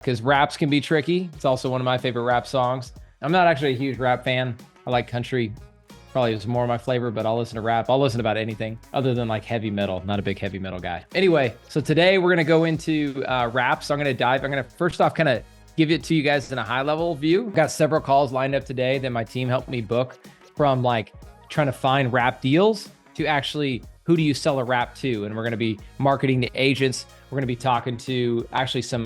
because raps can be tricky. It's also one of my favorite rap songs. I'm not actually a huge rap fan. I like country. Probably is more my flavor, but I'll listen to rap. I'll listen to about anything other than like heavy metal. Not a big heavy metal guy. Anyway, so today we're going to go into rap. So I'm going to first off kind of give it to you guys in a high level view. I've got several calls lined up today that my team helped me book, from like trying to find rap deals to actually who do you sell a rap to? And we're going to be marketing to agents. We're going to be talking to actually some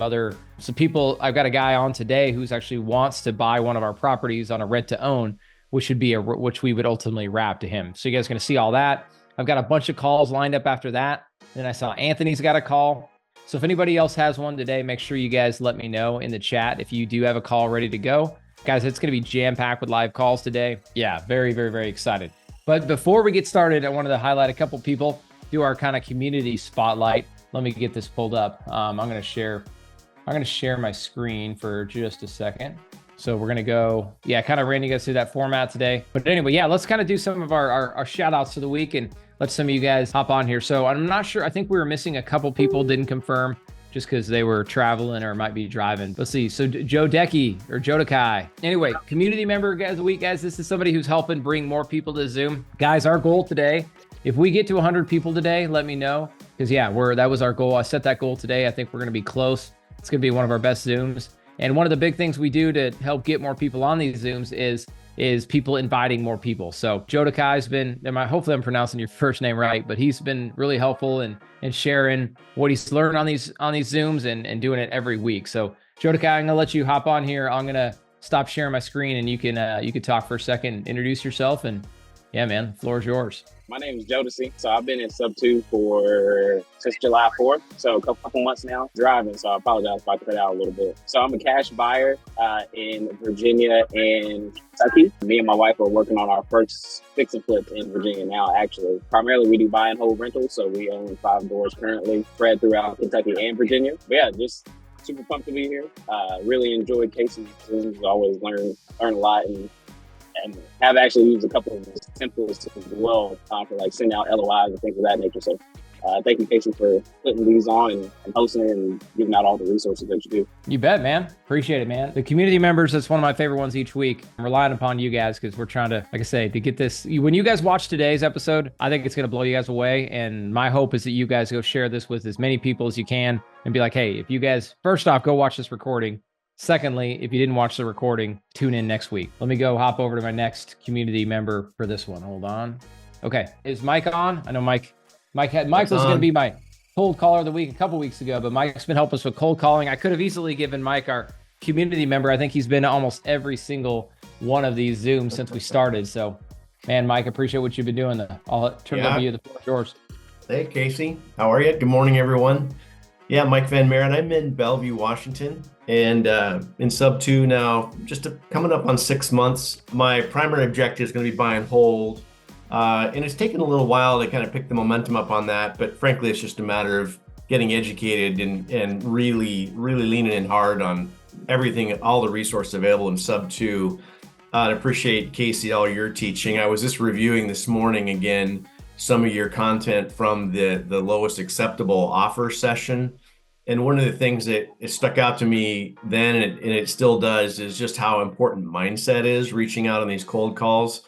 people. I've got a guy on today who's actually wants to buy one of our properties on a rent to own, which we would ultimately wrap to him. So you guys are going to see all that. I've got a bunch of calls lined up after that. Then I saw Anthony's got a call. So if anybody else has one today, make sure you guys let me know in the chat if you do have a call ready to go. Guys, it's going to be jam-packed with live calls today. Yeah, very, very, very excited. But before we get started, I wanted to highlight a couple people, do our kind of community spotlight. Let me get this pulled up. I'm going to share my screen for just a second. So we're going to go, kind of ran you guys through that format today. But anyway, let's kind of do some of our shout outs for the week and let some of you guys hop on here. So I'm not sure. I think we were missing a couple people, didn't confirm just because they were traveling or might be driving. Let's see. So Joe Decky or Jodakai. Anyway, community member guys of the week, guys. This is somebody who's helping bring more people to Zoom. Guys, our goal today, if we get to 100 people today, let me know. Because that was our goal. I set that goal today. I think we're going to be close. It's going to be one of our best Zooms. And one of the big things we do to help get more people on these Zooms is people inviting more people. So Jodakai's been, hopefully I'm pronouncing your first name right, but he's been really helpful in sharing what he's learned on these Zooms and doing it every week. So Jodakai, I'm gonna let you hop on here. I'm gonna stop sharing my screen and you can talk for a second, introduce yourself, and yeah, man, the floor is yours. My name is Jodeci. So I've been in sub 2 since July 4th. So a couple months now driving. So I apologize if I cut out a little bit. So I'm a cash buyer in Virginia and Kentucky. Me and my wife are working on our first fix and flip in Virginia now, actually. Primarily we do buy and hold rentals. So we own 5 doors currently spread throughout Kentucky and Virginia. But yeah, just super pumped to be here. Really enjoyed Casey's Zooms. Always learn a lot and have actually used a couple of templates as well for like sending out LOIs and things of that nature. So thank you, Casey, for putting these on and hosting and giving out all the resources that you do. You bet, man. Appreciate it, man. The community members, that's one of my favorite ones each week. I'm relying upon you guys because we're trying to, like I say, to get this. When you guys watch today's episode, I think it's going to blow you guys away. And my hope is that you guys go share this with as many people as you can and be like, hey, if you guys, first off, go watch this recording. Secondly, if you didn't watch the recording, tune in next week. Let me go hop over to my next community member for this one. Hold on. Okay. Is Mike on? I know Mike was going to be my cold caller of the week a couple weeks ago, but Mike's been helping us with cold calling. I could have easily given Mike our community member. I think he's been to almost every single one of these Zooms since we started. So, man, Mike, appreciate what you've been doing. I'll turn it over to you. The floor is yours. Hey, Casey. How are you? Good morning, everyone. Yeah, Mike Van Maren. I'm in Bellevue, Washington, and in sub 2 now, coming up on 6 months. My primary objective is going to be buy and hold, and it's taken a little while to kind of pick the momentum up on that, but frankly, it's just a matter of getting educated and really, really leaning in hard on everything, all the resources available in sub 2. I appreciate, Casey, all your teaching. I was just reviewing this morning again some of your content from the lowest acceptable offer session. And one of the things that it stuck out to me then, and it still does, is just how important mindset is reaching out on these cold calls.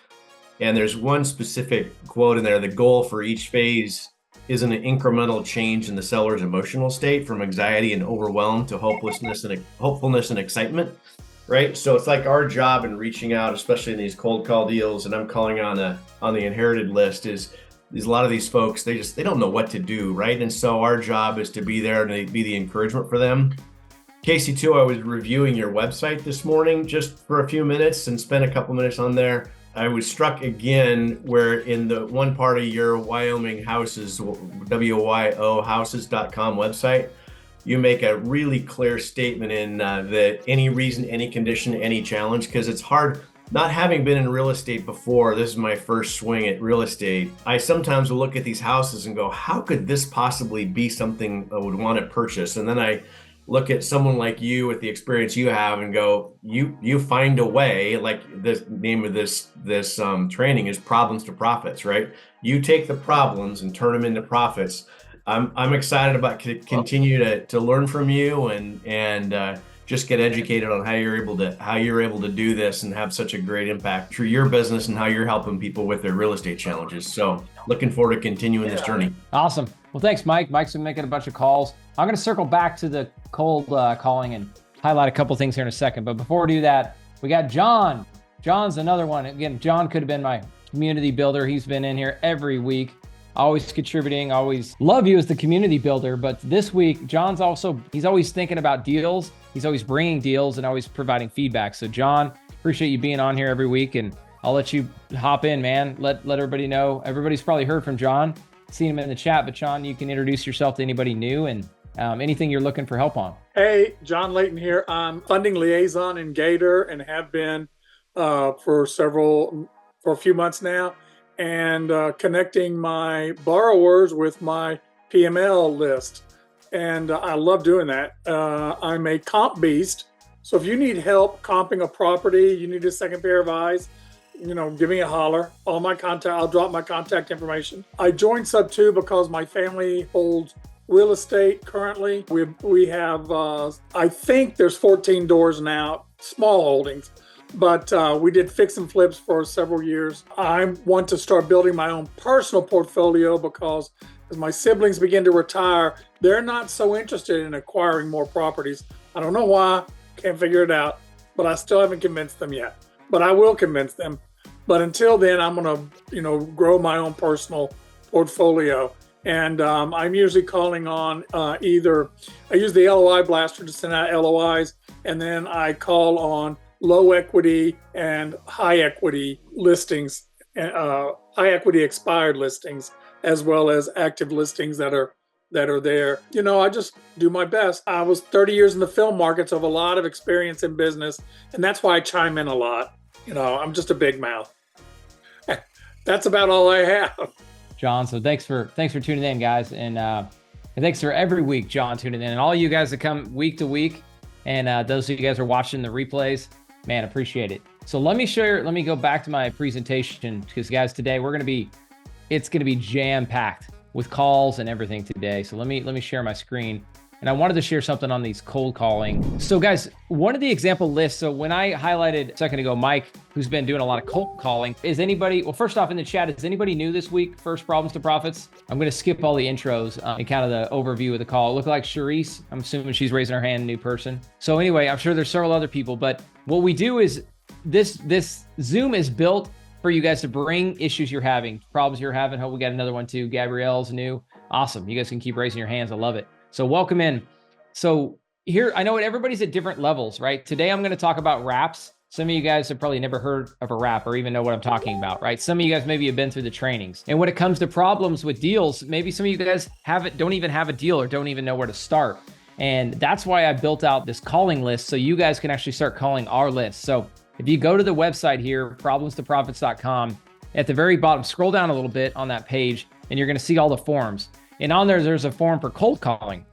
And there's one specific quote in there: the goal for each phase is an incremental change in the seller's emotional state from anxiety and overwhelm to hopelessness and excitement, right? So it's like our job in reaching out, especially in these cold call deals, and I'm calling on the inherited list, is a lot of these folks, they don't know what to do, right? And so our job is to be there and be the encouragement for them. Casey, too, I was reviewing your website this morning just for a few minutes and spent a couple minutes on there. I was struck again where in the one part of your Wyoming houses, WYOhouses.com website, you make a really clear statement in that any reason, any condition, any challenge, because it's hard. Not having been in real estate before, this is my first swing at real estate. I sometimes will look at these houses and go, how could this possibly be something I would want to purchase? And then I look at someone like you with the experience you have and go, you find a way. Like the name of this training is Problems to Profits, right? You take the problems and turn them into profits. I'm excited about continue to learn from you and just get educated on how you're able to do this and have such a great impact through your business and how you're helping people with their real estate challenges. So looking forward to continuing this journey. Awesome. Well, thanks, Mike. Mike's been making a bunch of calls. I'm going to circle back to the cold calling and highlight a couple things here in a second. But before we do that, we got John. John's another one. Again, John could have been my community builder. He's been in here every week, always contributing, always love you as the community builder. But this week, he's always thinking about deals. He's always bringing deals and always providing feedback. So John, appreciate you being on here every week, and I'll let you hop in, man. Let everybody know. Everybody's probably heard from John, seen him in the chat, but John, you can introduce yourself to anybody new and anything you're looking for help on. Hey, John Layton here. I'm funding liaison in Gator and have been for a few months now, and connecting my borrowers with my PML list. And I love doing that. I'm a comp beast. So if you need help comping a property, you need a second pair of eyes, give me a holler. I'll drop my contact information. I joined Sub 2 because my family holds real estate currently. We have, I think there's 14 doors now, small holdings, but we did fix and flips for several years. I want to start building my own personal portfolio because as my siblings begin to retire, they're not so interested in acquiring more properties. I don't know why, can't figure it out, but I still haven't convinced them yet. But I will convince them. But until then, I'm going to, grow my own personal portfolio. And I'm usually calling on I use the LOI blaster to send out LOIs, and then I call on low equity and high equity listings, high equity expired listings, as well as active listings that are there. I just do my best. I was 30 years in the film market, so I have a lot of experience in business, and that's why I chime in a lot. I'm just a big mouth. That's about all I have. John, so thanks for tuning in, guys, and thanks for every week, John, tuning in, and all you guys that come week to week, and those of you guys are watching the replays, man, appreciate it. So let me go back to my presentation, because guys, today it's gonna be jam-packed with calls and everything today. So let me share my screen. And I wanted to share something on these cold calling. So guys, one of the example lists, so when I highlighted a second ago, Mike, who's been doing a lot of cold calling, first off in the chat, is anybody new this week? First Problems to Profits? I'm gonna skip all the intros and kind of the overview of the call. It looked like Charisse, I'm assuming she's raising her hand, new person. So anyway, I'm sure there's several other people, but what we do is this Zoom is built for you guys to bring issues you're having, problems you're having. Hope we got another one too. Gabrielle's new. Awesome. You guys can keep raising your hands. I love it. So welcome in. So here, I know everybody's at different levels, right? Today, I'm going to talk about wraps. Some of you guys have probably never heard of a wrap or even know what I'm talking about, right? Some of you guys maybe have been through the trainings. And when it comes to problems with deals, maybe some of you guys don't even have a deal or don't even know where to start. And that's why I built out this calling list so you guys can actually start calling our list. So if you go to the website here, problemstoprofits.com, at the very bottom, scroll down a little bit on that page, and you're going to see all the forms. And on there's a form for cold calling.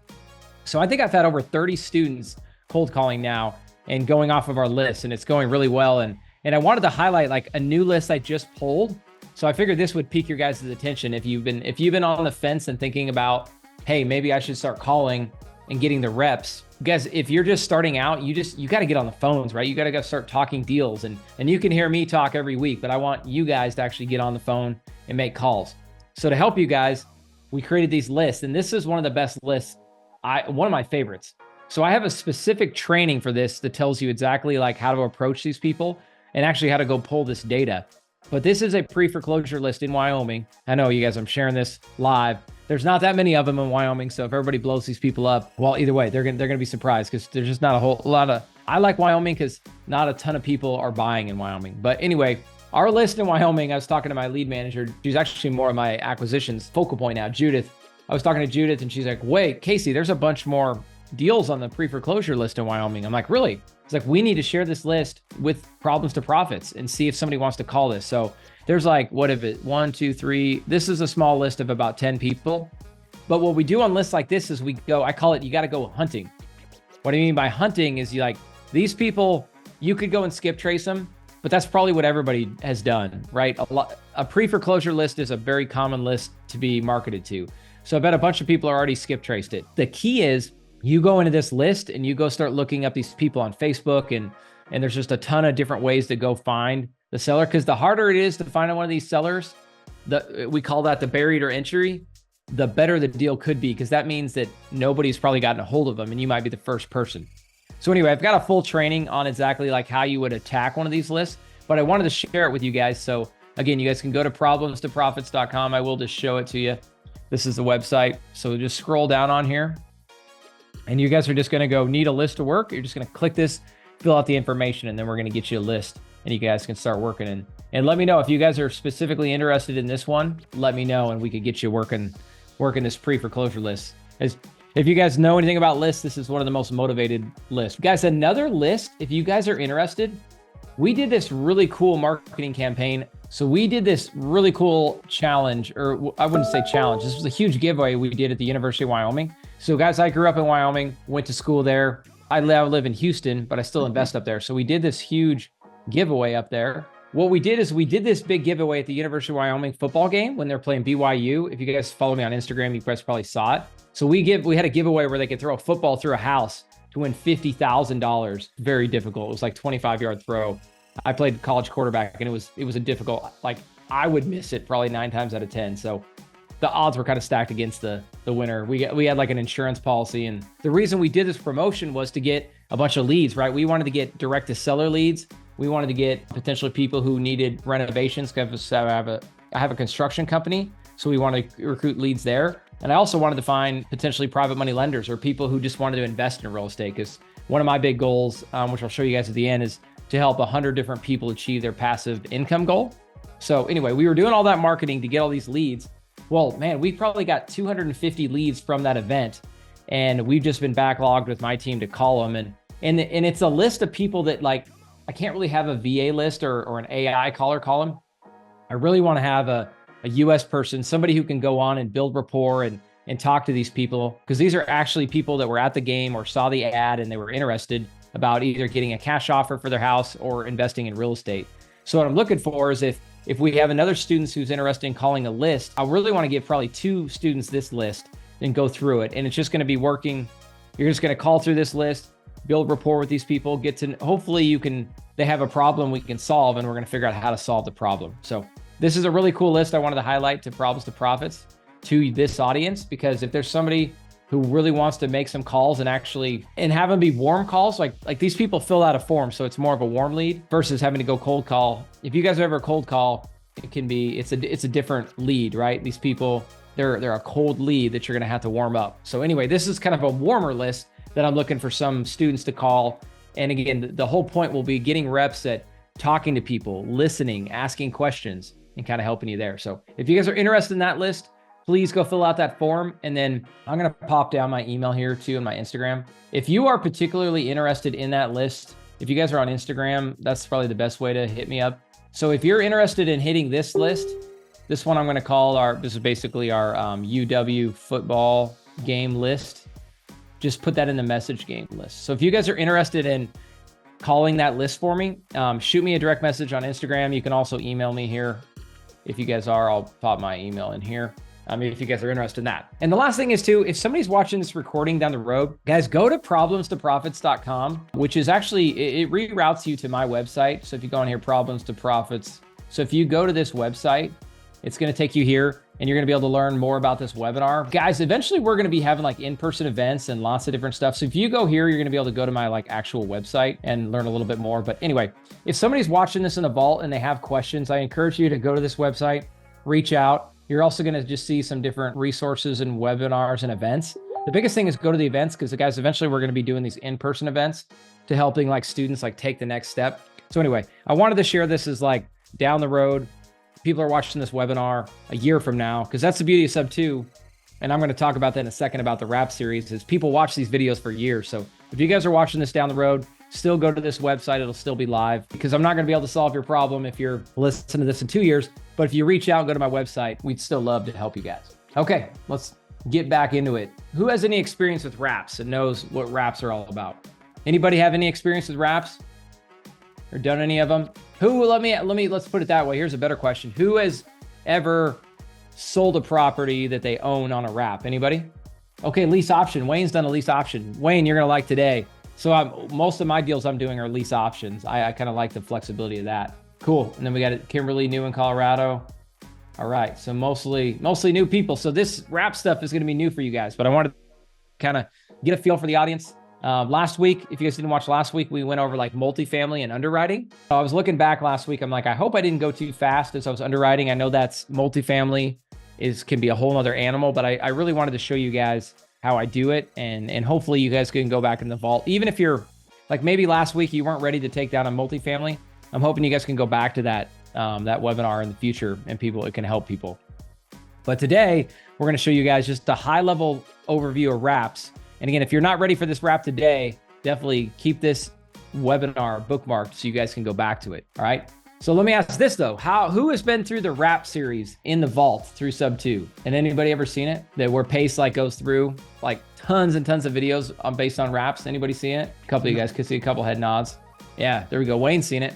So I think I've had over 30 students cold calling now and going off of our list, and it's going really well. And I wanted to highlight like a new list I just pulled. So I figured this would pique your guys' attention if you've been on the fence and thinking about, hey, maybe I should start calling and getting the reps. Guys, if you're just starting out, you got to get on the phones, right? You got to go start talking deals, and you can hear me talk every week, but I want you guys to actually get on the phone and make calls. So to help you guys, we created these lists, and this is one of the best lists, one of my favorites. So I have a specific training for this that tells you exactly like how to approach these people and actually how to go pull this data. But this is a pre-foreclosure list in Wyoming. I know you guys, I'm sharing this live. There's not that many of them in Wyoming, so if everybody blows these people up, well, either way, they're gonna be surprised because there's just not a whole lot of. I like Wyoming because not a ton of people are buying in Wyoming. But anyway, our list in Wyoming, I was talking to my lead manager. She's actually more of my acquisitions focal point now, Judith. I was talking to Judith, and she's like, "Wait, Casey, there's a bunch more deals on the pre-foreclosure list in Wyoming." I'm like, "Really?" It's like, we need to share this list with Problems to Profits and see if somebody wants to call this. So there's like, what if it 1, 2, 3, this is a small list of about 10 people. But what we do on lists like this is I call it, you got to go hunting. What I mean by hunting is these people, you could go and skip trace them, but that's probably what everybody has done, right? A pre-foreclosure list is a very common list to be marketed to. So I bet a bunch of people already skip traced it. The key is You go into this list and you go start looking up these people on Facebook, and there's just a ton of different ways to go find the seller. Because the harder it is to find one of these sellers, we call that the barrier to entry, the better the deal could be, because that means that nobody's probably gotten a hold of them and you might be the first person. So anyway, I've got a full training on exactly like how you would attack one of these lists, but I wanted to share it with you guys. So again, you guys can go to problemstoprofits.com. I will just show it to you. This is the website. So just scroll down on here and you guys are just going to go need a list to work. You're just going to click this, fill out the information, and then we're going to get you a list and you guys can start working. And let me know if you guys are specifically interested in this one. Let me know and we could get you working this pre-foreclosure list. If you guys know anything about lists, this is one of the most motivated lists. Guys, another list, if you guys are interested, we did this really cool marketing campaign. So we did this really cool challenge, or I wouldn't say challenge. This was a huge giveaway we did at the University of Wyoming. So guys, I grew up in Wyoming, went to school there. I live in Houston, but I still invest up there. So we did this huge giveaway up there. What we did is we did this big giveaway at the University of Wyoming football game when they're playing BYU. If you guys follow me on Instagram, you guys probably saw it. So we had a giveaway where they could throw a football through a house to win $50,000. Very difficult. It was like 25-yard throw. I played college quarterback and it was a difficult, like I would miss it probably 9 times out of 10. So the odds were kind of stacked against the winner. We had like an insurance policy, and the reason we did this promotion was to get a bunch of leads, right? We wanted to get direct to seller leads. We wanted to get potentially people who needed renovations, because I have a construction company, so we want to recruit leads there. And I also wanted to find potentially private money lenders or people who just wanted to invest in real estate, because one of my big goals, which I'll show you guys at the end, is to help 100 different people achieve their passive income goal. So anyway, we were doing all that marketing to get all these leads. Well, man, we probably got 250 leads from that event, and we've just been backlogged with my team to call them. And it's a list of people that, like, I can't really have a VA list or an AI caller call them. I really want to have a US person, somebody who can go on and build rapport and talk to these people, because these are actually people that were at the game or saw the ad and they were interested about either getting a cash offer for their house or investing in real estate. So what I'm looking for is if we have another student who's interested in calling a list, I really want to give probably 2 students this list and go through it. And it's just going to be working. You're just going to call through this list, build rapport with these people, hopefully they have a problem we can solve, and we're going to figure out how to solve the problem. So this is a really cool list I wanted to highlight to Problems to Profits to this audience, because if there's somebody who really wants to make some calls and have them be warm calls, like these people fill out a form, so it's more of a warm lead versus having to go cold call. If you guys have ever cold call, it's a different lead, right? These people, they're a cold lead that you're going to have to warm up. So anyway, this is kind of a warmer list that I'm looking for some students to call. And again, the whole point will be getting reps at talking to people, listening, asking questions, and kind of helping you there. So if you guys are interested in that list, please go fill out that form. And then I'm going to pop down my email here too and my Instagram. If you are particularly interested in that list, if you guys are on Instagram, that's probably the best way to hit me up. So if you're interested in hitting this list, this one I'm going to call this is basically our UW football game list. Just put that in the message game list. So if you guys are interested in calling that list for me, shoot me a direct message on Instagram. You can also email me here. If you guys are, I'll pop my email in here. If you guys are interested in that. And the last thing is too, if somebody's watching this recording down the road, guys, go to problemstoprofits.com, which is actually, it reroutes you to my website. So if you go on here, Problems to Profits. So if you go to this website, it's going to take you here and you're going to be able to learn more about this webinar. Guys, eventually we're going to be having like in-person events and lots of different stuff. So if you go here, you're going to be able to go to my like actual website and learn a little bit more. But anyway, if somebody's watching this in a vault and they have questions, I encourage you to go to this website, reach out. You're also going to just see some different resources and webinars and events. The biggest thing is go to the events, because guys, eventually we're going to be doing these in-person events to helping like students like take the next step. So anyway, I wanted to share this as like down the road. People are watching this webinar a year from now, because that's the beauty of Sub 2. And I'm going to talk about that in a second about the rap series, is people watch these videos for years. So if you guys are watching this down the road, still go to this website. It'll still be live, because I'm not going to be able to solve your problem if you're listening to this in 2 years. But if you reach out and go to my website, we'd still love to help you guys. Okay, let's get back into it. Who has any experience with raps and knows what raps are all about? Anybody have any experience with raps or done any of them? Let's put it that way. Here's a better question. Who has ever sold a property that they own on a rap? Anybody? Okay, lease option. Wayne's done a lease option. Wayne, you're going to like today. So most of my deals I'm doing are lease options. I kind of like the flexibility of that. Cool. And then we got Kimberly, new in Colorado. All right. So mostly new people. So this wrap stuff is going to be new for you guys, but I wanted to kind of get a feel for the audience. Last week, if you guys didn't watch last week, we went over like multifamily and underwriting. I was looking back last week. I'm like, I hope I didn't go too fast as I was underwriting. I know that's multifamily can be a whole other animal, but I really wanted to show you guys how I do it. And hopefully you guys can go back in the vault. Even if you're like, maybe last week you weren't ready to take down a multifamily, I'm hoping you guys can go back to that webinar in the future and it can help people. But today we're going to show you guys just a high level overview of wraps. And again, if you're not ready for this wrap today, definitely keep this webinar bookmarked so you guys can go back to it. All right. So let me ask this though, who has been through the wrap series in the vault through sub 2? And anybody ever seen it? Where Pace like goes through like tons and tons of videos based on wraps. Anybody seen it? A couple of you guys could see a couple head nods. Yeah, there we go. Wayne's seen it.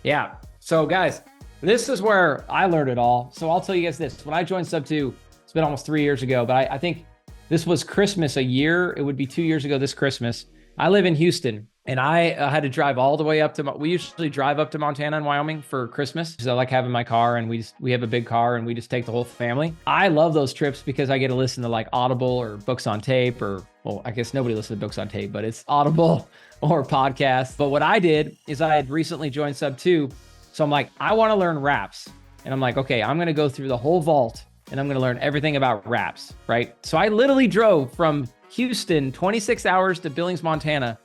Yeah. So guys, this is where I learned it all. So I'll tell you guys this, when I joined sub 2, it's been almost 3 years ago, but I think this was Christmas a year. It would be 2 years ago this Christmas. I live in Houston and I had to drive all the way up we usually drive up to Montana and Wyoming for Christmas. So I like having my car and we have a big car and we just take the whole family. I love those trips because I get to listen to like Audible or books on tape well, I guess nobody listens to books on tape, but it's Audible or podcasts. But what I did is I had recently joined sub 2. So I'm like, I want to learn wraps. And I'm like, okay, I'm going to go through the whole vault and I'm going to learn everything about wraps, right? So I literally drove from Houston, 26 hours to Billings, Montana,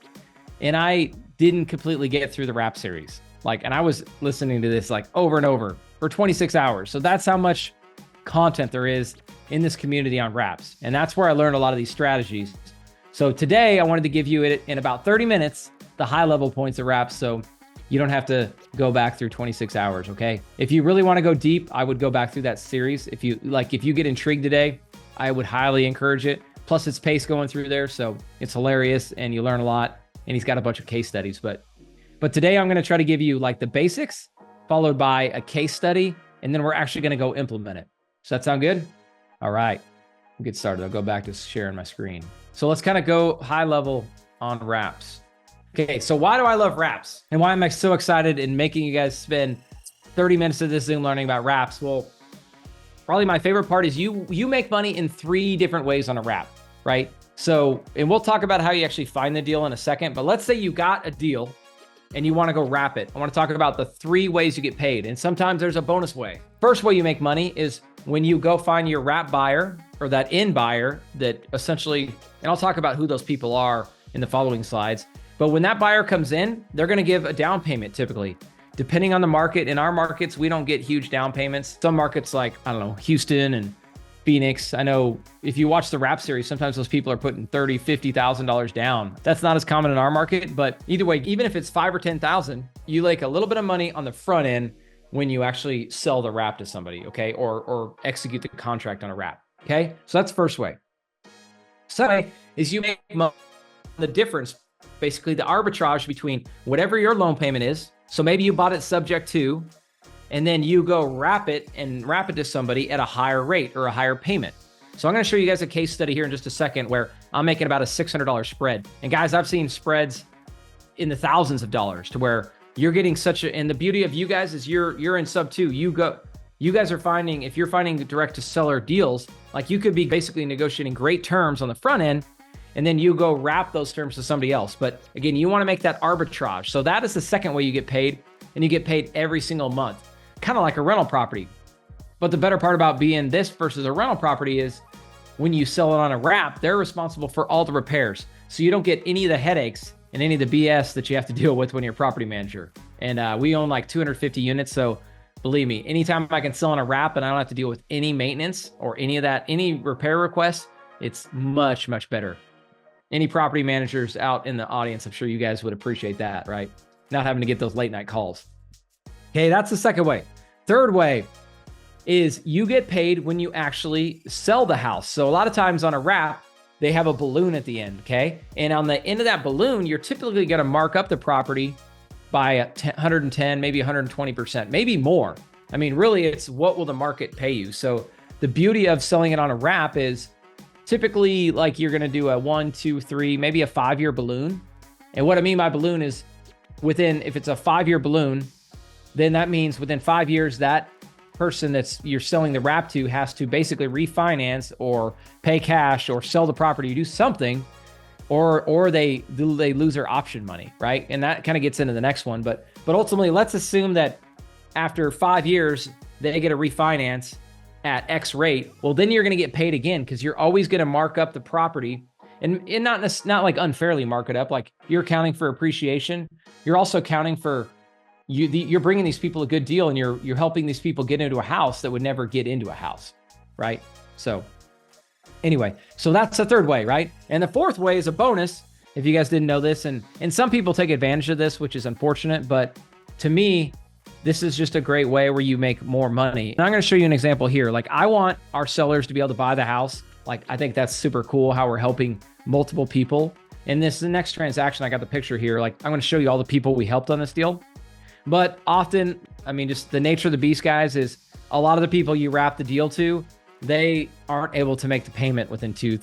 and I didn't completely get through the wrap series. And I was listening to this like over and over for 26 hours. So that's how much content there is in this community on wraps. And that's where I learned a lot of these strategies. So today I wanted to give you it in about 30 minutes, the high level points of wraps. So you don't have to go back through 26 hours, okay? If you really want to go deep, I would go back through that series. If you get intrigued today, I would highly encourage it. Plus it's Pace going through there, so it's hilarious and you learn a lot. And he's got a bunch of case studies. But today I'm going to try to give you like the basics, followed by a case study, and then we're actually going to go implement it. Does that sound good? All right, we'll get started. I'll go back to sharing my screen. So let's kind of go high level on wraps. Okay, so why do I love wraps? And why am I so excited in making you guys spend 30 minutes of this Zoom learning about wraps? Well, probably my favorite part is you make money in 3 different ways on a wrap, right? So, and we'll talk about how you actually find the deal in a second, but let's say you got a deal and you want to go wrap it. I want to talk about the 3 ways you get paid. And sometimes there's a bonus way. First way you make money is when you go find your wrap buyer or that end buyer that essentially, and I'll talk about who those people are in the following slides. But when that buyer comes in, they're going to give a down payment typically. Depending on the market, in our markets, we don't get huge down payments. Some markets like, I don't know, Houston and Phoenix. I know if you watch the wrap series, sometimes those people are putting $30,000, $50,000 down. That's not as common in our market, but either way, even if it's 5 or 10,000, you make a little bit of money on the front end when you actually sell the wrap to somebody, okay? Or execute the contract on a wrap, okay? So that's first way. Second way is you make money on the difference, basically the arbitrage between whatever your loan payment is. So maybe you bought it subject to, and then you go wrap it to somebody at a higher rate or a higher payment. So I'm going to show you guys a case study here in just a second where I'm making about a $600 spread. And guys, I've seen spreads in the thousands of dollars to where you're getting and the beauty of you guys is you're in sub 2. You guys are finding, if you're finding direct to seller deals, like you could be basically negotiating great terms on the front end, and then you go wrap those terms to somebody else. But again, you want to make that arbitrage. So that is the second way you get paid, and you get paid every single month, kind of like a rental property. But the better part about being this versus a rental property is when you sell it on a wrap, they're responsible for all the repairs. So you don't get any of the headaches and any of the BS that you have to deal with when you're a property manager. And we own like 250 units. So believe me, anytime I can sell on a wrap and I don't have to deal with any maintenance or any of that, any repair requests, it's much, much better. Any property managers out in the audience, I'm sure you guys would appreciate that, right? Not having to get those late night calls. Okay, that's the second way. Third way is you get paid when you actually sell the house. So a lot of times on a wrap, they have a balloon at the end, okay? And on the end of that balloon, you're typically gonna mark up the property by 110, maybe 120%, maybe more. I mean, really, it's what will the market pay you? So the beauty of selling it on a wrap is typically like you're going to do a 1, 2, 3, maybe a 5-year balloon. And what I mean by balloon is if it's a 5-year balloon, then that means within 5 years, that person you're selling the wrap to has to basically refinance or pay cash or sell the property, do something, or they lose their option money, right? And that kind of gets into the next one. But ultimately, let's assume that after 5 years, they get a refinance at X rate. Well, then you're going to get paid again because you're always going to mark up the property and not like unfairly mark it up. Like you're accounting for appreciation. You're also accounting for you're bringing these people a good deal, and you're helping these people get into a house that would never get into a house, right? So anyway, so that's the third way, right? And the fourth way is a bonus. If you guys didn't know this, and some people take advantage of this, which is unfortunate, but to me, this is just a great way where you make more money. And I'm going to show you an example here. Like I want our sellers to be able to buy the house. Like I think that's super cool how we're helping multiple people. And this is the next transaction. I got the picture here. Like I'm going to show you all the people we helped on this deal. But often, I mean, just the nature of the beast, guys, is a lot of the people you wrap the deal to, they aren't able to make the payment within 2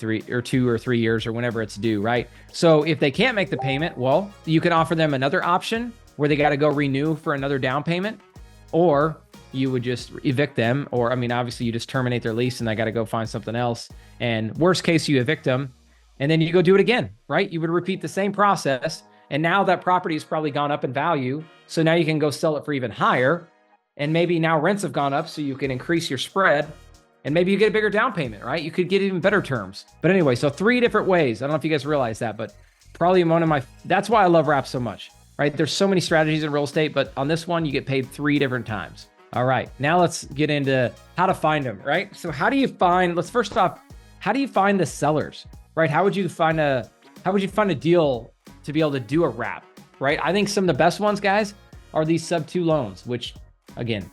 or 3 years or whenever it's due, right? So if they can't make the payment, well, you can offer them another option where they got to go renew for another down payment, or you would just evict them. Or, I mean, obviously you just terminate their lease and they got to go find something else. And worst case, you evict them and then you go do it again, right? You would repeat the same process. And now that property has probably gone up in value. So now you can go sell it for even higher. And maybe now rents have gone up so you can increase your spread. And maybe you get a bigger down payment, right? You could get even better terms. But anyway, so 3 different ways. I don't know if you guys realize that, but probably that's why I love wraps so much, right? There's so many strategies in real estate, but on this one, you get paid 3 different times. All right, now let's get into how to find them, right? So first off, how do you find the sellers, right? How would you find a deal to be able to do a wrap, right? I think some of the best ones, guys, are these sub-2 loans, which again,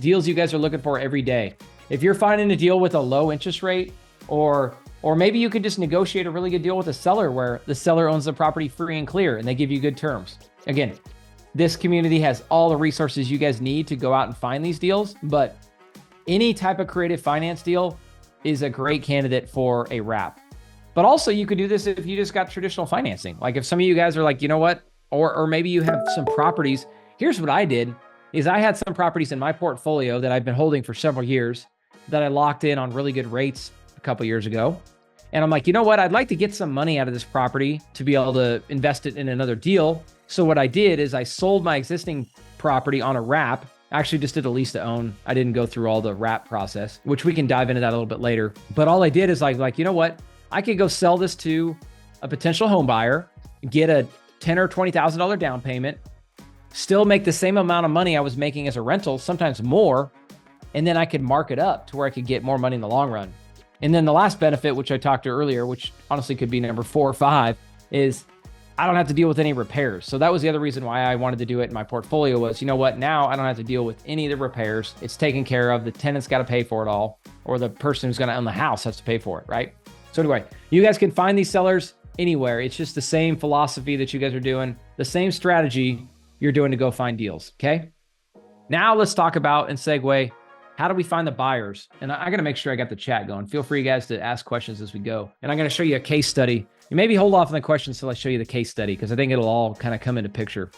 deals you guys are looking for every day. If you're finding a deal with a low interest rate, or maybe you could just negotiate a really good deal with a seller where the seller owns the property free and clear and they give you good terms. Again, this community has all the resources you guys need to go out and find these deals, but any type of creative finance deal is a great candidate for a wrap. But also you could do this if you just got traditional financing. Like if some of you guys are like, you know what, or maybe you have some properties. Here's what I did is I had some properties in my portfolio that I've been holding for several years that I locked in on really good rates a couple years ago. And I'm like, you know what? I'd like to get some money out of this property to be able to invest it in another deal. So what I did is I sold my existing property on a wrap. I actually just did a lease to own. I didn't go through all the wrap process, which we can dive into that a little bit later. But all I did is like, you know what? I could go sell this to a potential home buyer, get a $10,000 or $20,000 down payment, still make the same amount of money I was making as a rental, sometimes more. And then I could mark it up to where I could get more money in the long run. And then the last benefit, which I talked to earlier, which honestly could be number 4 or 5, is I don't have to deal with any repairs. So that was the other reason why I wanted to do it in my portfolio was, you know what, now I don't have to deal with any of the repairs. It's taken care of. The tenant's got to pay for it all, or the person who's going to own the house has to pay for it, right? So anyway, you guys can find these sellers anywhere. It's just the same philosophy that you guys are doing, the same strategy you're doing to go find deals, okay? Now let's talk about and segue, how do we find the buyers? And I got to make sure I got the chat going. Feel free, guys, to ask questions as we go. And I'm going to show you a case study. You maybe hold off on the questions till I show you the case study, because I think it'll all kind of come into picture.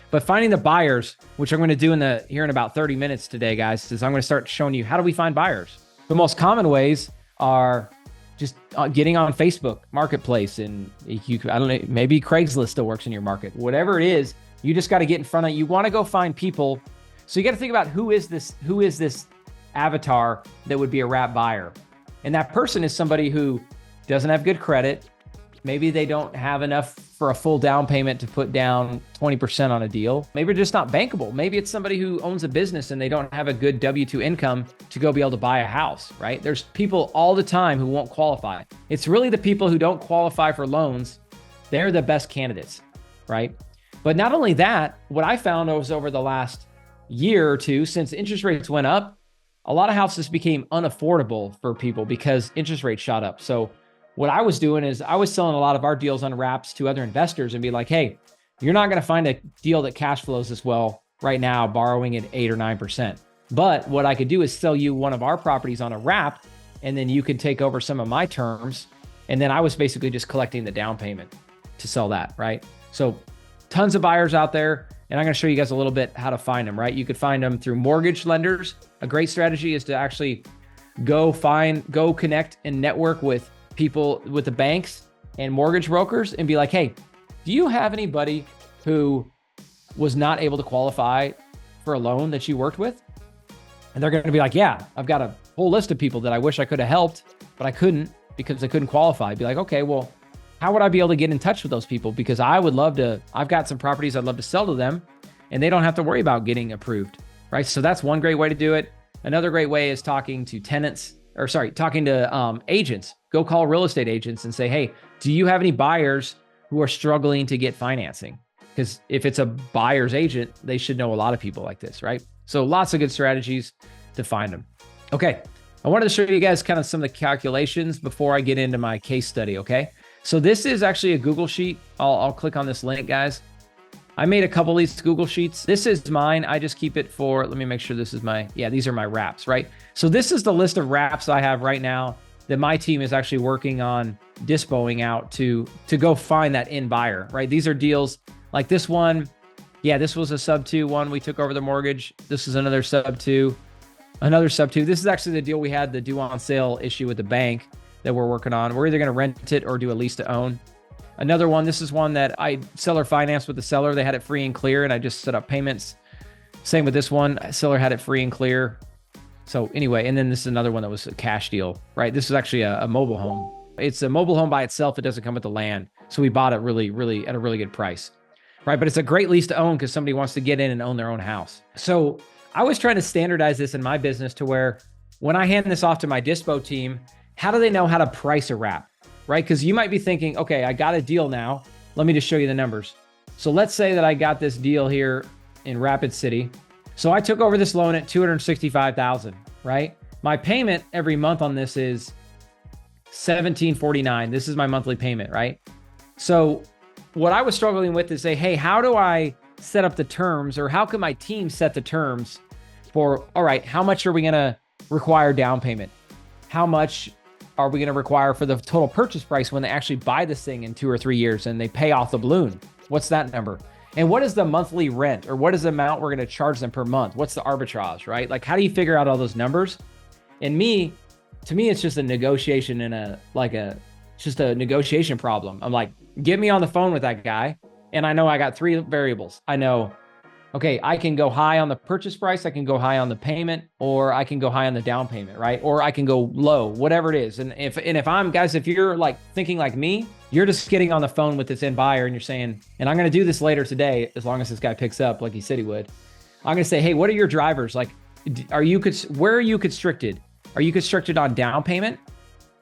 But finding the buyers, which I'm going to do here in about 30 minutes today, guys, is I'm going to start showing you how do we find buyers. The most common ways are just getting on Facebook Marketplace, and I don't know, maybe Craigslist still works in your market. Whatever it is, you just got to get in front of. You want to go find people. So you got to think about who is this avatar that would be a wrap buyer. And that person is somebody who doesn't have good credit. Maybe they don't have enough for a full down payment to put down 20% on a deal. Maybe they're just not bankable. Maybe it's somebody who owns a business and they don't have a good W-2 income to go be able to buy a house, right? There's people all the time who won't qualify. It's really the people who don't qualify for loans. They're the best candidates, right? But not only that, what I found was over the last year or two, since interest rates went up, a lot of houses became unaffordable for people because interest rates shot up. So what I was doing is I was selling a lot of our deals on wraps to other investors and be like, hey, you're not going to find a deal that cash flows as well right now, borrowing at 8 or 9%. But what I could do is sell you one of our properties on a wrap and then you could take over some of my terms. And then I was basically just collecting the down payment to sell that, right? So tons of buyers out there. And I'm going to show you guys a little bit how to find them, right? You could find them through mortgage lenders. A great strategy is to actually go connect and network with people, with the banks and mortgage brokers, and be like, hey, do you have anybody who was not able to qualify for a loan that you worked with? And they're going to be like, yeah, I've got a whole list of people that I wish I could have helped, but I couldn't because I couldn't qualify. Be like, okay, well, how would I be able to get in touch with those people? Because I would love to, I've got some properties I'd love to sell to them, and they don't have to worry about getting approved, right? So that's one great way to do it. Another great way is talking to agents. Go call real estate agents and say, hey, do you have any buyers who are struggling to get financing? Because if it's a buyer's agent, they should know a lot of people like this, right? So lots of good strategies to find them. Okay, I wanted to show you guys kind of some of the calculations before I get into my case study, okay? So this is actually a Google sheet. I'll click on this link, guys. I made a couple of these Google sheets. This is mine. I just keep it for, let me make sure this is these are my wraps, right? So this is the list of wraps I have right now that my team is actually working on dispoing out to go find that end buyer, right? These are deals like this one. Yeah, this was a sub 2 one. We took over the mortgage. This is another sub 2, another sub 2. This is actually the deal we had the due on sale issue with the bank that we're working on. We're either going to rent it or do a lease to own. Another one, this is one that I seller financed with the seller. They had it free and clear, and I just set up payments. Same with this one. Seller had it free and clear. So anyway, and then this is another one that was a cash deal, right? This is actually a mobile home. It's a mobile home by itself. It doesn't come with the land. So we bought it really at a really good price, right? But it's a great lease to own because somebody wants to get in and own their own house. So I was trying to standardize this in my business to where when I hand this off to my dispo team, how do they know how to price a wrap, right? Because you might be thinking, okay, I got a deal now. Let me just show you the numbers. So let's say that I got this deal here in Rapid City. So I took over this loan at $265,000, right? My payment every month on this is $1,749. This is my monthly payment, right? So what I was struggling with is say, hey, how do I set up the terms, or how can my team set the terms for, all right, how much are we going to require down payment? How much are we going to require for the total purchase price when they actually buy this thing in 2 or 3 years and they pay off the balloon? What's that number? And what is the monthly rent, or what is the amount we're going to charge them per month? What's the arbitrage, right? Like, how do you figure out all those numbers? And to me, it's just a negotiation and just a negotiation problem. I'm like, get me on the phone with that guy. And I know I got 3 variables. I know, okay, I can go high on the purchase price, I can go high on the payment, or I can go high on the down payment, right? Or I can go low, whatever it is. And if I'm, guys, if you're like thinking like me, you're just getting on the phone with this end buyer and you're saying, and I'm going to do this later today, as long as this guy picks up like he said he would. I'm going to say, hey, what are your drivers? Like, where are you constricted? Are you constricted on down payment?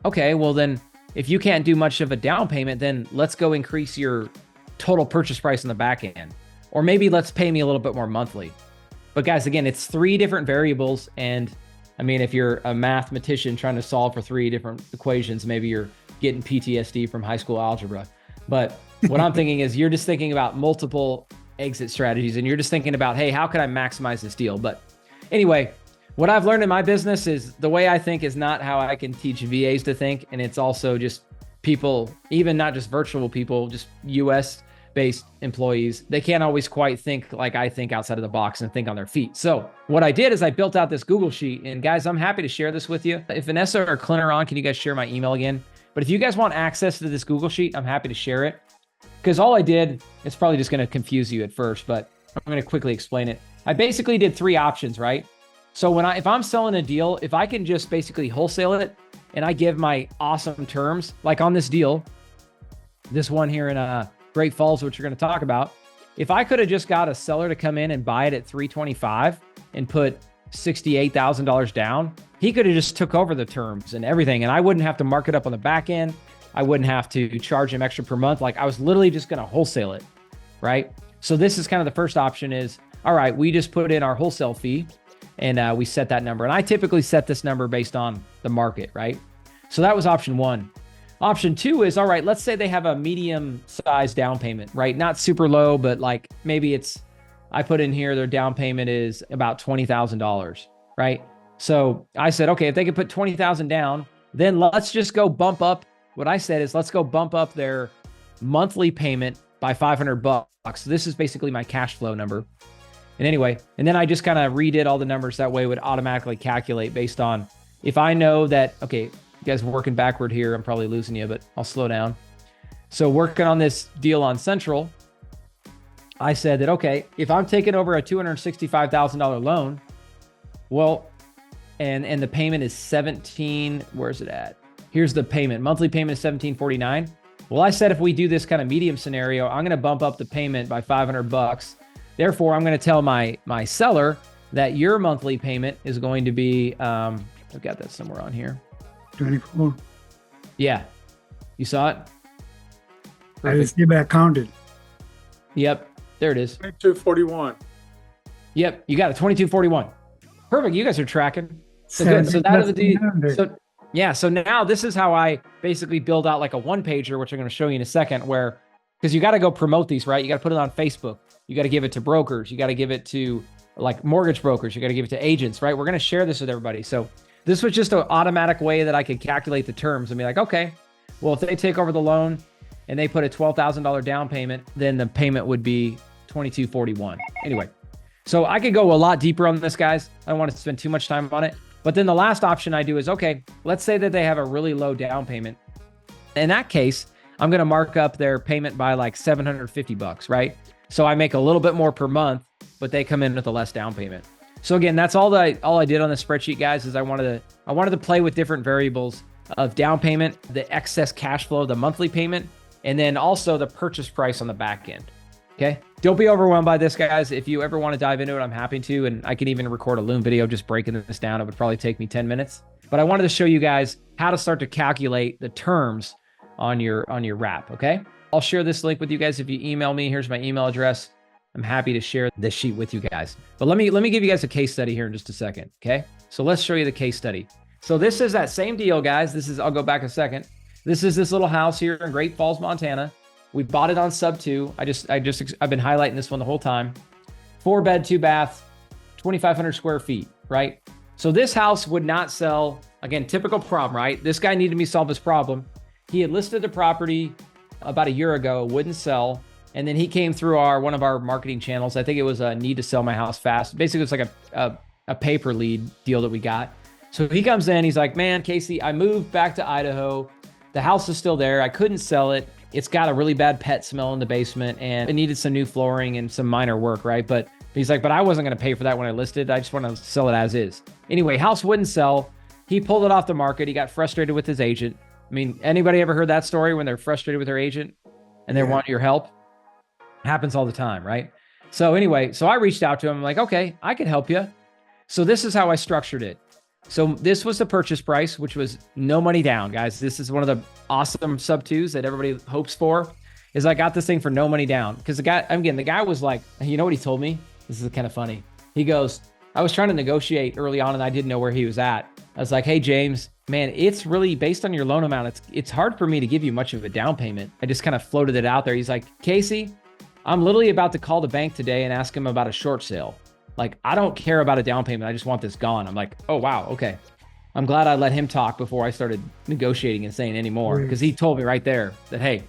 Okay, well then, if you can't do much of a down payment, then let's go increase your total purchase price on the back end. Or maybe let's pay me a little bit more monthly. But guys, again, it's 3 different variables. And I mean, if you're a mathematician trying to solve for 3 different equations, maybe you're getting PTSD from high school algebra. But what I'm thinking is you're just thinking about multiple exit strategies, and you're just thinking about, hey, how can I maximize this deal? But anyway, what I've learned in my business is the way I think is not how I can teach VAs to think. And it's also just people, even not just virtual people, just US based employees. They can't always quite think like I think outside of the box and think on their feet. So what I did is I built out this Google sheet, and guys, I'm happy to share this with you. If Vanessa or Clint are on, can you guys share my email again? But if you guys want access to this Google sheet, I'm happy to share it, because all I did, it's probably just going to confuse you at first, but I'm going to quickly explain it. I basically did 3 options, right? So if I'm selling a deal, if I can just basically wholesale it and I give my awesome terms, like on this deal, this one here in Great Falls, which we're going to talk about, if I could have just got a seller to come in and buy it at $325 and put $68,000 down, he could have just took over the terms and everything, and I wouldn't have to mark it up on the back end. I wouldn't have to charge him extra per month. Like, I was literally just going to wholesale it, right? So this is kind of the first option is, all right, we just put in our wholesale fee and we set that number. And I typically set this number based on the market, right? So that was option 1. Option 2 is, all right, let's say they have a medium sized down payment, right? Not super low, but like maybe I put in here, their down payment is about $20,000, right? So I said, okay, if they could put 20,000 down, then let's just go bump up. What I said is let's go bump up their monthly payment by $500. So this is basically my cash flow number. And anyway, and then I just kind of redid all the numbers. That way it would automatically calculate based on, if I know that, okay, you guys are working backward here. I'm probably losing you, but I'll slow down. So working on this deal on Central, I said that, okay, if I'm taking over a $265,000 loan, well, and the payment is 17, where's it at? Here's the payment. Monthly payment is 1749. Well, I said if we do this kind of medium scenario, I'm going to bump up the payment by $500. Therefore, I'm going to tell my seller that your monthly payment is going to be, I've got that somewhere on here. 24. Yeah. You saw it? I just see that counted. Yep. There it is. 2241. Yep. You got it. 2241. Perfect. You guys are tracking. So good. So that is the, so yeah. So now this is how I basically build out like a one pager, which I'm going to show you in a second, where, because you got to go promote these, right? You got to put it on Facebook. You got to give it to brokers. You got to give it to like mortgage brokers. You got to give it to agents, right? We're going to share this with everybody. So this was just an automatic way that I could calculate the terms and be like, okay, well, if they take over the loan and they put a $12,000 down payment, then the payment would be $2241. Anyway, so I could go a lot deeper on this, guys. I don't want to spend too much time on it. But then the last option I do is, okay, let's say that they have a really low down payment. In that case, I'm going to mark up their payment by like $750, right? So I make a little bit more per month, but they come in with a less down payment. So again, that's all I did on the spreadsheet, guys, is I wanted to play with different variables of down payment, the excess cash flow, the monthly payment, and then also the purchase price on the back end. Okay. Don't be overwhelmed by this, guys. If you ever want to dive into it, I'm happy to. And I can even record a Loom video just breaking this down. It would probably take me 10 minutes. But I wanted to show you guys how to start to calculate the terms on your wrap. Okay. I'll share this link with you guys. If you email me, here's my email address. I'm happy to share this sheet with you guys. But let me give you guys a case study here in just a second. Okay. So let's show you the case study. So this is that same deal, guys. I'll go back a second. This is this little house here in Great Falls, Montana. We bought it on sub 2. I've been highlighting this one the whole time. 4-bed, 2-bath, 2,500 square feet, right? So this house would not sell. Again, typical problem, right? This guy needed me to solve his problem. He had listed the property about a year ago, wouldn't sell. And then he came through one of our marketing channels. I think it was a need to sell my house fast. Basically, it's like a pay-per lead deal that we got. So he comes in, he's like, man, Casey, I moved back to Idaho. The house is still there. I couldn't sell it. It's got a really bad pet smell in the basement and it needed some new flooring and some minor work, right? But he's like, but I wasn't going to pay for that when I listed. I just want to sell it as is. Anyway, house wouldn't sell. He pulled it off the market. He got frustrated with his agent. I mean, anybody ever heard that story when they're frustrated with their agent and they want your help? It happens all the time, right? So anyway, so I reached out to him. I'm like, okay, I can help you. So this is how I structured it. So this was the purchase price, which was no money down, guys. This is one of the awesome sub 2s that everybody hopes for, is I got this thing for no money down. Because the guy was like, you know what he told me? This is kind of funny. He goes, I was trying to negotiate early on and I didn't know where he was at. I was like, hey, James, man, it's really based on your loan amount. It's hard for me to give you much of a down payment. I just kind of floated it out there. He's like, Casey, I'm literally about to call the bank today and ask him about a short sale. Like, I don't care about a down payment. I just want this gone. I'm like, oh, wow. Okay. I'm glad I let him talk before I started negotiating and saying any more, because he told me right there that, hey,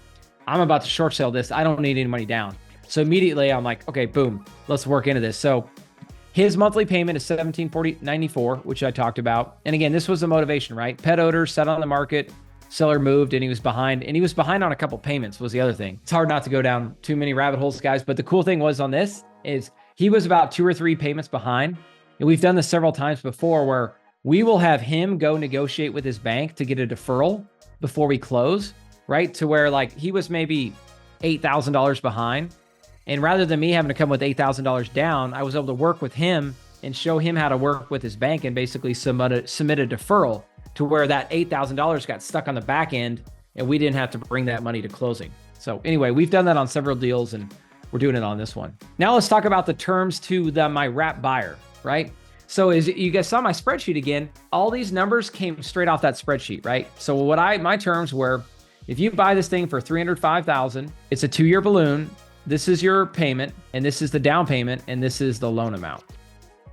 I'm about to short sale this. I don't need any money down. So immediately I'm like, okay, boom, let's work into this. So his monthly payment is $1,794, which I talked about. And again, this was the motivation, right? Pet odor set on the market, seller moved and he was behind on a couple payments was the other thing. It's hard not to go down too many rabbit holes, guys. But the cool thing was on this is he was about 2 or 3 payments behind. And we've done this several times before where we will have him go negotiate with his bank to get a deferral before we close, right? To where like he was maybe $8,000 behind. And rather than me having to come with $8,000 down, I was able to work with him and show him how to work with his bank and basically submit a deferral to where that $8,000 got stuck on the back end and we didn't have to bring that money to closing. So anyway, we've done that on several deals and we're doing it on this one. Now let's talk about the terms to my wrap buyer, right? So as you guys saw my spreadsheet again, all these numbers came straight off that spreadsheet, right? So my terms were, if you buy this thing for $305,000, it's a 2-year balloon. This is your payment and this is the down payment and this is the loan amount.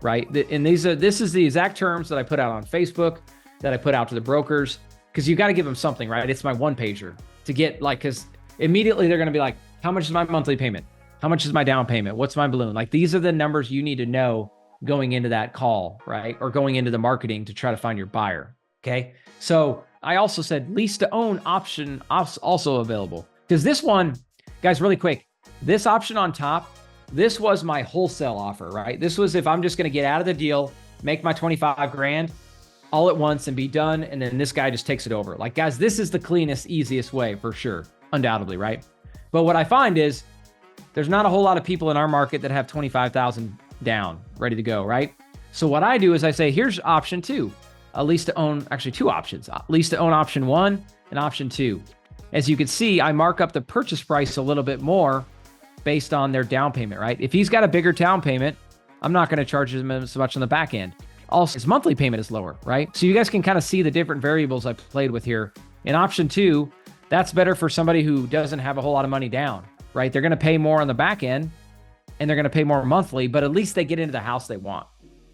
right? And this is the exact terms that I put out on Facebook, that I put out to the brokers, because you got to give them something, right? It's my one pager to get like, because immediately they're going to be like, how much is my monthly payment? How much is my down payment? What's my balloon? Like, these are the numbers you need to know going into that call, right? Or going into the marketing to try to find your buyer. Okay. So I also said lease to own option also available, because this one, guys, really quick, this option on top, this was my wholesale offer, right? This was if I'm just going to get out of the deal, make my 25 grand all at once and be done. And then this guy just takes it over. Like, guys, this is the cleanest, easiest way for sure. Undoubtedly, right? But what I find is there's not a whole lot of people in our market that have 25,000 down, ready to go, right? So what I do is I say, here's option 2, a lease to own, actually 2 options, lease to own option 1 and option 2. As you can see, I mark up the purchase price a little bit more based on their down payment, right? If he's got a bigger down payment, I'm not going to charge him so much on the back end. Also, his monthly payment is lower, right? So you guys can kind of see the different variables I played with here. In option 2, that's better for somebody who doesn't have a whole lot of money down, right? They're going to pay more on the back end and they're going to pay more monthly, but at least they get into the house they want,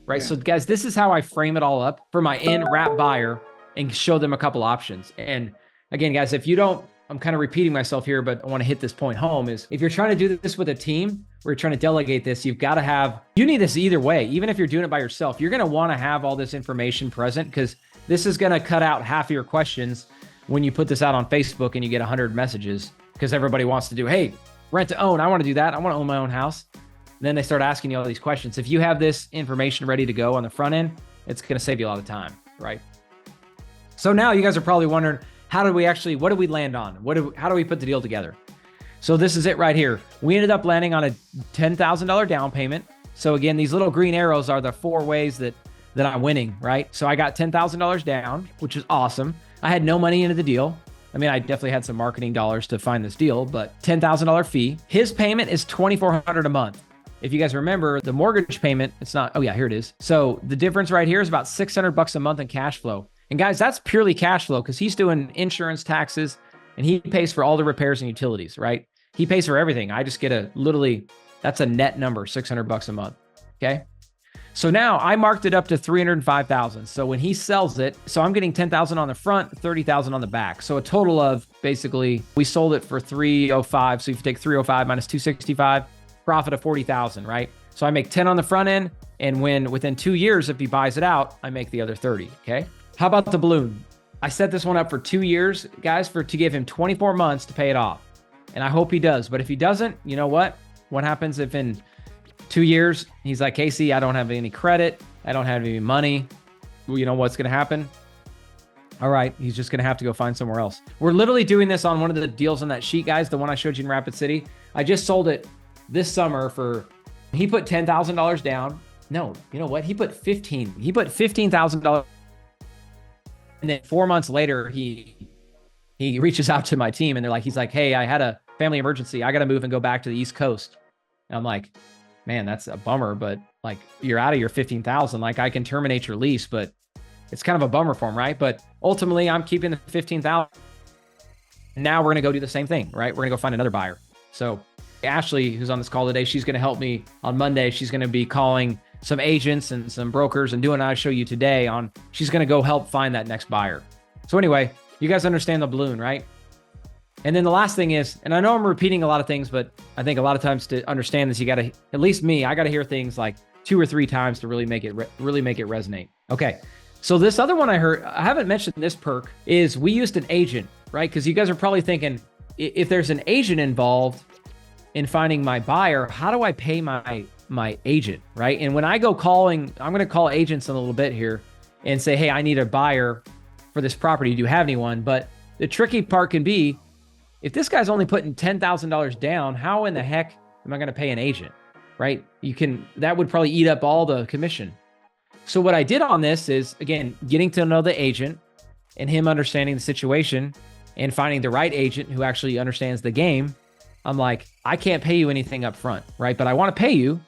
right? Yeah. So guys, this is how I frame it all up for my end wrap buyer and show them a couple options. And again, guys, if you don't, I'm kind of repeating myself here, but I want to hit this point home, is if you're trying to do this with a team, or you're trying to delegate this, you've got to have, you need this either way. Even if you're doing it by yourself, you're going to want to have all this information present, because this is going to cut out half of your questions when you put this out on Facebook and you get 100 messages, because everybody wants to do, hey, rent to own. I want to do that. I want to own my own house. And then they start asking you all these questions. If you have this information ready to go on the front end, it's going to save you a lot of time, right? So now you guys are probably wondering, how did we actually, what did we land on? How do we put the deal together? So this is it right here. We ended up landing on a $10,000 down payment. So again, these little green arrows are the 4 ways that I'm winning, right? So I got $10,000 down, which is awesome. I had no money into the deal. I mean, I definitely had some marketing dollars to find this deal, but $10,000 fee. His payment is $2,400 a month. If you guys remember, the mortgage payment, it's not, oh yeah, here it is. So the difference right here is about $600 a month in cash flow. And guys, that's purely cash flow, because he's doing insurance, taxes, and he pays for all the repairs and utilities, right? He pays for everything. I just get that's a net number, $600 a month. Okay. So now I marked it up to $305,000. So when he sells it, so I'm getting $10,000 on the front, $30,000 on the back. So a total of, basically, we sold it for $305. So if you take $305 minus $265, profit of $40,000, right? So I make 10 on the front end. And within 2 years, if he buys it out, I make the other 30. Okay. How about the balloon? I set this one up for 2 years, guys, to give him 24 months to pay it off. And I hope he does. But if he doesn't, you know what? What happens if in 2 years, he's like, Casey, I don't have any credit. I don't have any money. Well, you know what's going to happen? All right, he's just going to have to go find somewhere else. We're literally doing this on one of the deals on that sheet, guys, the one I showed you in Rapid City. I just sold it this summer he put $10,000 down. No, you know what? He put $15,000. And then 4 months later, he reaches out to my team and he's like, hey, I had a family emergency. I got to move and go back to the East Coast. And I'm like, man, that's a bummer, but like, you're out of your 15,000. Like, I can terminate your lease, but it's kind of a bummer for him, right? But ultimately, I'm keeping the 15,000. Now we're going to go do the same thing, right? We're going to go find another buyer. So Ashley, who's on this call today, she's going to help me on Monday. She's going to be calling some agents and some brokers and doing what I show you today she's going to go help find that next buyer. So anyway, you guys understand the balloon, right? And then the last thing is, and I know I'm repeating a lot of things, but I think a lot of times to understand this, you got to, at least me, I got to hear things like 2 or 3 times to really make it resonate. Okay. So this other one I haven't mentioned this perk, is we used an agent, right? Because you guys are probably thinking, if there's an agent involved in finding my buyer, how do I pay my agent, right? And when I go calling, I'm going to call agents in a little bit here and say, hey, I need a buyer for this property. Do you have anyone? But the tricky part can be, if this guy's only putting $10,000 down, how in the heck am I going to pay an agent, right? That would probably eat up all the commission. So what I did on this is, again, getting to know the agent and him understanding the situation and finding the right agent who actually understands the game. I'm like, I can't pay you anything up front, right? But I want to pay you.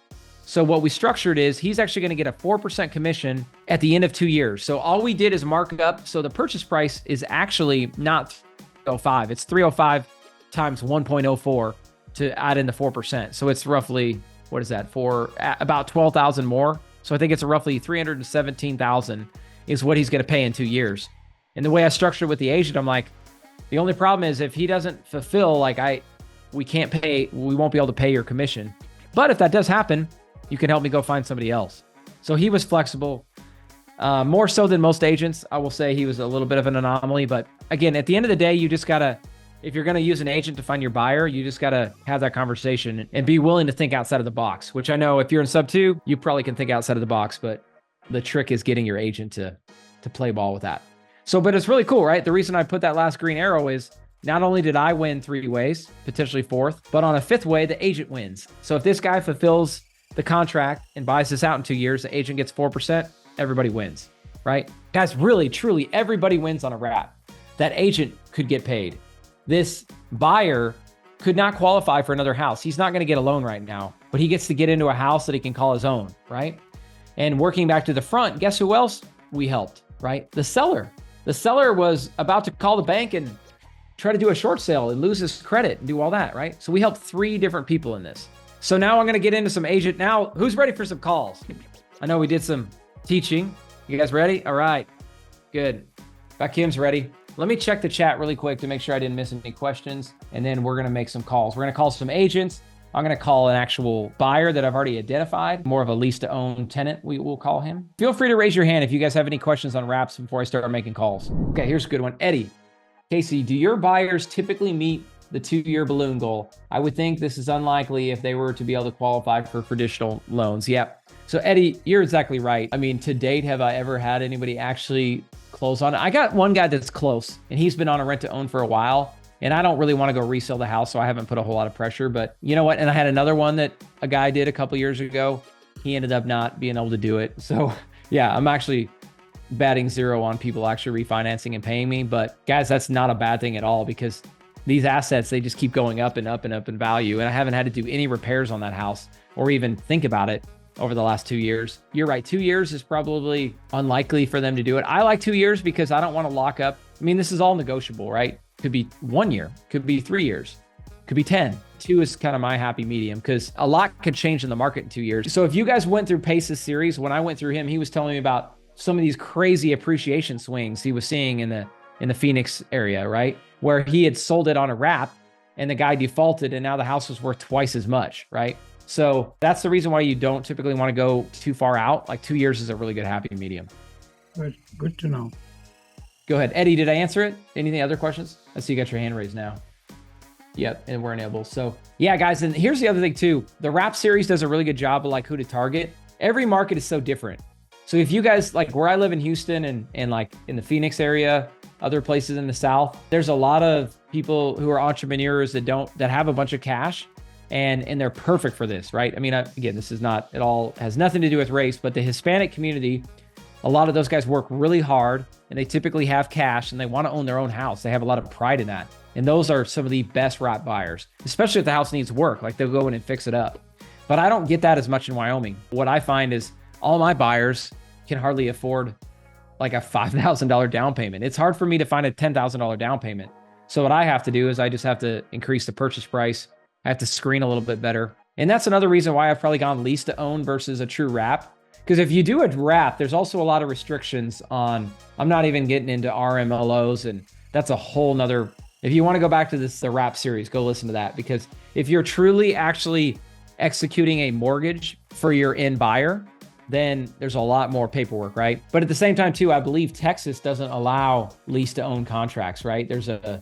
So what we structured is he's actually going to get a 4% commission at the end of 2 years. So all we did is mark up. So the purchase price is actually not 305. It's 305 times 1.04 to add in the 4%. So it's roughly, what is that, for about 12,000 more So I think it's roughly $317,000 is what he's going to pay in 2 years. And the way I structured with the agent, I'm like, the only problem is if he doesn't fulfill, like we won't be able to pay your commission. But if that does happen, you can help me go find somebody else. So he was flexible, more so than most agents. I will say he was a little bit of an anomaly, but again, at the end of the day, you just gotta, if you're gonna use an agent to find your buyer, you just gotta have that conversation and be willing to think outside of the box, which I know if you're in sub 2, you probably can think outside of the box, but the trick is getting your agent to play ball with that. So, but it's really cool, right? The reason I put that last green arrow is not only did I win 3 ways, potentially 4th, but on a 5th way, the agent wins. So if this guy fulfills the contract and buys this out in 2 years, the agent gets 4%, everybody wins, right? Guys, really, truly, everybody wins on a wrap. That agent could get paid. This buyer could not qualify for another house. He's not going to get a loan right now, but he gets to get into a house that he can call his own, right? And working back to the front, guess who else we helped, right? The seller. The seller was about to call the bank and try to do a short sale and lose his credit and do all that, right? So we helped 3 different people in this. So now I'm going to get into some agent. Now, who's ready for some calls? I know we did some teaching. You guys ready? All right, good. Bakim's ready. Let me check the chat really quick to make sure I didn't miss any questions. And then we're going to make some calls. We're going to call some agents. I'm going to call an actual buyer that I've already identified, more of a lease to own tenant, we will call him. Feel free to raise your hand if you guys have any questions on wraps before I start making calls. Okay, here's a good one. Eddie, Casey, do your buyers typically meet the 2-year balloon goal? I would think this is unlikely if they were to be able to qualify for traditional loans. Yep. So Eddie, you're exactly right. I mean, to date, have I ever had anybody actually close on it? I got one guy that's close and he's been on a rent to own for a while. And I don't really want to go resell the house, so I haven't put a whole lot of pressure. But you know what? And I had another one that a guy did a couple years ago. He ended up not being able to do it. So yeah, I'm actually batting 0 on people actually refinancing and paying me. But guys, that's not a bad thing at all because these assets, they just keep going up and up and up in value. And I haven't had to do any repairs on that house or even think about it over the last 2 years. You're right. 2 years is probably unlikely for them to do it. I like 2 years because I don't want to lock up. I mean, this is all negotiable, right? Could be 1 year, could be 3 years, could be 10. 2 is kind of my happy medium because a lot could change in the market in 2 years. So if you guys went through Pace's series, when I went through him, he was telling me about some of these crazy appreciation swings he was seeing in the Phoenix area, right? Where he had sold it on a wrap and the guy defaulted and now the house was worth twice as much, right? So that's the reason why you don't typically want to go too far out. Like 2 years is a really good happy medium. Good to know. Go ahead. Eddie, did I answer it? Any other questions? I see you got your hand raised now. Yep, and we're enabled. So yeah, guys, and here's the other thing too. The wrap series does a really good job of like who to target. Every market is so different. So if you guys, like where I live in Houston and like in the Phoenix area, other places in the South, there's a lot of people who are entrepreneurs that have a bunch of cash and they're perfect for this, right? I mean, again, this is not at all, has nothing to do with race, but the Hispanic community, a lot of those guys work really hard and they typically have cash and they want to own their own house. They have a lot of pride in that. And those are some of the best wrap buyers, especially if the house needs work, like they'll go in and fix it up. But I don't get that as much in Wyoming. What I find is all my buyers can hardly afford like a $5,000 down payment. It's hard for me to find a $10,000 down payment. So what I have to do is I just have to increase the purchase price. I have to screen a little bit better. And that's another reason why I've probably gone lease to own versus a true wrap. Because if you do a wrap, there's also a lot of restrictions on, I'm not even getting into RMLOs, and that's a whole nother, if you want to go back to the wrap series, go listen to that. Because if you're truly actually executing a mortgage for your end buyer, then there's a lot more paperwork, right? But at the same time too, I believe Texas doesn't allow lease to own contracts, right? There's a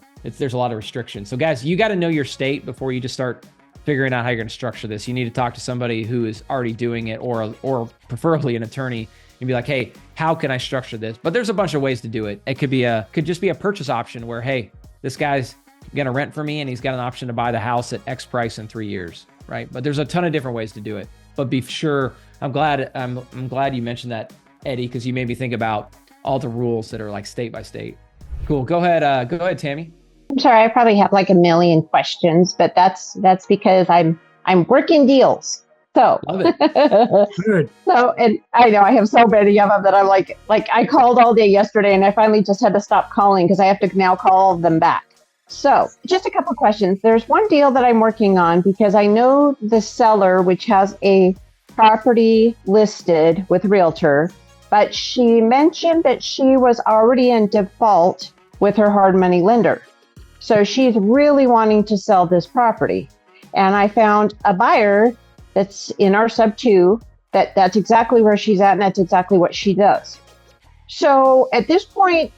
lot of restrictions. So guys, you got to know your state before you just start figuring out how you're going to structure this. You need to talk to somebody who is already doing it, or preferably an attorney, and be like, hey, how can I structure this? But there's a bunch of ways to do it. It could just be a purchase option where, hey, this guy's going to rent for me and he's got an option to buy the house at X price in 3 years, right? But there's a ton of different ways to do it. But be sure, I'm glad you mentioned that, Eddie, because you made me think about all the rules that are like state by state. Cool. Go ahead, Tammy. I'm sorry, I probably have like a million questions, but that's because I'm working deals. So, Love it. Good. so, and I know I have so many of them that I'm like I called all day yesterday and I finally just had to stop calling because I have to now call them back. So just a couple questions. There's one deal that I'm working on because I know the seller, which has a property listed with Realtor, but she mentioned that she was already in default with her hard money lender. So she's really wanting to sell this property. And I found a buyer that's in our sub 2 that's exactly where she's at, and that's exactly what she does. So at this point,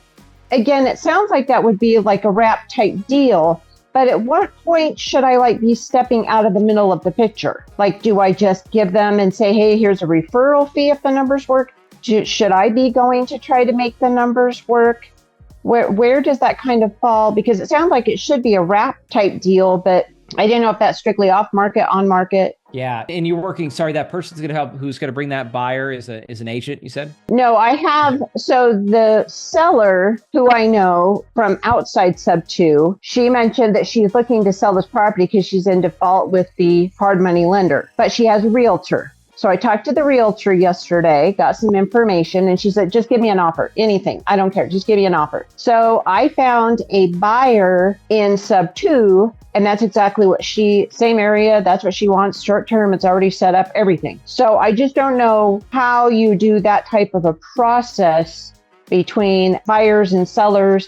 again, it sounds like that would be like a wrap type deal, but at what point should I like be stepping out of the middle of the picture? Like, do I just give them and say, hey, here's a referral fee if the numbers work? Should I be going to try to make the numbers work? Where does that kind of fall? Because it sounds like it should be a wrap type deal, but I didn't know if that's strictly off market, on market. Yeah. And you're working, sorry, that person's going to help, who's going to bring that buyer is an agent, you said? No, I have. So the seller who I know from outside sub 2, she mentioned that she's looking to sell this property because she's in default with the hard money lender, but she has a realtor. So I talked to the realtor yesterday, got some information, and she said, just give me an offer, anything. I don't care. Just give me an offer. So I found a buyer in sub 2, and that's exactly what same area. That's what she wants. Short term. It's already set up, everything. So I just don't know how you do that type of a process between buyers and sellers,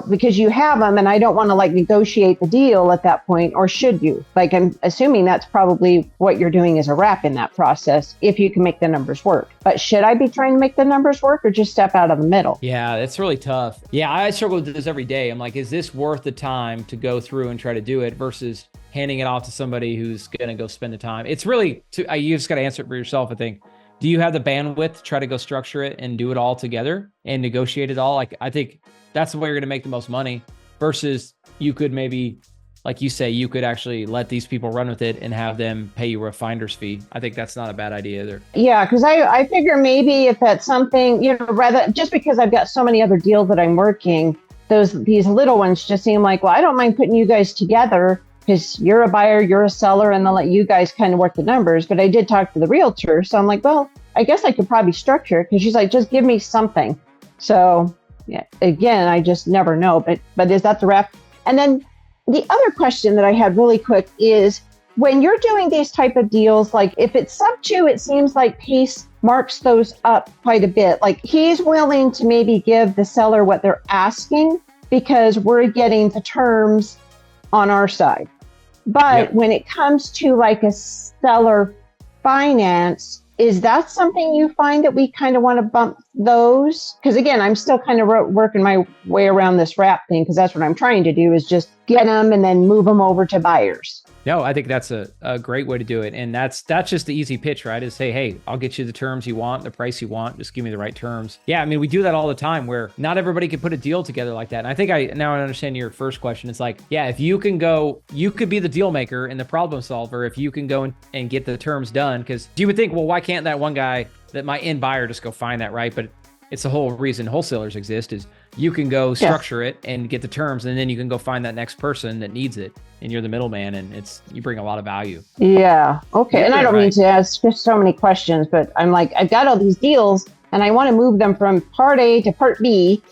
because you have them, and I don't want to like negotiate the deal at that point, or should you? Like, I'm assuming that's probably what you're doing as a wrap in that process, if you can make the numbers work. But should I be trying to make the numbers work or just step out of the middle? Yeah, it's really tough. Yeah, I struggle with this every day. I'm like, is this worth the time to go through and try to do it versus handing it off to somebody who's going to go spend the time? It's really, you just got to answer it for yourself, I think. Do you have the bandwidth to try to go structure it and do it all together and negotiate it all? Like, I think that's the way you're going to make the most money versus you could maybe, like you say, you could actually let these people run with it and have them pay you a finder's fee. I think that's not a bad idea either. Yeah, because I figure maybe if that's something, rather, just because I've got so many other deals that I'm working, these little ones just seem like, well, I don't mind putting you guys together because you're a buyer, you're a seller, and they'll let you guys kind of work the numbers. But I did talk to the realtor, so I'm like, well, I guess I could probably structure it, because she's like, just give me something. So yeah, again, I just never know. But is that the wrap? And then the other question that I had really quick is, when you're doing these type of deals, like if it's sub 2, it seems like Pace marks those up quite a bit. Like he's willing to maybe give the seller what they're asking because we're getting the terms on our side. But when it comes to like a seller finance, is that something you find that we kind of want to bump those? Because again, I'm still kind of working my way around this wrap thing, because that's what I'm trying to do, is just get them and then move them over to buyers. No, I think that's a great way to do it. And that's just the easy pitch, right? Is say, hey, I'll get you the terms you want, the price you want. Just give me the right terms. Yeah, I mean, we do that all the time where not everybody can put a deal together like that. And I think now I understand your first question. It's like, yeah, if you can go, you could be the deal maker and the problem solver if you can go and get the terms done. Because you would think, well, why can't that one guy, that my end buyer, just go find that, right? But it's the whole reason wholesalers exist, is you can go structure it and get the terms, and then you can go find that next person that needs it, and you're the middleman, and you bring a lot of value. Yeah. Okay. And I don't mean to ask so many questions, but I'm like, I've got all these deals and I want to move them from part A to part B.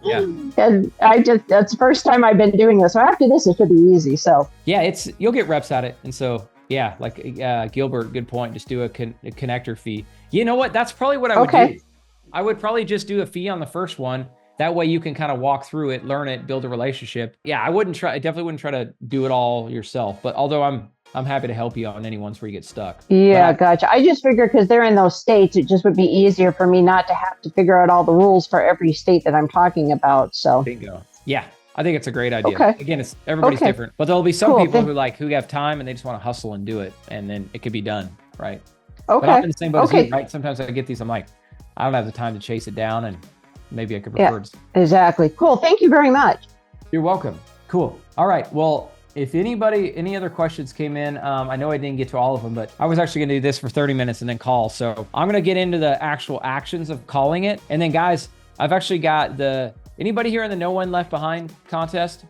Yeah. And that's the first time I've been doing this. So after this, it should be easy. So yeah, you'll get reps at it. And so, yeah, like Gilbert, good point. Just do a connector fee. You know what? That's probably what I would do. I would probably just do a fee on the first one. That way you can kind of walk through it, learn it, build a relationship. Yeah, I definitely wouldn't try to do it all yourself. But although I'm happy to help you on any ones where you get stuck. Yeah, gotcha. I just figured because they're in those states, it just would be easier for me not to have to figure out all the rules for every state that I'm talking about. So bingo. Yeah, I think it's a great idea. Okay. Again, everybody's different, but there'll be some people who have time and they just want to hustle and do it, and then it could be done, right? Okay. But I'm in the same boat as you, right? Sometimes I get these, I'm like, I don't have the time to chase it down, and maybe I could refer. Exactly. Cool. Thank you very much. You're welcome. Cool. All right. Well, if any other questions came in, I know I didn't get to all of them, but I was actually going to do this for 30 minutes and then call. So I'm going to get into the actual actions of calling it. And then guys, I've actually got anybody here in the No One Left Behind contest?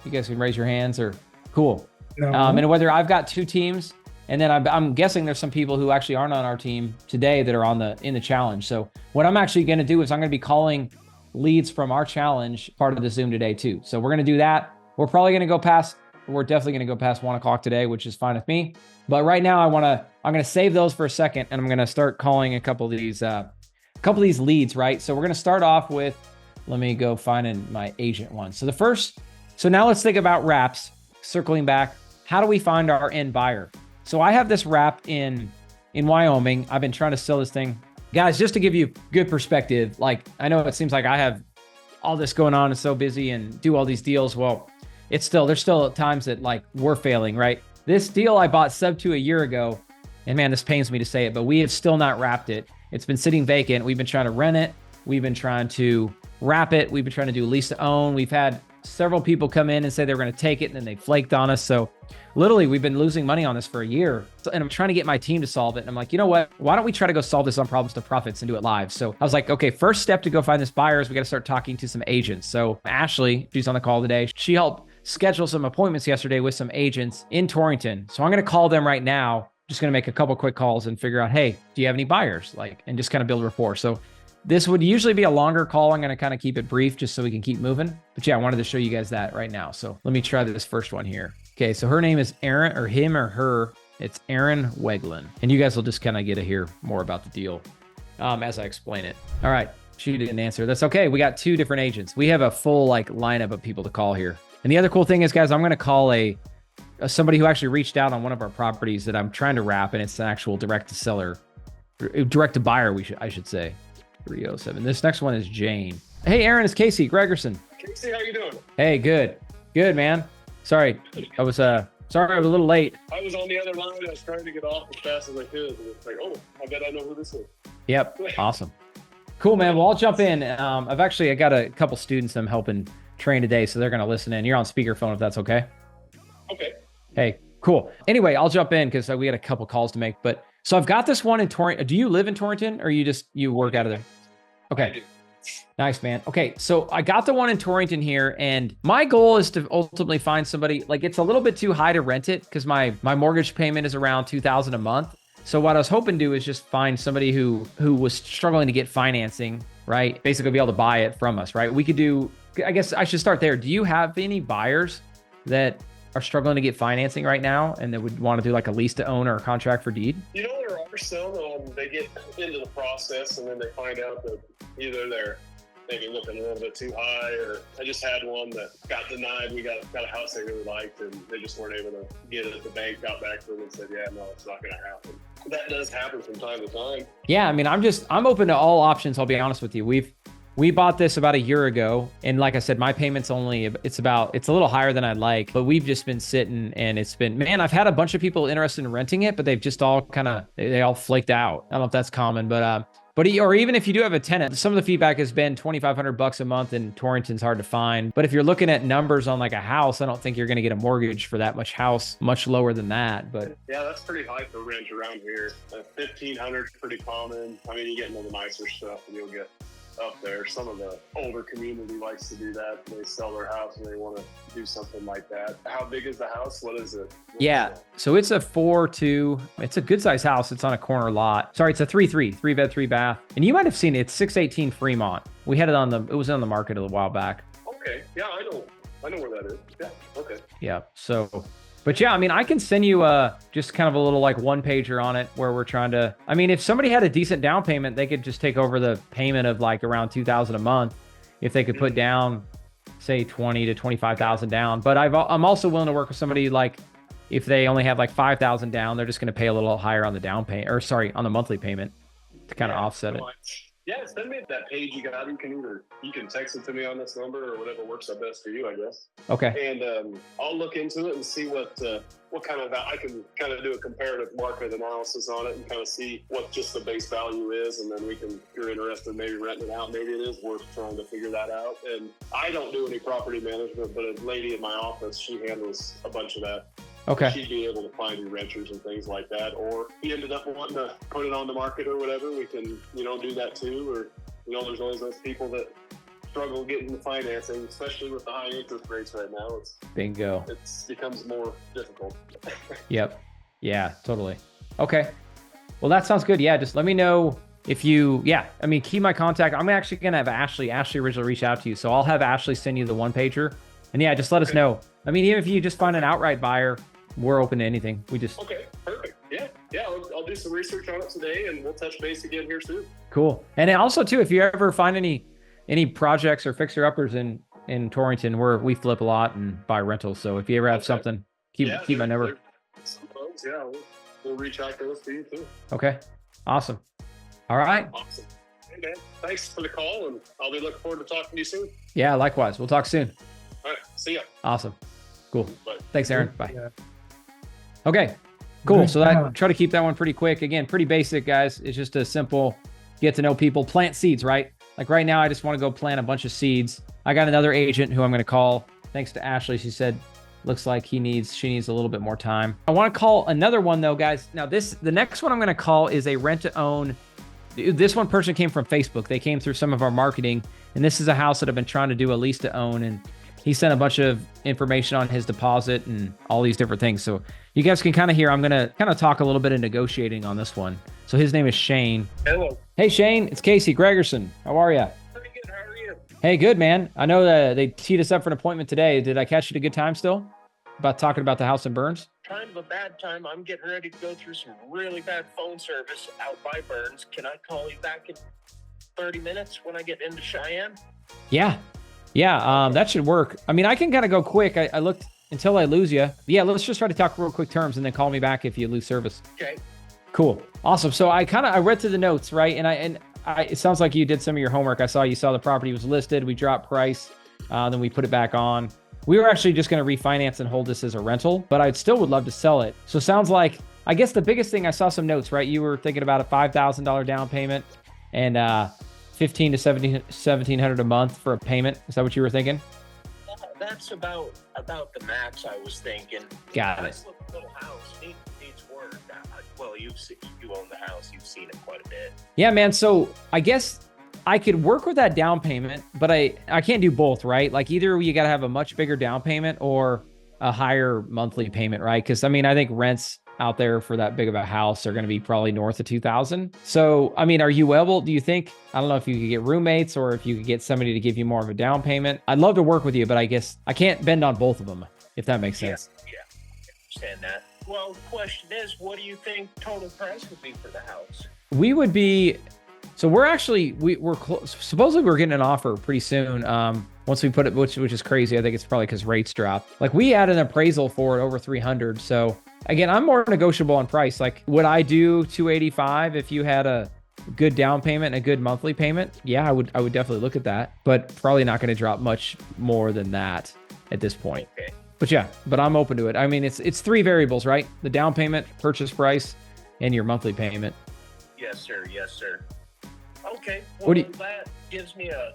You guys can raise your hands or cool. No. And whether I've got 2 teams, and then I'm guessing there's some people who actually aren't on our team today that are in the challenge. So what I'm actually going to do is I'm going to be calling leads from our challenge part of the Zoom today too. So we're going to do that. We're probably going to go past we're definitely going to go past 1 o'clock today, which is fine with me. But right now I'm going to save those for a second, and I'm going to start calling a couple of these leads, right? So we're going to start off with, let me go find my agent one. So now let's think about wraps. Circling back, how do we find our end buyer? So I have this wrap in Wyoming. I've been trying to sell this thing. Guys, just to give you good perspective, like I know it seems like I have all this going on and so busy and do all these deals. Well, there's still times that like we're failing, right? This deal I bought sub to a year ago, and man, this pains me to say it, but we have still not wrapped it. It's been sitting vacant. We've been trying to rent it. We've been trying to wrap it. We've been trying to do lease to own. We've had several people come in and say they were going to take it, and then they flaked on us. So literally we've been losing money on this for a year. And I'm trying to get my team to solve it. And I'm like, you know what? Why don't we try to go solve this on Problems to Profits and do it live? So I was like, okay, first step to go find this buyer is we got to start talking to some agents. So Ashley, she's on the call today. She helped schedule some appointments yesterday with some agents in Torrington. So I'm going to call them right now. Just going to make a couple quick calls and figure out, hey, do you have any buyers? And just kind of build rapport. So this would usually be a longer call. I'm going to kind of keep it brief just so we can keep moving. But yeah, I wanted to show you guys that right now. So let me try this first one here. Okay, so her name is Aaron, or him or her. It's Aaron Weglin. And you guys will just kind of get to hear more about the deal as I explain it. All right, she didn't answer. That's okay. We got 2 different agents. We have a full lineup of people to call here. And the other cool thing is, guys, I'm going to call somebody who actually reached out on one of our properties that I'm trying to wrap, and it's an actual direct to buyer, I should say. 307. This next one is Jane. Hey, Aaron, it's Casey Gregerson. Casey, how you doing? Hey, good, man. Sorry, I was a little late. I was on the other line. I was trying to get off as fast as I could. And it's like, oh, I bet I know who this is. Yep, awesome, cool, man. Well, I'll jump in. I got a couple students I'm helping train today, so they're gonna listen in. You're on speakerphone if that's okay. Okay. Hey, cool. Anyway, I'll jump in because we had a couple calls to make. But so I've got this one in Torrington. Do you live in Torrington, or you work out of there? Okay. Nice, man. Okay, so I got the one in Torrington here, and my goal is to ultimately find somebody, it's a little bit too high to rent it because my mortgage payment is around $2,000 a month. So what I was hoping to do is just find somebody who was struggling to get financing, right? Basically be able to buy it from us, right? I guess I should start there. Do you have any buyers that are struggling to get financing right now and that would want to do a lease to own or a contract for deed? You know, there are some, they get into the process and then they find out that either they're maybe looking a little bit too high, or I just had one that got denied. We got a house they really liked, and they just weren't able to get it. The bank got back to them and said, yeah, no, it's not going to happen. That does happen from time to time. Yeah, I mean, I'm open to all options. I'll be honest with you. We bought this about a year ago, and like I said, my payment's it's a little higher than I'd like, but we've just been sitting, and I've had a bunch of people interested in renting it, but they've just all they all flaked out. I don't know if that's common, but or even if you do have a tenant, some of the feedback has been $2,500 a month, and Torrington's hard to find. But if you're looking at numbers on a house, I don't think you're going to get a mortgage for that much house, much lower than that. But yeah, that's pretty high for rent around here. 1,500 is pretty common. I mean, you get into the nicer stuff, and you'll get up there. Some of the older community likes to do that. They sell their house and they want to do something like that. How big is the house? What is it? So it's a 4-2. It's a good sized house. It's on a corner lot. Sorry, it's a 3 bed, 3 bath. And you might have seen it. It's 618 Fremont. We had it it was on the market a while back. Okay. Yeah, I know where that is. Yeah. Okay. Yeah. So, but yeah, I mean, I can send you just kind of a little one pager on it where we're trying to, I mean, if somebody had a decent down payment, they could just take over the payment of around $2,000 a month. If they could put down, say 20 to 25,000 down. But I'm also willing to work with somebody if they only have 5,000 down, they're just going to pay a little higher on the down payment, or sorry, on the monthly payment to kind of offset it. Yeah, send me that page you got. You can text it to me on this number or whatever works out best for you, I guess. Okay. And I'll look into it and see what kind of, I can kind of do a comparative market analysis on it and kind of see what just the base value is. And then we can, if you're interested, maybe renting it out. Maybe it is worth trying to figure that out. And I don't do any property management, but a lady in my office, she handles a bunch of that. Okay. She'd be able to find you renters and things like that. Or if you ended up wanting to put it on the market or whatever, we can, do that too. Or, there's always those people that struggle getting the financing, especially with the high interest rates right now. Bingo. It becomes more difficult. Yep. Yeah, totally. Okay. Well, that sounds good. Yeah, just let me know if keep my contact. I'm actually going to have Ashley originally reach out to you. So I'll have Ashley send you the one pager And yeah, just let us know. I mean, even if you just find an outright buyer, we're open to anything. We just Okay, perfect. Yeah. I'll do some research on it today, and we'll touch base again here soon. cool. And then also too, if you ever find any projects or fixer uppers in Torrington, we flip a lot and buy rentals. So if you ever have something, keep my number. Some folks, we'll reach out to us to you too. Okay, awesome. All right. Awesome. Hey man, thanks for the call, and I'll be looking forward to talking to you soon. Yeah, likewise. We'll talk soon. All right, see ya. Awesome. Cool. Bye. Thanks, Aaron. Bye. Yeah. Okay, cool. Good So that job. try to keep that one pretty quick. Again, pretty basic, guys. It's just a simple get to know people, plant seeds, right? Like right now, I just want to go plant a bunch of seeds. I got another agent who I'm going to call. Thanks to Ashley. She said, looks like she needs a little bit more time. I want to call another one though, guys. Now the next one I'm going to call is a rent to own. This one person came from Facebook. They came through some of our marketing, and this is a house that I've been trying to do a lease to own. And he sent a bunch of information on his deposit and all these different things. So you guys can kind of hear, I'm going to kind of talk a little bit of negotiating on this one. So his name is Shane. Hello. Hey, Shane, it's Casey Gregerson. How are you? Pretty good. How are you? Hey, good, man. I know that they teed us up for an appointment today. Did I catch you at a good time still? About talking about the house in Burns? Kind of a bad time. I'm getting ready to go through some really bad phone service out by Burns. Can I call you back in 30 minutes when I get into Cheyenne? Yeah. That should work. I mean, I can kind of go quick. I looked until I lose you. Yeah, let's just try to talk real quick terms and then call me back if you lose service. Okay. Cool. Awesome. So I read through the notes, right? And it sounds like you did some of your homework. You saw the property was listed. We dropped price. Then we put it back on. We were actually just going to refinance and hold this as a rental, but I still would love to sell it. So it sounds like, I guess the biggest thing, I saw some notes, right? You were thinking about a $5,000 down payment and $1,500 to $1,700 a month for a payment. Is that what you were thinking? That's about the max I was thinking. Got it. Nice little house. Needs work. Well, you own the house. You've seen it quite a bit. Yeah, man. So I guess I could work with that down payment, but I can't do both, right? Like either you got to have a much bigger down payment or a higher monthly payment, right? Because I mean, I think rents out there for that big of a house are going to be probably north of 2,000. So, I mean, are you able, do you think, I don't know if you could get roommates or if you could get somebody to give you more of a down payment? I'd love to work with you, but I guess I can't bend on both of them, if that makes sense. Yeah, I understand that. Well, the question is, what do you think total price would be for the house? We would be, so we're actually, we're close. Supposedly we're getting an offer pretty soon. Once we put it, which is crazy. I think it's probably because rates dropped. Like we had an appraisal for it over 300. So again, I'm more negotiable on price. Like would I do 285 if you had a good down payment and a good monthly payment? Yeah, I would definitely look at that, but probably not going to drop much more than that at this point. Okay. But yeah, but I'm open to it. I mean, it's three variables, right? The down payment, purchase price, and your monthly payment. Yes, sir. Yes, sir. Okay. Well, What do you- that gives me a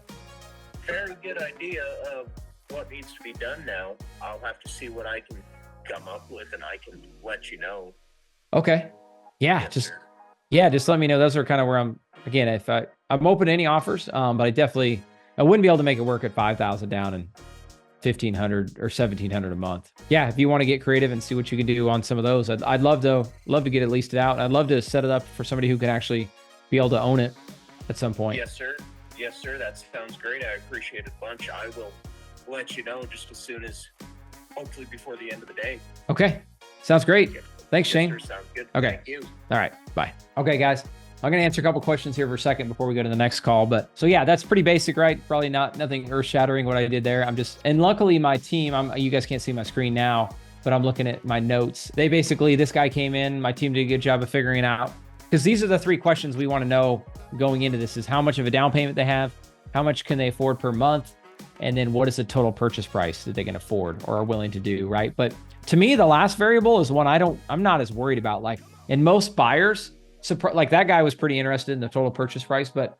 very good idea of what needs to be done now. I'll have to see what I can come up with, and I can let you know. Okay. Yeah, Yes, just sir. just let me know. Those are kind of where I'm. Again, if I'm open to any offers, but I wouldn't be able to make it work at 5,000 down and 1,500 or 1,700 a month. Yeah, if you want to get creative and see what you can do on some of those, I'd love to get it leased out. I'd love to set it up for somebody who can actually be able to own it at some point. Yes, sir. Yes, sir. That sounds great. I appreciate it a bunch. I will let you know just as soon as, hopefully before the end of the day. Okay, sounds great. Okay. Thanks, Yes, Shane. sir. Sounds good. Okay. Thank you. All right, bye. Okay, guys, I'm going to answer a couple questions here for a second before we go to the next call. But so yeah, that's pretty basic, right? Probably nothing earth shattering what I did there. And luckily my team, you guys can't see my screen now, but I'm looking at my notes. This guy came in, my team did a good job of figuring it out. Because these are the three questions we want to know going into this is how much of a down payment they have, how much can they afford per month, and then what is the total purchase price that they can afford or are willing to do, right? But to me, the last variable is one I'm not as worried about. Like in most buyers, like that guy was pretty interested in the total purchase price, but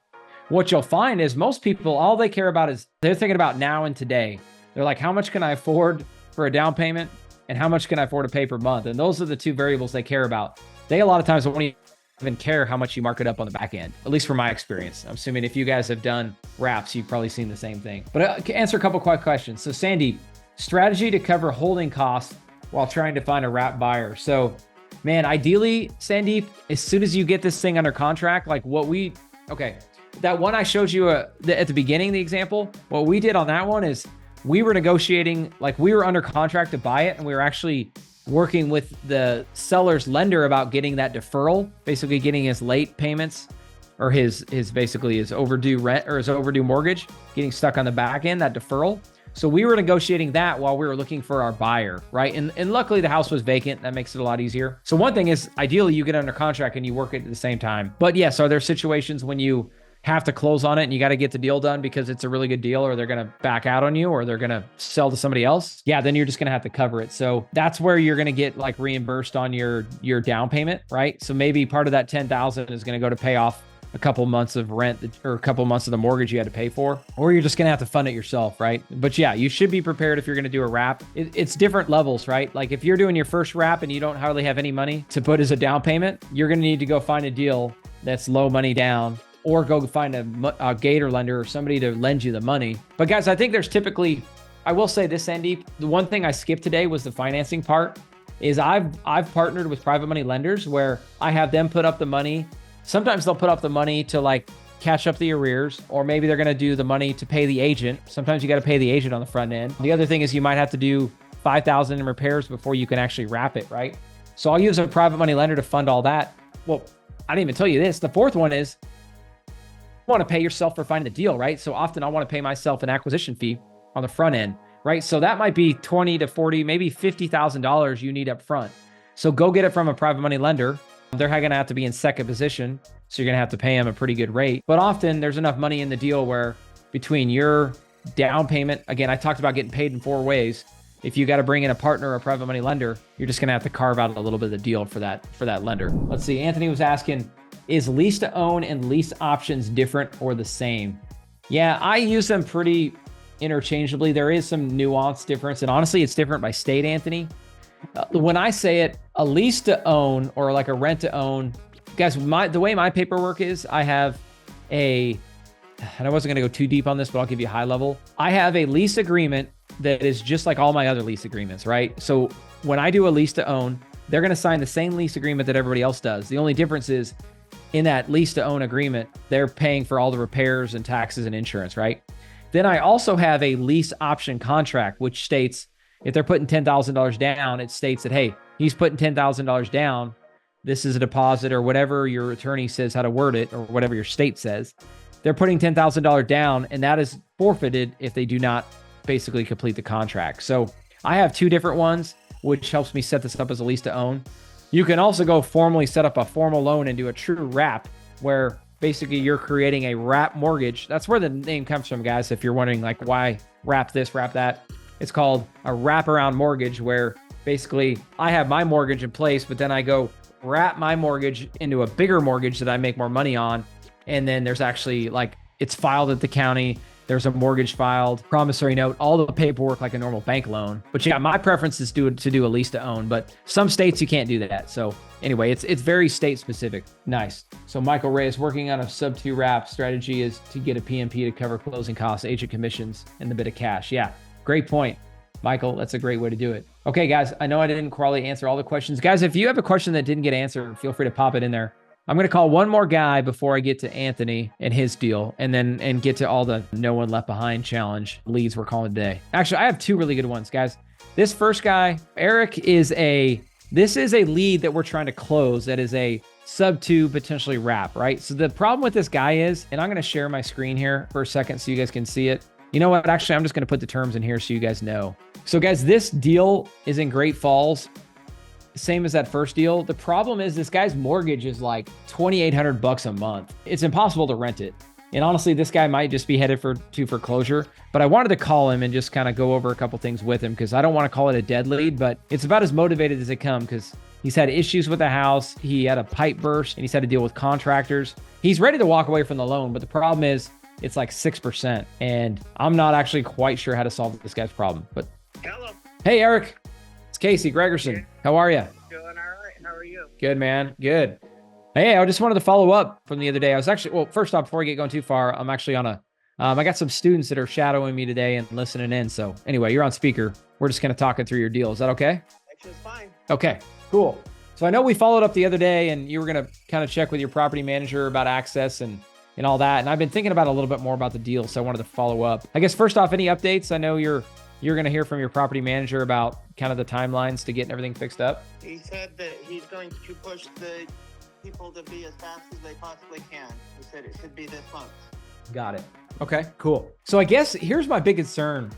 what you'll find is most people, all they care about is they're thinking about now and today. They're like, how much can I afford for a down payment and how much can I afford to pay per month? And those are the two variables they care about. They a lot of times won't even care how much you mark it up on the back end, at least from my experience. I'm assuming if you guys have done wraps, you've probably seen the same thing. But answer a couple quick questions. So Sandy, strategy to cover holding costs while trying to find a wrap buyer. So man, ideally, Sandeep, as soon as you get this thing under contract, like that one I showed you at the beginning, the example, what we did on that one is we were negotiating, like we were under contract to buy it, and we were actually working with the seller's lender about getting that deferral, basically getting his late payments or his basically his overdue rent or his overdue mortgage, getting stuck on the back end, that deferral. So we were negotiating that while we were looking for our buyer, right? And luckily the house was vacant. That makes it a lot easier. So one thing is, ideally you get under contract and you work it at the same time. But yes, are there situations when you have to close on it and you got to get the deal done because it's a really good deal, or they're going to back out on you, or they're going to sell to somebody else? Yeah, then you're just going to have to cover it. So that's where you're going to get like reimbursed on your down payment, right? So maybe part of that 10,000 is going to go to pay off a couple months of rent or a couple months of the mortgage you had to pay for, or you're just going to have to fund it yourself, right? But yeah, you should be prepared if you're going to do a wrap. It's different levels, right? Like if you're doing your first wrap and you don't hardly have any money to put as a down payment, you're going to need to go find a deal that's low money down, or go find a Gator lender or somebody to lend you the money. But guys, I think there's typically, I will say this, Andy, the one thing I skipped today was the financing part. Is I've partnered with private money lenders where I have them put up the money. Sometimes they'll put up the money to like catch up the arrears, or maybe they're going to do the money to pay the agent. Sometimes you got to pay the agent on the front end. The other thing is you might have to do 5,000 in repairs before you can actually wrap it, right? So I'll use a private money lender to fund all that. Well, I didn't even tell you this. The fourth one is you want to pay yourself for finding the deal, right? So often I want to pay myself an acquisition fee on the front end, right? So that might be 20 to 40, maybe $50,000 you need up front. So go get it from a private money lender. They're going to have to be in second position, so you're going to have to pay them a pretty good rate. But often there's enough money in the deal where between your down payment, again, I talked about getting paid in 4 ways. If you got to bring in a partner or a private money lender, you're just going to have to carve out a little bit of the deal for that lender. Let's see. Anthony was asking, is lease to own and lease options different or the same? Yeah, I use them pretty interchangeably. There is some nuance difference, and honestly, it's different by state, Anthony. When I say it, a lease to own or like a rent to own, guys, the way my paperwork is, I have and I wasn't going to go too deep on this, but I'll give you a high level. I have a lease agreement that is just like all my other lease agreements, right? So when I do a lease to own, they're going to sign the same lease agreement that everybody else does. The only difference is in that lease to own agreement, they're paying for all the repairs and taxes and insurance, right? Then I also have a lease option contract, which states if they're putting $10,000 down, it states that, hey, he's putting $10,000 down. This is a deposit, or whatever your attorney says how to word it, or whatever your state says. They're putting $10,000 down, and that is forfeited if they do not basically complete the contract. So I have 2 different ones, which helps me set this up as a lease to own. You can also go formally set up a formal loan and do a true wrap, where basically you're creating a wrap mortgage. That's where the name comes from, guys. If you're wondering like why wrap this, wrap that, it's called a wraparound mortgage, where basically I have my mortgage in place, but then I go wrap my mortgage into a bigger mortgage that I make more money on. And then there's actually like, it's filed at the county. There's a mortgage filed, promissory note, all the paperwork like a normal bank loan. But yeah, my preference is to do a lease to own, but some states you can't do that. So anyway, it's very state specific. Nice. So Michael Reyes, working on a sub 2 wrap strategy is to get a PMP to cover closing costs, agent commissions, and the bit of cash. Yeah, great point, Michael. That's a great way to do it. Okay, guys, I know I didn't probably answer all the questions. Guys, if you have a question that didn't get answered, feel free to pop it in there. I'm going to call one more guy before I get to Anthony and his deal, and get to all the no one left behind challenge leads we're calling today. Actually, I have 2 really good ones, guys. This first guy, Eric, this is a lead that we're trying to close that is a sub 2 potentially wrap, right? So the problem with this guy is, and I'm going to share my screen here for a second so you guys can see it. You know what? Actually, I'm just going to put the terms in here so you guys know. So guys, this deal is in Great Falls. Same as that first deal. The problem is this guy's mortgage is like $2,800 a month. It's impossible to rent it. And honestly, this guy might just be headed to foreclosure, but I wanted to call him and just kind of go over a couple things with him, because I don't want to call it a dead lead, but it's about as motivated as it comes, because he's had issues with the house. He had a pipe burst and he's had to deal with contractors. He's ready to walk away from the loan, but the problem is it's like 6%. And I'm not actually quite sure how to solve this guy's problem, but Hello. Hey, Eric. It's Casey Gregerson. How are you? Doing all right. How are you? Good, man. Good. Hey, I just wanted to follow up from the other day. I was actually, well, first off, before we get going too far, I'm actually on I got some students that are shadowing me today and listening in. So anyway, you're on speaker. We're just kind of talking through your deal. Is that okay? Actually, it's fine. Okay, cool. So I know we followed up the other day and you were going to kind of check with your property manager about access, and and all that. And I've been thinking about a little bit more about the deal, so I wanted to follow up. I guess first off, any updates? I know you're going to hear from your property manager about kind of the timelines to getting everything fixed up. He said that he's going to push the people to be as fast as they possibly can. He said it should be this month. Got it. Okay, cool. So I guess here's my big concern,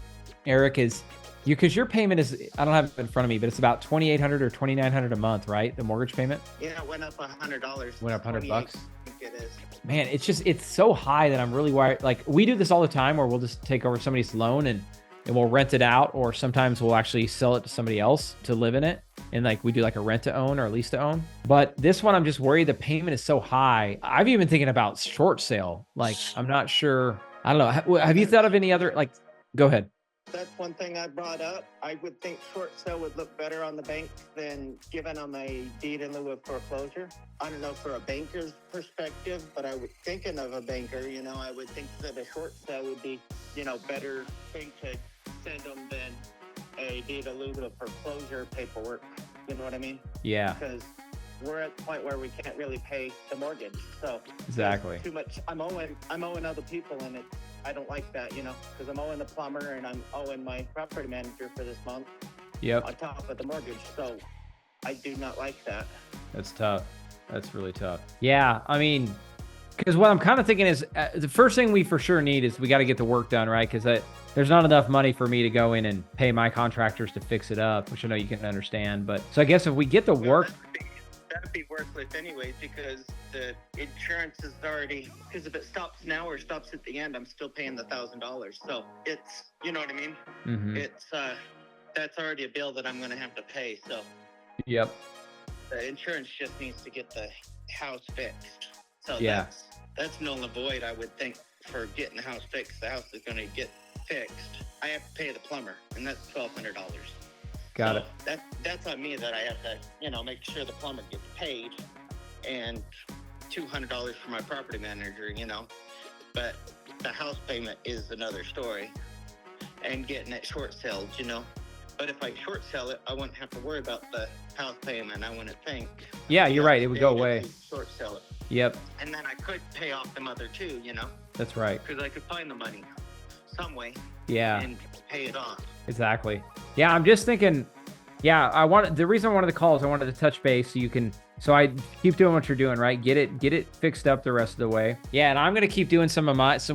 Eric, is because your payment is, I don't have it in front of me, but it's about $2,800 or $2,900 a month, right? The mortgage payment? Yeah, it went up $100. Went up $100 bucks. I think it is. Man, it's so high that I'm really worried. Like, we do this all the time where we'll just take over somebody's loan and we'll rent it out, or sometimes we'll actually sell it to somebody else to live in it. And like we do like a rent to own or a lease to own. But this one, I'm just worried the payment is so high. I've even thinking about short sale. Like, I'm not sure. I don't know. Have you thought of any other, like, go ahead. That's one thing I brought up. I would think short sale would look better on the bank than giving them a deed in lieu of foreclosure. I don't know for a banker's perspective, but I was thinking of a banker, I would think that a short sale would be, better thing to send them than a deed in lieu of foreclosure paperwork. You know what I mean? Yeah. Because we're at the point where we can't really pay the mortgage. So Exactly. too much. I'm owing other people, and I don't like that, because I'm owing the plumber and I'm owing my property manager for this month. Yep. On top of the mortgage. So I do not like that. That's tough. That's really tough. Yeah. I mean, because what I'm kind of thinking is the first thing we for sure need is we got to get the work done, right? Because there's not enough money for me to go in and pay my contractors to fix it up, which I know you can understand. But so I guess if we get the work. That'd be worthless anyways, because the insurance is already, because if it stops now or stops at the end, I'm still paying the $1,000. So it's, you know what I mean? Mm-hmm. It's, that's already a bill that I'm going to have to pay. So Yep. The insurance just needs to get the house fixed. So Yeah. that's null and void, I would think, for getting the house fixed. The house is going to get fixed. I have to pay the plumber, and that's $1,200. Got it. That's on me that I have to, make sure the plumber gets paid, and $200 for my property manager, But the house payment is another story, and getting it short sold, But if I short sell it, I wouldn't have to worry about the house payment. I wouldn't think. Yeah, you're right. It would go away. Short sell it. Yep. And then I could pay off the mother too, That's right. because I could find the money some way Yeah. and pay it off. Exactly. Yeah, I'm just thinking. Yeah, the reason I wanted to call is I wanted to touch base so you can. So I keep doing what you're doing, right? Get it fixed up the rest of the way. Yeah, and I'm gonna keep doing some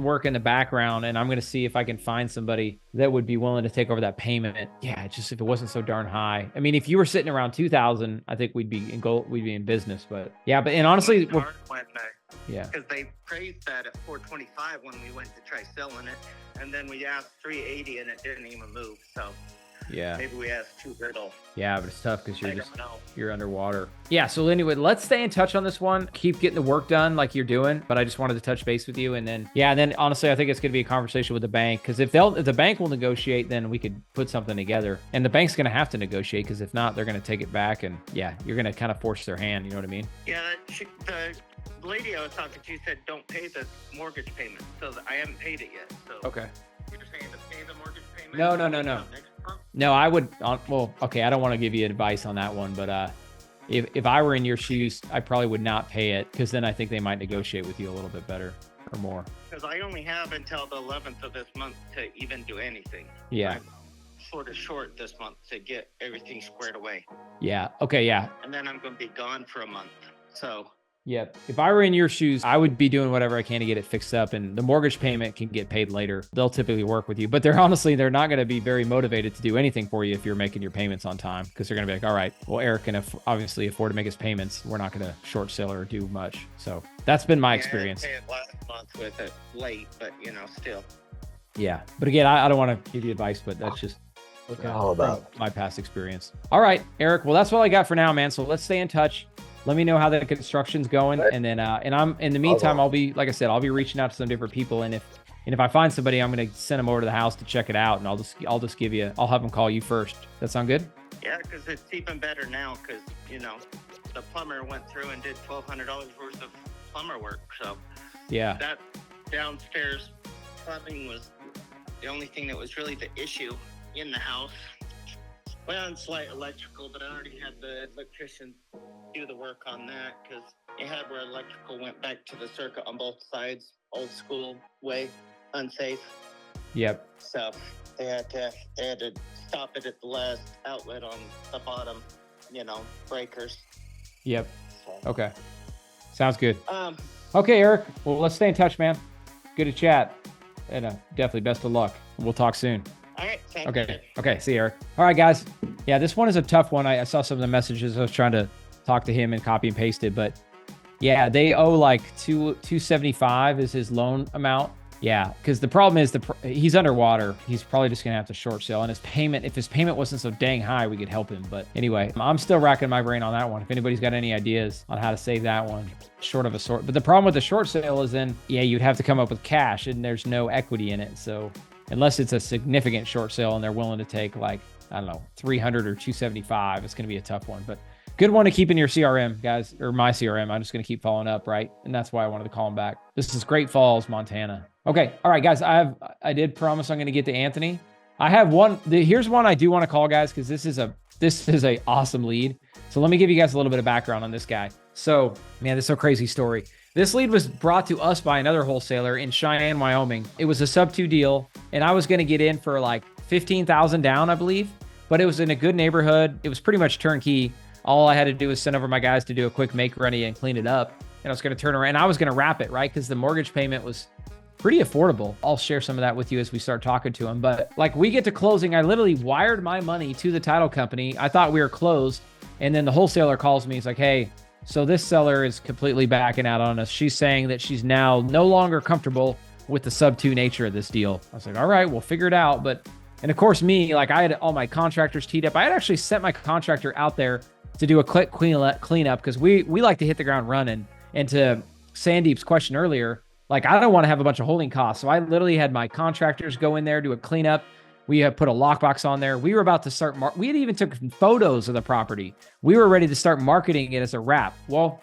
work in the background, and I'm gonna see if I can find somebody that would be willing to take over that payment. Yeah, it's just if it wasn't so darn high. I mean, if you were sitting around 2,000, I think we'd be in business. But yeah, and honestly, yeah, Because they praised that at 425 when we went to try selling it, and then we asked 380 and it didn't even move. So yeah. maybe we asked too little. Yeah, but it's tough because I don't know. you're underwater. Yeah, so anyway, let's stay in touch on this one. Keep getting the work done like you're doing, but I just wanted to touch base with you. And then honestly, I think it's going to be a conversation with the bank, because if the bank will negotiate, then we could put something together. And the bank's going to have to negotiate, because if not, they're going to take it back. And yeah, you're going to kind of force their hand. You know what I mean? Yeah, the lady I was talking to said don't pay the mortgage payment. So I haven't paid it yet. So Okay. You're saying to pay the mortgage payment? No. Next month? No, I would. Well, okay, I don't want to give you advice on that one, but if I were in your shoes, I probably would not pay it, because then I think they might negotiate with you a little bit better or more. Because I only have until the 11th of this month to even do anything. Yeah. I'm sort of short this month to get everything squared away. Yeah. Okay. Yeah. And then I'm going to be gone for a month. So Yeah. If I were in your shoes, I would be doing whatever I can to get it fixed up, and the mortgage payment can get paid later. They'll typically work with you, but they're not going to be very motivated to do anything for you if you're making your payments on time, because they're going to be like, all right, well, Eric can obviously afford to make his payments. We're not going to short sell or do much. So that's been my experience. I paid last month with it late, but still. Yeah. But again, I don't want to give you advice, but that's just All about. my past experience. All right, Eric. Well, that's all I got for now, man. So let's stay in touch. Let me know how the construction's going, and then I'm in the meantime, I'll be, like I said, I'll be reaching out to some different people, and if I find somebody, I'm gonna send them over to the house to check it out, and I'll just give you, I'll have them call you first. That sound good? Yeah, because it's even better now, because the plumber went through and did $1,200 worth of plumber work. So Yeah. that downstairs plumbing was the only thing that was really the issue in the house. Well, and slight electrical, but I already had the electrician do the work on that because it had where electrical went back to the circuit on both sides, old school way, unsafe. Yep. So they had to stop it at the last outlet on the bottom, breakers. Yep. So, Okay. Sounds good. Um, Okay, Eric. Well, let's stay in touch, man. Good to chat. And definitely best of luck. We'll talk soon. all right. Thank Okay. you. Okay. See you, Eric. All right, guys. Yeah, this one is a tough one. I saw some of the messages. I was trying to talk to him and copy and paste it, but yeah, they owe like 275 is his loan amount. Yeah, because the problem is he's underwater. He's probably just gonna have to short sale, and his payment. If his payment wasn't so dang high, we could help him. But anyway, I'm still racking my brain on that one. If anybody's got any ideas on how to save that one, short of a sort. But the problem with the short sale is then, yeah, you'd have to come up with cash, and there's no equity in it. So unless it's a significant short sale and they're willing to take like, I don't know, 300 or 275, it's gonna be a tough one. But good one to keep in your CRM, guys, or my CRM. I'm just going to keep following up, right? And that's why I wanted to call him back. This is Great Falls, Montana. Okay. All right, guys. I did promise I'm going to get to Anthony. I have one. Here's one I do want to call, guys, because this is a awesome lead. So let me give you guys a little bit of background on this guy. So, man, this is a crazy story. This lead was brought to us by another wholesaler in Cheyenne, Wyoming. It was a sub-2 deal, and I was going to get in for like $15,000 down, I believe. But it was in a good neighborhood. It was pretty much turnkey. All I had to do was send over my guys to do a quick make ready and clean it up. And I was going to turn around and I was going to wrap it, right? Because the mortgage payment was pretty affordable. I'll share some of that with you as we start talking to him. But like we get to closing, I literally wired my money to the title company. I thought we were closed. And then the wholesaler calls me. He's like, hey, so this seller is completely backing out on us. She's saying that she's now no longer comfortable with the sub-2 nature of this deal. I was like, all right, we'll figure it out. And of course me, like I had all my contractors teed up. I had actually sent my contractor out there to do a quick cleanup because we like to hit the ground running. And to Sandeep's question earlier, like I don't want to have a bunch of holding costs. So I literally had my contractors go in there, do a cleanup. We have put a lockbox on there. We were about to start. We had even took photos of the property. We were ready to start marketing it as a wrap. Well,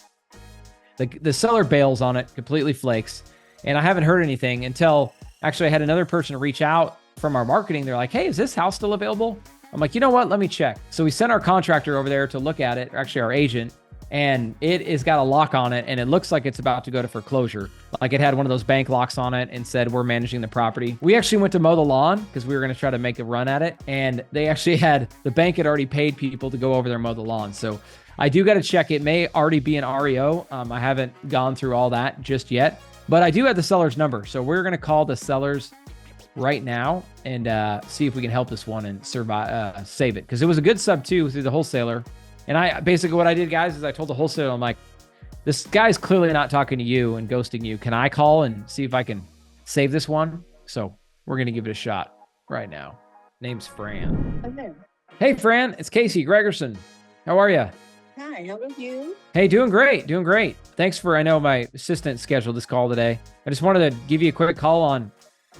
the seller bails on it, completely flakes. And I haven't heard anything until actually I had another person reach out from our marketing. They're like, hey, is this house still available? I'm like, you know what? Let me check. So we sent our contractor over there to look at it, or actually our agent, and it has got a lock on it, and it looks like it's about to go to foreclosure. Like it had one of those bank locks on it and said, we're managing the property. We actually went to mow the lawn because we were going to try to make a run at it, and they actually the bank had already paid people to go over there and mow the lawn. So I do got to check. It may already be an REO. I haven't gone through all that just yet, but I do have the seller's number. So we're going to call the sellers right now and see if we can help this one and survive, save it. Because it was a good sub-2 through the wholesaler. And I basically what I did, guys, is I told the wholesaler, I'm like, this guy's clearly not talking to you and ghosting you. Can I call and see if I can save this one? So we're going to give it a shot right now. Name's Fran. Hello. Hey, Fran, it's Casey Gregerson. How are you? Hi, how are you? Hey, doing great. Doing great. Thanks for, I know my assistant scheduled this call today. I just wanted to give you a quick call on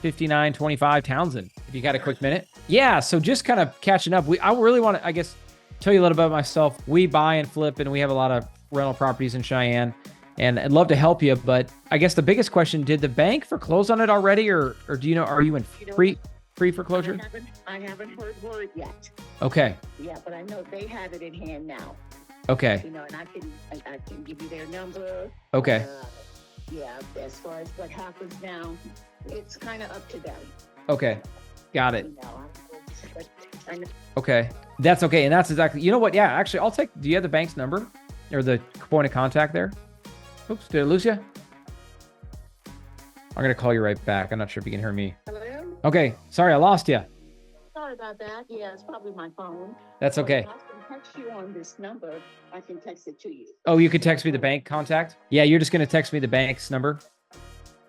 5925 Townsend, if you got a quick minute. Yeah, so just kind of catching up. I really want to, I guess, tell you a little bit about myself. We buy and flip, and we have a lot of rental properties in Cheyenne, and I'd love to help you. But I guess the biggest question, did the bank foreclose on it already, or do you know, are you in free foreclosure? I haven't heard word yet. Okay. Yeah, but I know they have it in hand now. Okay. You know, and I can give you their number. Okay. Yeah, as far as what happens now, it's kind of up to them. Okay. Got it. You know, I know. Okay. That's okay. And that's exactly, you know what? Yeah, actually, do you have the bank's number or the point of contact there? Oops, did I lose you? I'm going to call you right back. I'm not sure if you can hear me. Hello? Okay. Sorry, I lost you. Sorry about that. Yeah, it's probably my phone. That's okay. But if I can text you on this number, I can text it to you. Oh, you could text me the bank contact? Yeah, you're just going to text me the bank's number?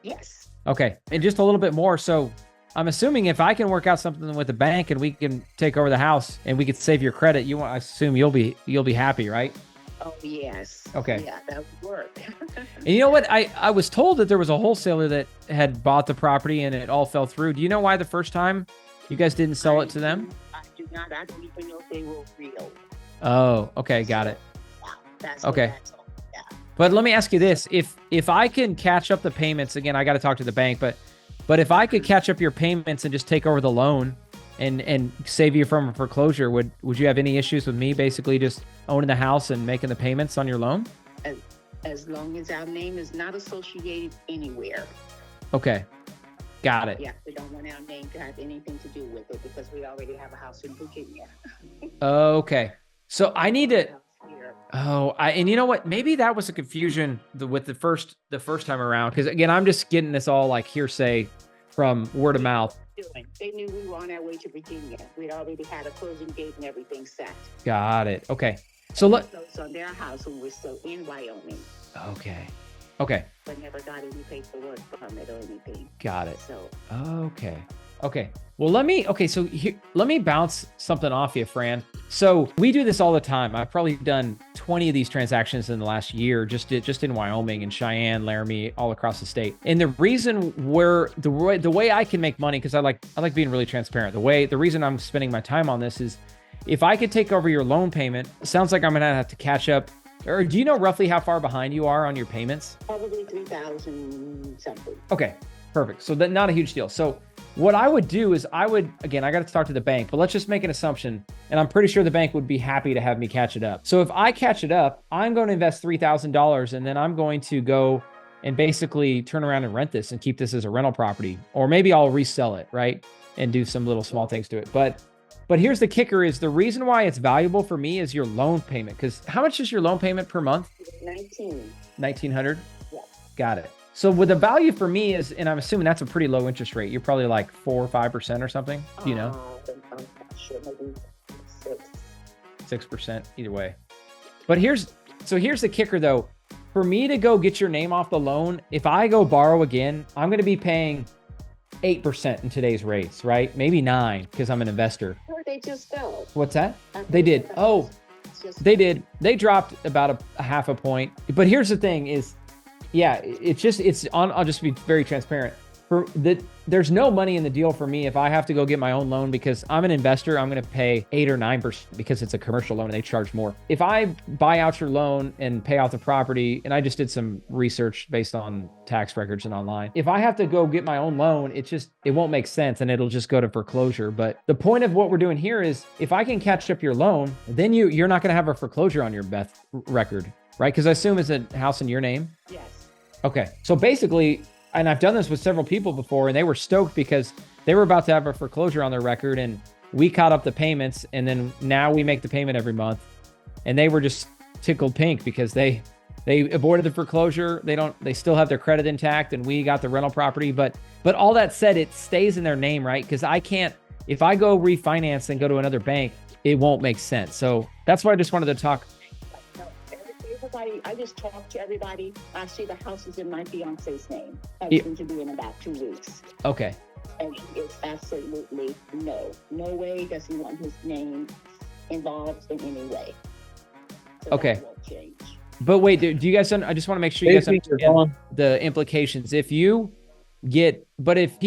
Yes. Okay. And just a little bit more. So I'm assuming if I can work out something with the bank and we can take over the house and we could save your credit, I assume you'll be happy, right? Oh, yes. Okay. Yeah, that would work. And you know what? I was told that there was a wholesaler that had bought the property and it all fell through. Do you know why the first time you guys didn't sell it to them? I do not. I don't even know if they were real. Oh, okay. Got it. Yeah, that's Okay. What that's all. Yeah. But let me ask you this. If I can catch up the payments, again, I got to talk to the bank, but if I could catch up your payments and just take over the loan and save you from a foreclosure, would you have any issues with me basically just owning the house and making the payments on your loan? As long as our name is not associated anywhere. Okay. Got it. Yeah, we don't want our name to have anything to do with it because we already have a house in Virginia. Okay. So I need to, Here. and you know what? Maybe that was a confusion with the first time around. Cause again, I'm just getting this all like hearsay from word of mouth. They knew we were on our way to Virginia. We'd already had a closing date and everything set. Got it. Okay. So We closed on their house when we're still in Wyoming, okay. but never got any paperwork from it or anything. Got it. So Okay. Well, let me bounce something off you, Fran. So we do this all the time. I've probably done 20 of these transactions in the last year, just in Wyoming and Cheyenne, Laramie, all across the state. And the reason the way I can make money, because I like being really transparent. The reason I'm spending my time on this is if I could take over your loan payment, it sounds like I'm gonna have to catch up. Or do you know roughly how far behind you are on your payments? probably 3,000 something. Okay, perfect. So that not a huge deal. So what I would do is again, I got to talk to the bank, but let's just make an assumption. And I'm pretty sure the bank would be happy to have me catch it up. So if I catch it up, I'm going to invest $3,000 and then I'm going to go and basically turn around and rent this and keep this as a rental property, or maybe I'll resell it, right? And do some little small things to it. But here's the kicker is the reason why it's valuable for me is your loan payment. Because how much is your loan payment per month? 1,900? Yeah. Got it. So what the value for me is, and I'm assuming that's a pretty low interest rate. You're probably like 4 or 5% or something. Do you know? I'm not sure, maybe 6%, either way. But here's the kicker though. For me to go get your name off the loan, if I go borrow again, I'm going to be paying 8% in today's rates, right? Maybe 9 because I'm an investor. Or they just fell. What's that? They did. Oh, they did. They dropped about a half a point. But here's the thing is, yeah, I'll just be very transparent. There's no money in the deal for me if I have to go get my own loan because I'm an investor. I'm going to pay 8 or 9% because it's a commercial loan and they charge more. If I buy out your loan and pay off the property, and I just did some research based on tax records and online, if I have to go get my own loan, it won't make sense and it'll just go to foreclosure. But the point of what we're doing here is if I can catch up your loan, then you're not going to have a foreclosure on your record, right? Because I assume it's a house in your name. Yes. Okay. So basically, and I've done this with several people before, and they were stoked because they were about to have a foreclosure on their record, and we caught up the payments, and then now we make the payment every month, and they were just tickled pink because they avoided the foreclosure. They still have their credit intact, and we got the rental property. But all that said, it stays in their name, right? Because if I go refinance and go to another bank, it won't make sense. So that's why I just wanted to talk. Everybody, I just talked to everybody. Actually, the house is in my fiance's name. That's going to be in about 2 weeks. Okay. And he is absolutely no way does he want his name involved in any way. So Okay. That won't change. But wait, do you guys? I just want to make sure you guys understand the implications. If he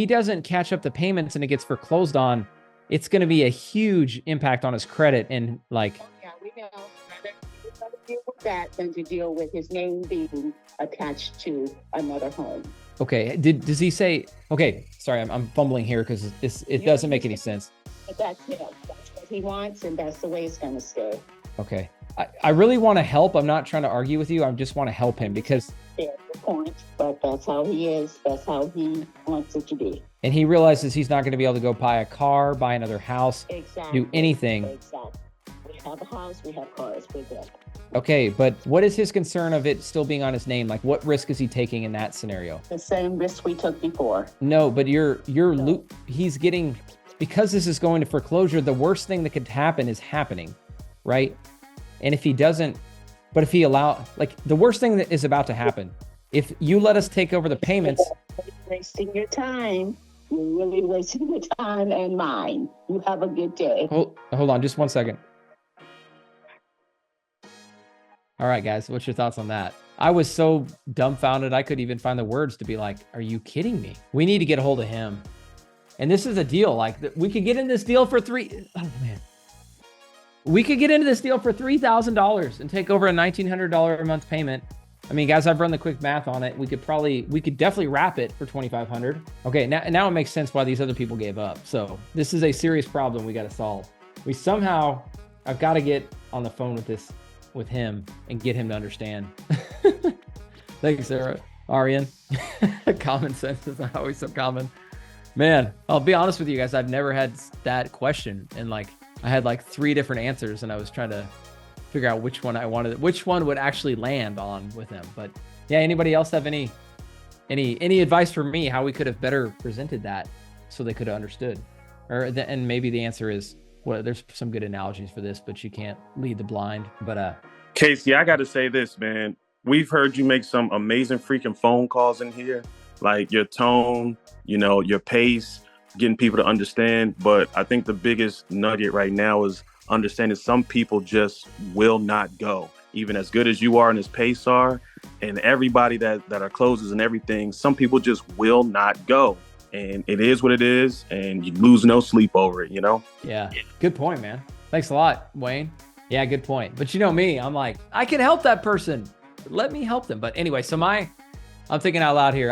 doesn't catch up the payments and it gets foreclosed on, it's going to be a huge impact on his credit and like. Oh, yeah, we know. Deal with that than to deal with his name being attached to another home. Okay. Does he say? Okay. Sorry, I'm fumbling here because it doesn't make any sense. But that's him. That's what he wants, and that's the way it's going to stay. Okay. I really want to help. I'm not trying to argue with you. I just want to help him because. Fair point, but that's how he is. That's how he wants it to be. And he realizes he's not going to be able to go buy a car, buy another house, Exactly. do anything. Exactly. We have a house. We have cars. We're good. Okay, but what is his concern of it still being on his name? Like, what risk is he taking in that scenario? The same risk we took before. No, but he's getting, because this is going to foreclosure, the worst thing that could happen is happening, right? And if he doesn't, but if he the worst thing that is about to happen, if you let us take over the payments. You're wasting your time. You're really wasting your time and mine. You have a good day. Hold on, just 1 second. All right, guys, what's your thoughts on that? I was so dumbfounded, I couldn't even find the words to be like, are you kidding me? We need to get a hold of him. And this is a deal. Like, we could get in this deal for We could get into this deal for $3,000 and take over a $1,900 a month payment I mean, guys, I've run the quick math on it. We could definitely wrap it for 2,500. Okay, now it makes sense why these other people gave up. So this is a serious problem we got to solve. I've got to get on the phone with him and get him to understand. Thanks, Sarah. Arian. Common sense is not always so common. Man, I'll be honest with you guys. I've never had that question. And like, I had like 3 different answers and I was trying to figure out which one would actually land on with him. But yeah, anybody else have any advice for me how we could have better presented that so they could have understood? And maybe the answer is, well, there's some good analogies for this, but you can't lead the blind. But Casey, I got to say this, man. We've heard you make some amazing freaking phone calls in here, like your tone, your pace, getting people to understand. But I think the biggest nugget right now is understanding some people just will not go, even as good as you are and as pace are, and everybody that are closers and everything. Some people just will not go, and it is what it is, and you lose no sleep over it. Yeah, good point, man. Thanks a lot, Wayne. Yeah, good point. But you know me, I'm like, I can help that person. Let me help them. But anyway, so I'm thinking out loud here.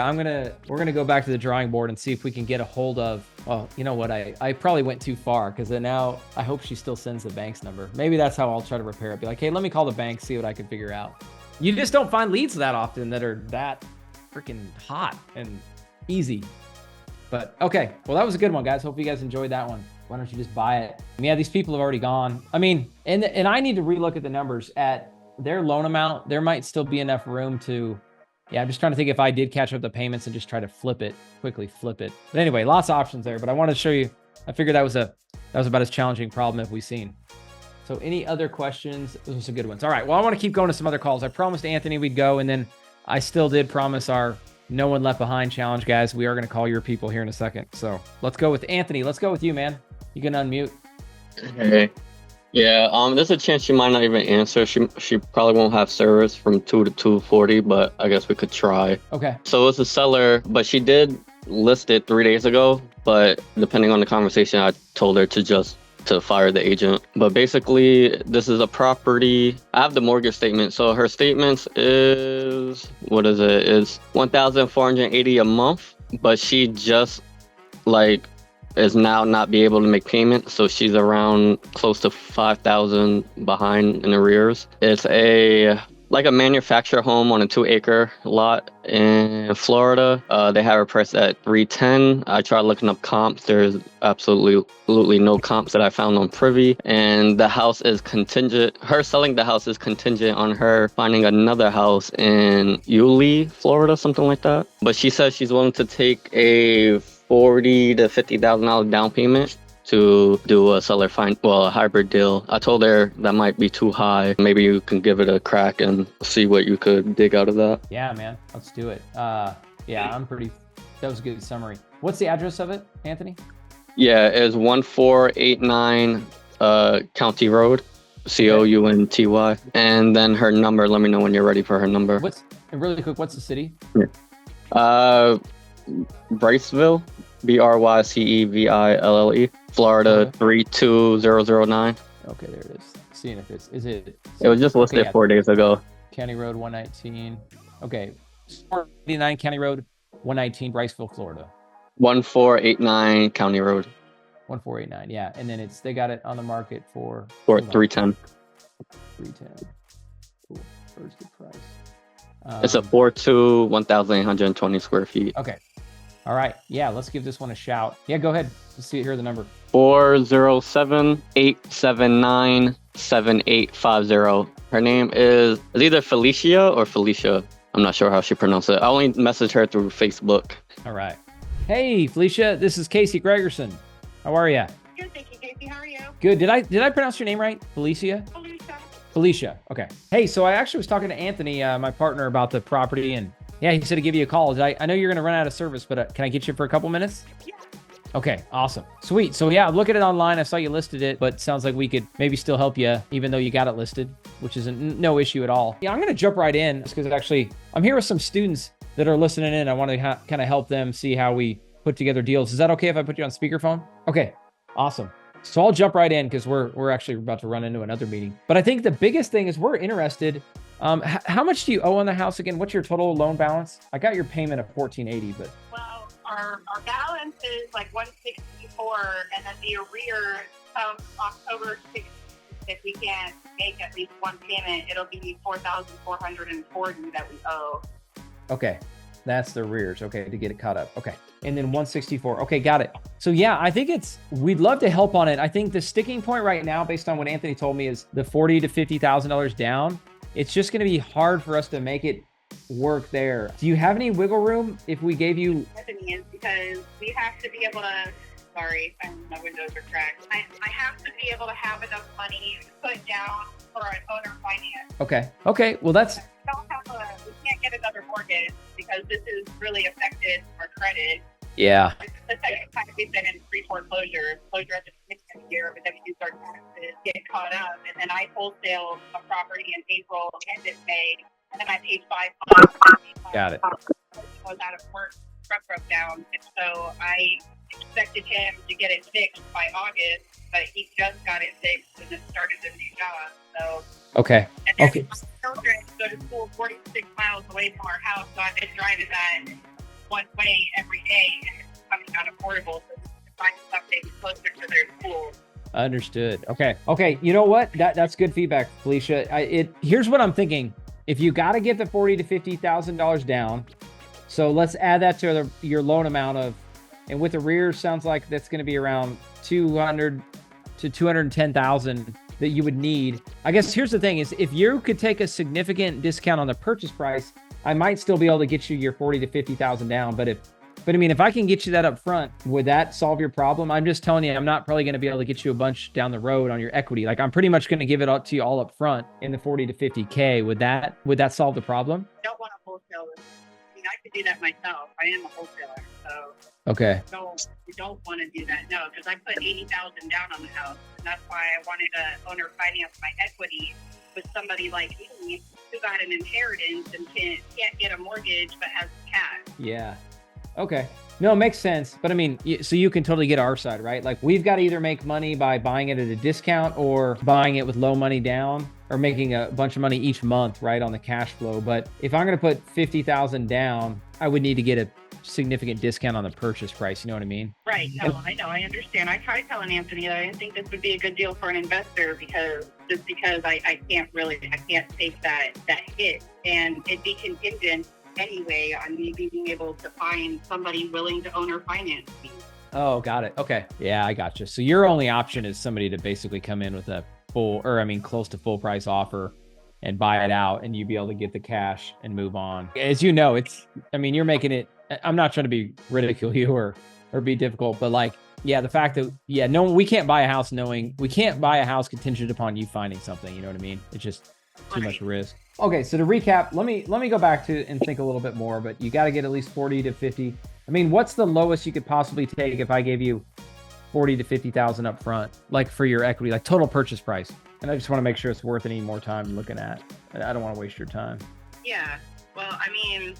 We're gonna go back to the drawing board and see if we can get a hold of. Well, you know what? I probably went too far because then now I hope she still sends the bank's number. Maybe that's how I'll try to repair it. Be like, hey, let me call the bank, see what I can figure out. You just don't find leads that often that are that freaking hot and easy. But okay, well, that was a good one, guys. Hope you guys enjoyed that one. Why don't you just buy it? And yeah, these people have already gone. I mean, and I need to relook at the numbers at their loan amount. There might still be enough room to. Yeah, I'm just trying to think if I did catch up the payments and just try to quickly flip it. But anyway, lots of options there. But I wanted to show you. I figured that was about as challenging problem as we've seen. So any other questions? Those are some good ones. All right. Well, I want to keep going to some other calls. I promised Anthony we'd go, and then I still did promise our No One Left Behind challenge, guys. We are going to call your people here in a second. So let's go with Anthony. Let's go with you, man. You can unmute. Hey. Yeah, there's a chance she might not even answer. She probably won't have service from 2 to 2:40, but I guess we could try. Okay. So it's a seller, but she did list it 3 days ago, but depending on the conversation, I told her to fire the agent. But basically, this is a property. I have the mortgage statement. So her statements is, what is it? Is $1,480 a month, but she just is now not be able to make payment, so she's around close to 5,000 behind in arrears. It's a manufactured home on a 2-acre lot in Florida. They have her priced at $310. I tried looking up comps. There's absolutely no comps that I found on Privy, and the house is contingent. Her selling the house is contingent on her finding another house in Yulee, Florida, something like that. But she says she's willing to take a $40,000 to $50,000 down payment to do a a hybrid deal. I told her that might be too high. Maybe you can give it a crack and see what you could dig out of that. Yeah, man, let's do it. Yeah, that was a good summary. What's the address of it, Anthony? Yeah, it's 1489 County Road, County. And then her number, let me know when you're ready for her number. Really quick, what's the city? Yeah. Briceville, Bryceville, Florida 32009. Okay, there it is. Seeing if it was just listed 4 days ago. County Road 119. Okay, 489 County Road 119, Briceville, Florida. 1489 County Road. 1489, yeah. And then they got it on the market for 310. 310. Cool. Where's the price? It's a 4.2, 1,820 square feet. Okay. All right. Yeah, let's give this one a shout. Yeah, go ahead. Let's hear the number. 407-879-7850. Her name is either Felicia or Felicia. I'm not sure how she pronounced it. I only messaged her through Facebook. All right. Hey, Felicia, this is Casey Gregerson. How are you? Good, thank you, Casey. How are you? Good. Did I pronounce your name right? Felicia? Felicia. Okay. Hey, so I actually was talking to Anthony, my partner, about the property, and yeah, he said to give you a call. I know you're going to run out of service, but can I get you for a couple minutes? Yeah. Okay, awesome. Sweet. So yeah, look at it online. I saw you listed it, but sounds like we could maybe still help you, even though you got it listed, which is no issue at all. Yeah, I'm going to jump right in because actually I'm here with some students that are listening in. I want to kind of help them see how we put together deals. Is that okay if I put you on speakerphone? Okay, awesome. So I'll jump right in because we're actually about to run into another meeting. But I think the biggest thing is we're interested. How much do you owe on the house again? What's your total loan balance? I got your payment of $1,480, but Well, our balance is like 164, and then the arrear comes October 6th. If we can't make at least one payment, it'll be $4,440 that we owe. okay, that's the arrears. Okay, to get it caught up. Okay, and then 164. Okay, got it. So yeah, I think we'd love to help on it. I think the sticking point right now, based on what Anthony told me, is the $40,000 to $50,000 down. It's just going to be hard for us to make it work there. Do you have any wiggle room if we gave you? Anthony, is because we have to be able to. Sorry, my windows are cracked. I have to be able to have enough money to put down for an owner finance. Okay. Well, that's. We can't get another mortgage because this has really affected our credit. Yeah. It's the second time we've been in pre-foreclosure. Closure at the beginning of the year, but then we start taxes, get caught up, and then I wholesaled a property in April and in May, and then I paid $5 months. Got it. I was out of work, truck broke down, and so I expected him to get it fixed by August, but he just got it fixed and then started a new job. So Okay. and then Okay. my children go to school 46 miles away from our house, so I've been driving that one way every day, and it's becoming unaffordable. So to find something closer to their school. Understood. Okay. You know what? That's good feedback, Felicia. Here's what I'm thinking. If you got to get the $40,000 to $50,000 down, so let's add that to your loan amount of, and with arrears, sounds like that's going to be around 200 to 210,000 that you would need. I guess here's the thing: is if you could take a significant discount on the purchase price, I might still be able to get you your 40 to 50,000 down. But I mean, if I can get you that up front, would that solve your problem? I'm just telling you, I'm not probably going to be able to get you a bunch down the road on your equity. Like, I'm pretty much going to give it up to you all up front in the 40 to 50K. Would that solve the problem? I don't want a wholesaler. I mean, I could do that myself. I am a wholesaler, so Okay. we don't want to do that. No, because I put $80,000 down on the house, and that's why I wanted to owner finance my equity with somebody like me who got an inheritance and can't get a mortgage but has cash. Yeah. Okay. No, it makes sense. But I mean, so you can totally get our side, right? Like, we've got to either make money by buying it at a discount or buying it with low money down or making a bunch of money each month, right, on the cash flow. But if I'm going to put 50,000 down, I would need to get a significant discount on the purchase price. You know what I mean? Right. No, I know. I understand. I tried telling Anthony that I didn't think this would be a good deal for an investor because I can't take that hit, and it'd be contingent anyway on me being able to find somebody willing to owner finance me. Oh, got it. Okay. Yeah, I got you. So your only option is somebody to basically come in with a close to full price offer and buy it out, and you be able to get the cash and move on. As you know, you're making it, I'm not trying to ridicule you or be difficult, but like, yeah, the fact that, we can't buy a house contingent upon you finding something, you know what I mean? It's just too much risk. Okay, so to recap, let me go back to and think a little bit more, but you got to get at least 40 to 50. I mean, what's the lowest you could possibly take if I gave you 40 to 50,000 up front, like for your equity, like total purchase price? And I just want to make sure it's worth any more time looking at. I don't want to waste your time. Yeah. Well, I mean,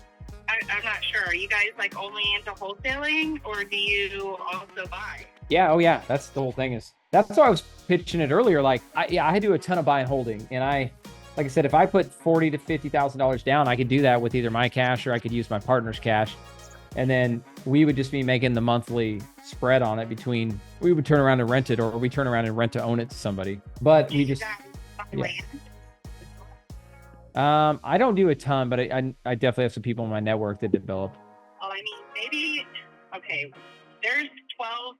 I'm not sure. Are you guys like only into wholesaling, or do you also buy? Yeah. Oh yeah. That's the whole thing that's why I was pitching it earlier. Like, I do a ton of buy and holding, and like I said, if I put $40,000 to $50,000 down, I could do that with either my cash or I could use my partner's cash. And then we would just be making the monthly spread on it between, we would turn around and rent it, or we turn around and rent to own it to somebody. But we just, I don't do a ton, but I definitely have some people in my network that develop. Oh, I mean, maybe, okay, there's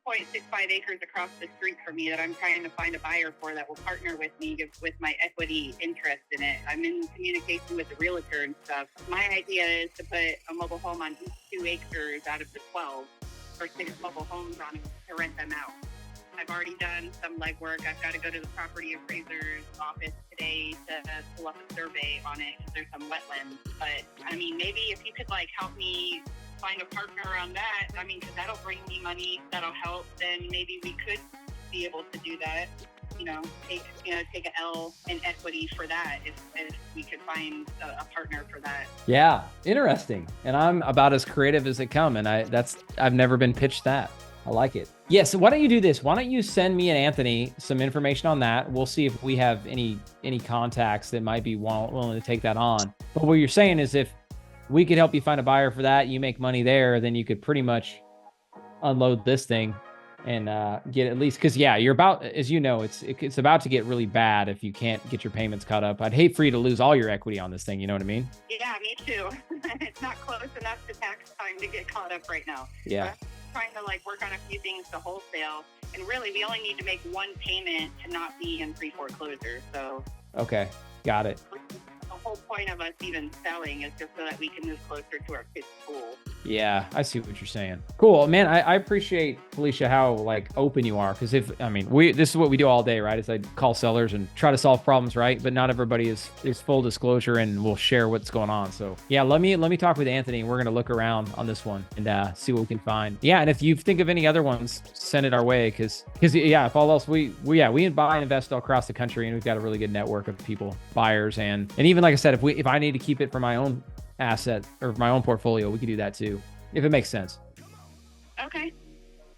12.65 acres across the street from me that I'm trying to find a buyer for that will partner with me with my equity interest in it. I'm in communication with the realtor and stuff. My idea is to put a mobile home on each 2 acres out of the 12, or 6 mobile homes on it to rent them out. I've already done some legwork. I've got to go to the property appraiser's office today to pull up a survey on it because there's some wetlands. But I mean, maybe if you could like help me find a partner on that, I mean, because that'll bring me money, that'll help, then maybe we could be able to do that. Take an L in equity for that if we could find a partner for that. Yeah, interesting. And I'm about as creative as they come, and I've never been pitched that. I like it. Yeah, so why don't you do this? Why don't you send me and Anthony some information on that? We'll see if we have any contacts that might be willing to take that on. But what you're saying is if we could help you find a buyer for that, you make money there, then you could pretty much unload this thing and get at least, because yeah, you're about, as you know, it's about to get really bad if you can't get your payments caught up. I'd hate for you to lose all your equity on this thing. You know what I mean? Yeah, me too. It's not close enough to tax time to get caught up right now. Yeah. But I'm trying to like work on a few things to wholesale, and really we only need to make one payment to not be in pre-foreclosure. So Okay, got it. the whole point of us even selling is just so that we can move closer to our kids' school. Yeah, I see what you're saying. Cool, man. I appreciate, Felicia, how like open you are. Because this is what we do all day, right? Is I call sellers and try to solve problems, right? But not everybody is full disclosure and will share what's going on. So yeah, let me talk with Anthony. We're gonna look around on this one and see what we can find. Yeah, and if you think of any other ones, send it our way. Because yeah, if all else, we buy and invest all across the country, and we've got a really good network of people, buyers, and even like I said, if I need to keep it for my own asset or my own portfolio, we could do that too, if it makes sense. Okay.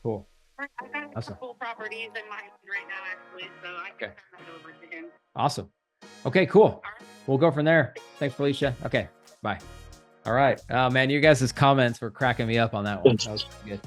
Cool. I've got a Awesome. couple properties in mind right now, actually, so I can turn that over to him. Awesome. Okay, cool. We'll go from there. Thanks, Felicia. Okay, bye. All right. Oh man, you guys' comments were cracking me up on that one. That was pretty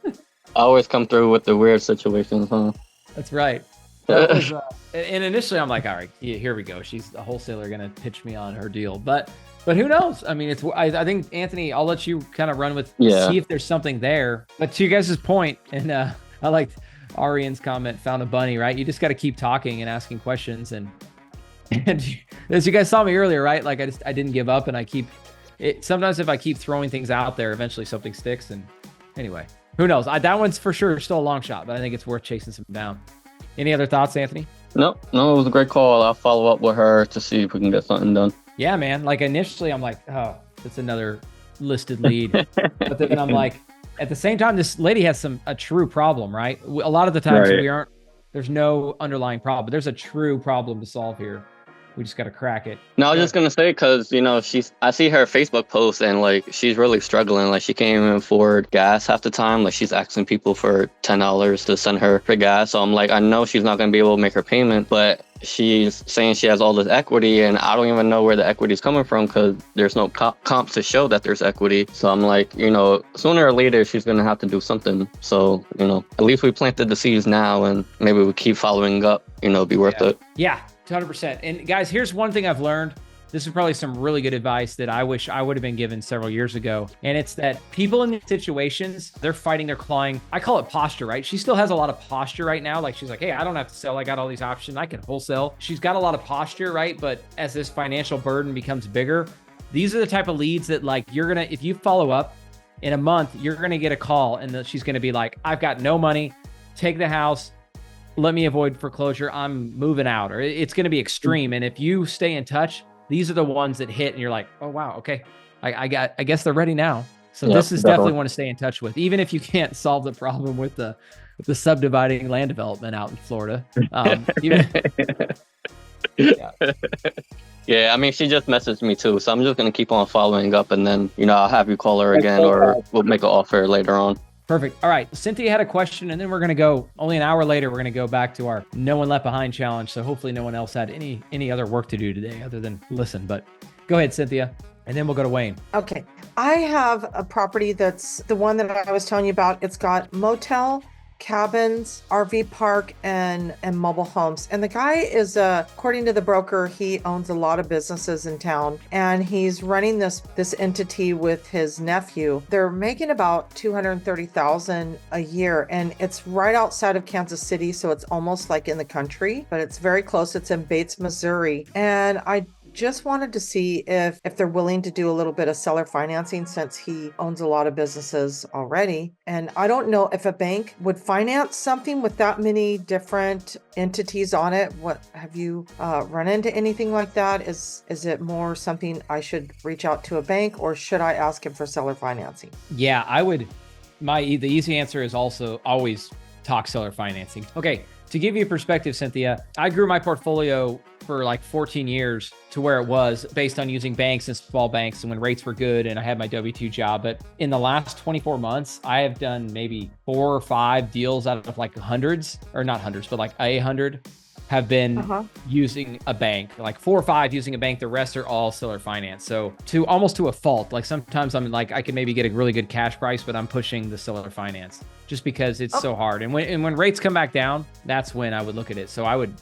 good. I always come through with the weird situations, huh? That's right. That was, and initially I'm like, all right, here we go. She's a wholesaler gonna pitch me on her deal, but who knows? I mean, I think Anthony, I'll let you kind of run with, see if there's something there. But to you guys' point, and I liked Arian's comment, found a bunny, right? You just got to keep talking and asking questions, and as you guys saw me earlier, right? Like I didn't give up, and I keep it. Sometimes if I keep throwing things out there, eventually something sticks. And anyway, who knows? That one's for sure still a long shot, but I think it's worth chasing some down. Any other thoughts, Anthony? No, it was a great call. I'll follow up with her to see if we can get something done. Yeah, man. Like initially I'm like, oh, it's another listed lead. But then I'm like, at the same time, this lady has a true problem, right? A lot of the times there's no underlying problem. There's a true problem to solve here. We just got to crack it. No, I was just going to say, because, I see her Facebook post and like, she's really struggling. Like she can't even afford gas half the time. Like she's asking people for $10 to send her for gas. So I'm like, I know she's not going to be able to make her payment, but she's saying she has all this equity, and I don't even know where the equity is coming from because there's no comps to show that there's equity. So I'm like, sooner or later, she's going to have to do something. So, at least we planted the seeds now, and maybe we keep following up, be worth it. Yeah. 100%. And guys, here's one thing I've learned. This is probably some really good advice that I wish I would have been given several years ago. And it's that people in these situations, they're fighting, they're clawing. I call it posture, right? She still has a lot of posture right now. Like she's like, hey, I don't have to sell. I got all these options. I can wholesale. She's got a lot of posture, right? But as this financial burden becomes bigger, these are the type of leads that like if you follow up in a month, you're going to get a call and she's going to be like, I've got no money. Take the house. Let me avoid foreclosure. I'm moving out, or it's going to be extreme. And if you stay in touch, these are the ones that hit and you're like, oh, wow. Okay. I guess they're ready now. So this is definitely one to stay in touch with, even if you can't solve the problem with the subdividing land development out in Florida. Yeah, I mean, she just messaged me too. So I'm just going to keep on following up, and then, I'll have you call her again, or we'll make an offer later on. Perfect. All right. Cynthia had a question, and then we're going to go only an hour later. We're going to go back to our No One Left Behind challenge. So hopefully no one else had any other work to do today other than listen. But go ahead, Cynthia, and then we'll go to Wayne. Okay. I have a property that's the one that I was telling you about. It's got motel, cabins, RV park, and mobile homes. And the guy is, according to the broker, he owns a lot of businesses in town, and he's running this entity with his nephew. They're making about $230,000 a year, and it's right outside of Kansas City, so it's almost like in the country, but it's very close. It's in Bates, Missouri. And I just wanted to see if they're willing to do a little bit of seller financing, since he owns a lot of businesses already. And I don't know if a bank would finance something with that many different entities on it. What have you run into anything like that? Is it more something I should reach out to a bank, or should I ask him for seller financing? Yeah, I would. The easy answer is also always talk seller financing. Okay, to give you perspective, Cynthia, I grew my portfolio for like 14 years to where it was based on using banks and small banks and when rates were good and I had my W-2 job. But in the last 24 months, I have done maybe 4 or 5 deals out of like hundreds, or not hundreds, but like 100 have been using a bank, like 4 or 5 using a bank. The rest are all seller finance. So to almost to a fault, like sometimes I'm like, I can maybe get a really good cash price, but I'm pushing the seller finance just because it's so hard. And when rates come back down, that's when I would look at it. So I would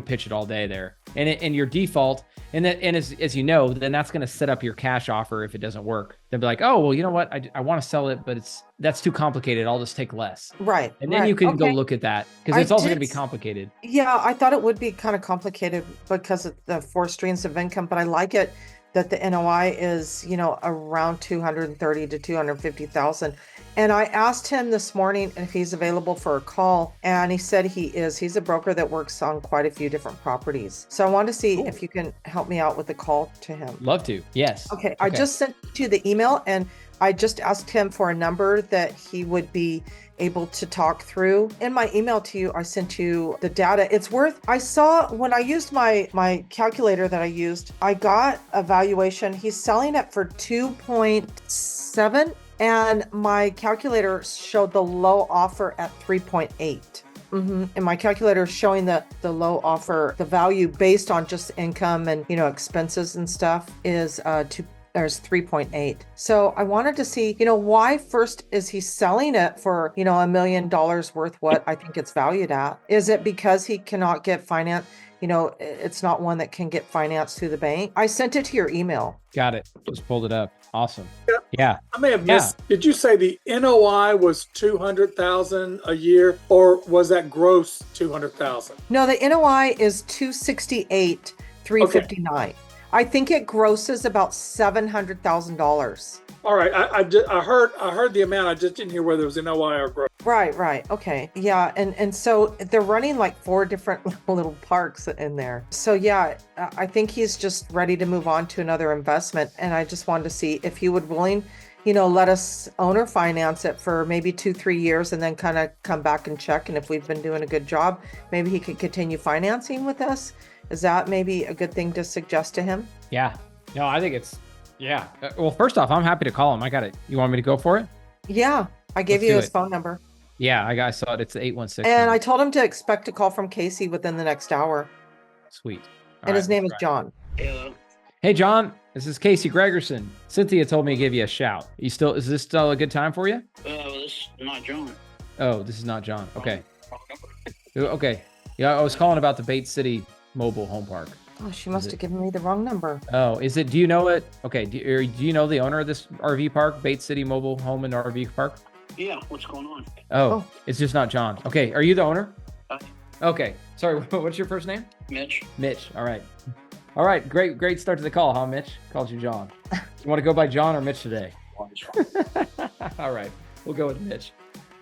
pitch it all day there. And your default, and as you know, then that's going to set up your cash offer if it doesn't work. They'll be like, oh, well, you know what? I want to sell it, but that's too complicated. I'll just take less. Right. And then you can go look at that because it's also going to be complicated. Yeah, I thought it would be kind of complicated because of the 4 streams of income, but I like it that the NOI is, around 230 to 250,000. And I asked him this morning if he's available for a call, and he said he is. He's a broker that works on quite a few different properties. So I want to see if you can help me out with the call to him. Love to. Yes. Okay. I just sent you the email, and I just asked him for a number that he would be able to talk through. In my email to you, I sent you the data. I saw when I used my calculator that I used, I got a valuation. He's selling it for 2.7, and my calculator showed the low offer at 3.8. And my calculator is showing the low offer, the value based on just income and, expenses and stuff is there's 3.8. So I wanted to see, why first is he selling it for, $1 million worth what I think it's valued at? Is it because he cannot get finance? It's not one that can get financed through the bank. I sent it to your email. Got it. Just pulled it up. Awesome. Yeah. I may have missed. Did you say the NOI was 200,000 a year, or was that gross 200,000? No, the NOI is 268,359. Okay. I think it grosses about $700,000. All right, I heard the amount. I just didn't hear whether it was NOI or gross. Right. Okay. Yeah. And so they're running like 4 different little parks in there. So yeah, I think he's just ready to move on to another investment. And I just wanted to see if he would willing, let us owner finance it for maybe 2-3 years and then kind of come back and check. And if we've been doing a good job, maybe he could continue financing with us. Is that maybe a good thing to suggest to him? Yeah. No, I think it's, yeah. Well, first off, I'm happy to call him. I got it. You want me to go for it? Yeah. I gave you his phone number. Yeah, I saw it. It's 816. And I told him to expect a call from Casey within the next hour. Sweet. And his name is John. Hello. Hey, John. This is Casey Gregerson. Cynthia told me to give you a shout. Is this still a good time for you? This is not John. Oh, this is not John. Okay. Okay. Yeah, I was calling about the Bait City Mobile Home Park. Oh, she must have given me the wrong number. Oh, is it? Do you know it? Okay. Do you know the owner of this RV park, Bait City Mobile Home and RV Park? Yeah. What's going on? Oh, it's just not John. Okay. Are you the owner? Okay. Sorry. What's your first name? Mitch. Mitch. All right. All right. Great start to the call, huh, Mitch? Called you John. You want to go by John or Mitch today? All right. We'll go with Mitch.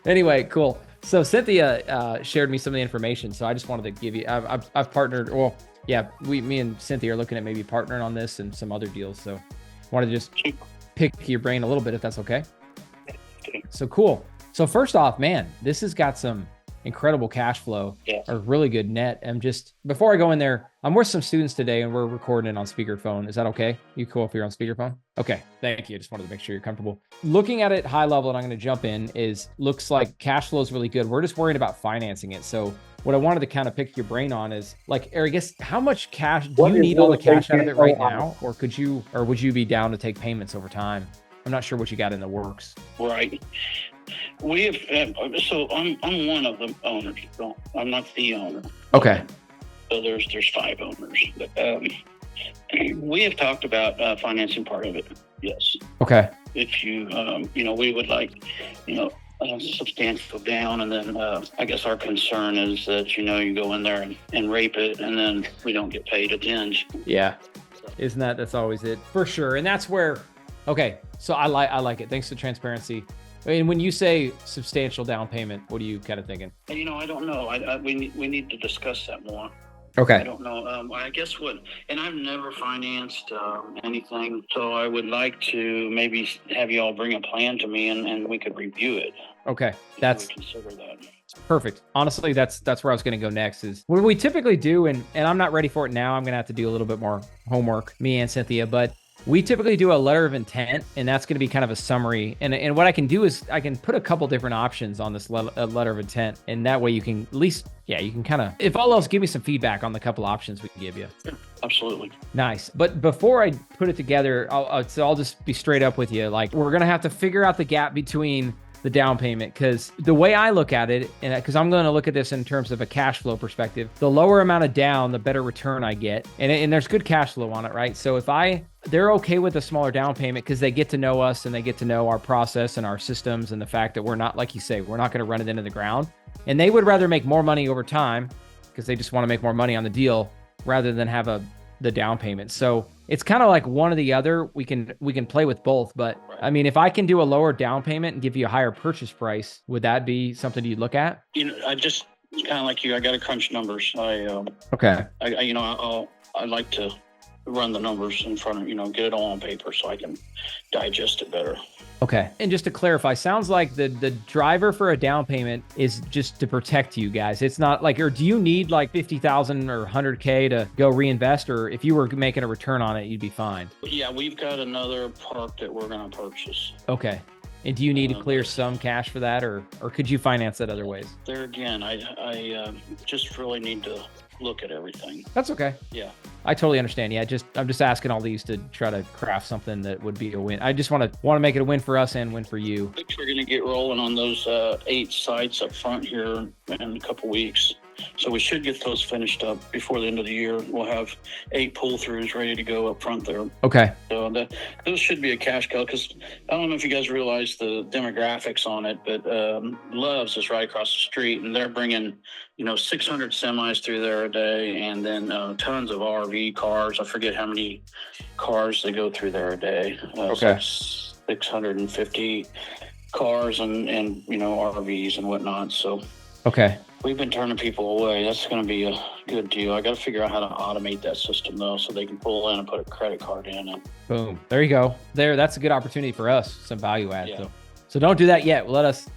Anyway, cool. So Cynthia shared me some of the information. So I just wanted to give you, I've partnered, well, yeah, me and Cynthia are looking at maybe partnering on this and some other deals. So wanted to just pick your brain a little bit, if that's okay. So cool. So first off, man, this has got some incredible cash flow, a really good net. And just before I go in there, I'm with some students today and we're recording it on speakerphone. Is that okay? You cool if you're on speakerphone? Okay, thank you. I just wanted to make sure you're comfortable. Looking at it high level, and I'm going to jump in, looks like cash flow is really good. We're just worried about financing it. So what I wanted to kind of pick your brain on is like, I guess, how much cash do you need all the cash out of it right now? Or would you be down to take payments over time? I'm not sure what you got in the works. Right. We have, so I'm one of the owners. I'm not the owner. Okay. So there's 5 owners. We have talked about financing part of it. Yes. Okay. If you, we would like, a substantial down, and then I guess our concern is that you go in there and rape it, and then we don't get paid a tinge. Yeah. Isn't that's always it for sure? And that's where. Okay. So I like it. Thanks to transparency. And when you say substantial down payment, what are you kind of thinking? I don't know. We need to discuss that more. Okay. I don't know. I guess and I've never financed anything, so I would like to maybe have you all bring a plan to me and we could review it. Okay. Consider that. Perfect. Honestly, that's where I was going to go next is what we typically do. And I'm not ready for it now. I'm going to have to do a little bit more homework, me and Cynthia, but we typically do a letter of intent, and that's going to be kind of a summary. And what I can do is I can put a couple different options on this letter of intent. And that way you can at least, you can kind of, if all else, give me some feedback on the couple options we can give you. Yeah, absolutely. Nice. But before I put it together, I'll just be straight up with you. Like, we're going to have to figure out the gap between the down payment, because the way I look at it, and because I'm going to look at this in terms of a cash flow perspective, the lower amount of down, the better return I get. And there's good cash flow on it, right? So if they're okay with a smaller down payment because they get to know us and they get to know our process and our systems and the fact that we're not, like you say, we're not going to run it into the ground. And they would rather make more money over time because they just want to make more money on the deal rather than have the down payment. So it's kind of like one or the other. We can play with both, but I mean, if I can do a lower down payment and give you a higher purchase price, would that be something you'd look at? I just kind of like you. I got to crunch numbers. Okay. I like to run the numbers in front of, get it all on paper so I can digest it better. Okay. And just to clarify, sounds like the driver for a down payment is just to protect you guys. It's not like, or do you need like 50,000 or 100K to go reinvest, or if you were making a return on it, you'd be fine? Yeah, we've got another park that we're going to purchase. Okay. And do you need to clear some cash for that, or could you finance that other ways? There again, I just really need to look at everything. That's okay. Yeah. I totally understand. Yeah, I'm just asking all these to try to craft something that would be a win. I just want to make it a win for us and win for you. I think we're going to get rolling on those 8 sites up front here in a couple weeks. So we should get those finished up before the end of the year. We'll have 8 pull-throughs ready to go up front there. Okay. So those should be a cash cow, because I don't know if you guys realize the demographics on it, but Love's is right across the street, and they're bringing 600 semis through there a day, and then tons of RV cars. I forget how many cars they go through there a day. Okay. 650 cars and RVs and whatnot. So okay. We've been turning people away. That's going to be a good deal. I got to figure out how to automate that system, though, so they can pull in and put a credit card in. And boom. There you go. That's a good opportunity for us. Some value add. Yeah. So don't do that yet. Let us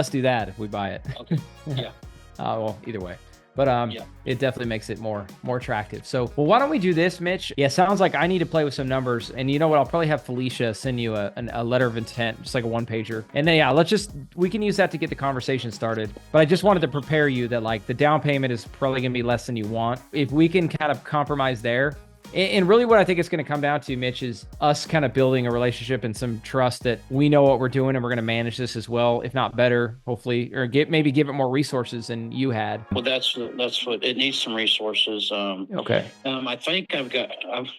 do that if we buy it. Okay. Yeah. Well, either way. But it definitely makes it more attractive. So, well, why don't we do this, Mitch? Yeah, sounds like I need to play with some numbers. And you know what? I'll probably have Felicia send you a letter of intent, just like a 1-pager. And then, we can use that to get the conversation started. But I just wanted to prepare you that like the down payment is probably going to be less than you want. If we can kind of compromise there. And really what I think it's going to come down to, Mitch, is us kind of building a relationship and some trust that we know what we're doing and we're going to manage this as well, if not better, hopefully, or maybe give it more resources than you had. Well, that's what it needs, some resources. Okay. I think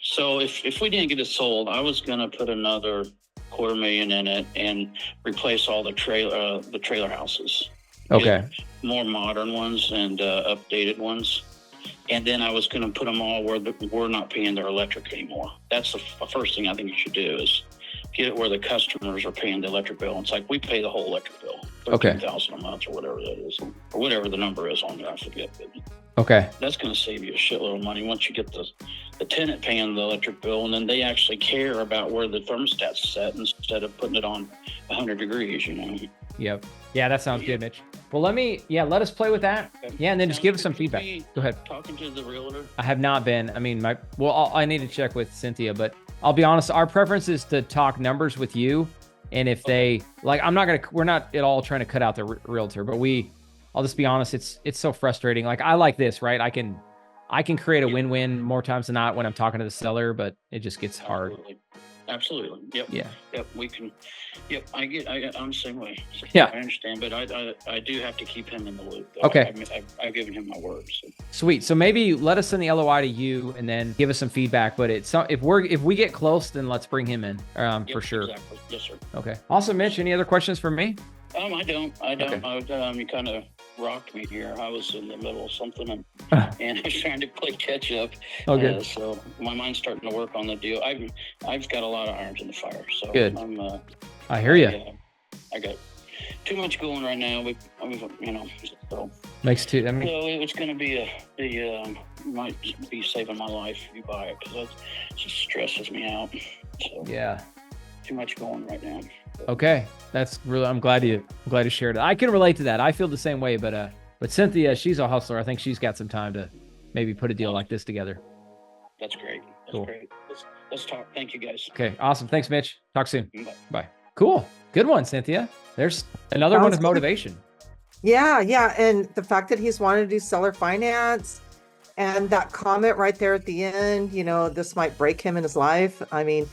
so if we didn't get it sold, I was going to put another $250,000 in it and replace all the trailer houses. Okay. Get more modern ones and updated ones. And then I was going to put them all where we're not paying their electric anymore. That's the first thing I think you should do is get it where the customers are paying the electric bill. It's like we pay the whole electric bill, $13,000 a month or whatever that is, or whatever the number is on there. I forget. But okay. That's going to save you a shitload of money once you get the tenant paying the electric bill, and then they actually care about where the thermostat's set instead of putting it on 100 degrees. Yep. Yeah, that sounds good, Mitch. Well, let us play with that. Yeah, and then just give us some feedback. Go ahead. Talking to the realtor? I have not been. I mean, I need to check with Cynthia, but I'll be honest, our preference is to talk numbers with you. And if they, like, we're not at all trying to cut out the realtor, but I'll just be honest, it's so frustrating. Like, I like this, right? I can create a win-win more times than not when I'm talking to the seller, but it just gets hard. Absolutely. Yep. Yeah. Yep. We can. Yep. I'm the same way. So yeah. I understand, but I do have to keep him in the loop. Though. Okay. I've given him my word. So. Sweet. So maybe let us send the LOI to you and then give us some feedback. But if we get close, then let's bring him in for sure. Exactly. Yes, sir. Okay. Awesome, Mitch. Any other questions for me? I don't. Okay. You kind of rocked me here. I was in the middle of something and I was trying to play catch up. Okay. So my mind's starting to work on the deal. I've got a lot of irons in the fire. So good. I hear you. I got too much going right now. So makes two. So it's going to be might be saving my life if you buy it because it just stresses me out. So yeah. Too much going right now. Okay. That's really, I'm glad you shared it. I can relate to that. I feel the same way, but Cynthia, she's a hustler. I think she's got some time to maybe put a deal like this together. That's great. That's Cool. great. Let's talk. Thank you, guys. Okay, awesome. Thanks, Mitch. Talk soon. Bye. Bye. Cool. Good one, Cynthia. There's another one of motivation. Yeah, yeah. And the fact that he's wanted to do seller finance and that comment right there at the end, this might break him in his life. I mean,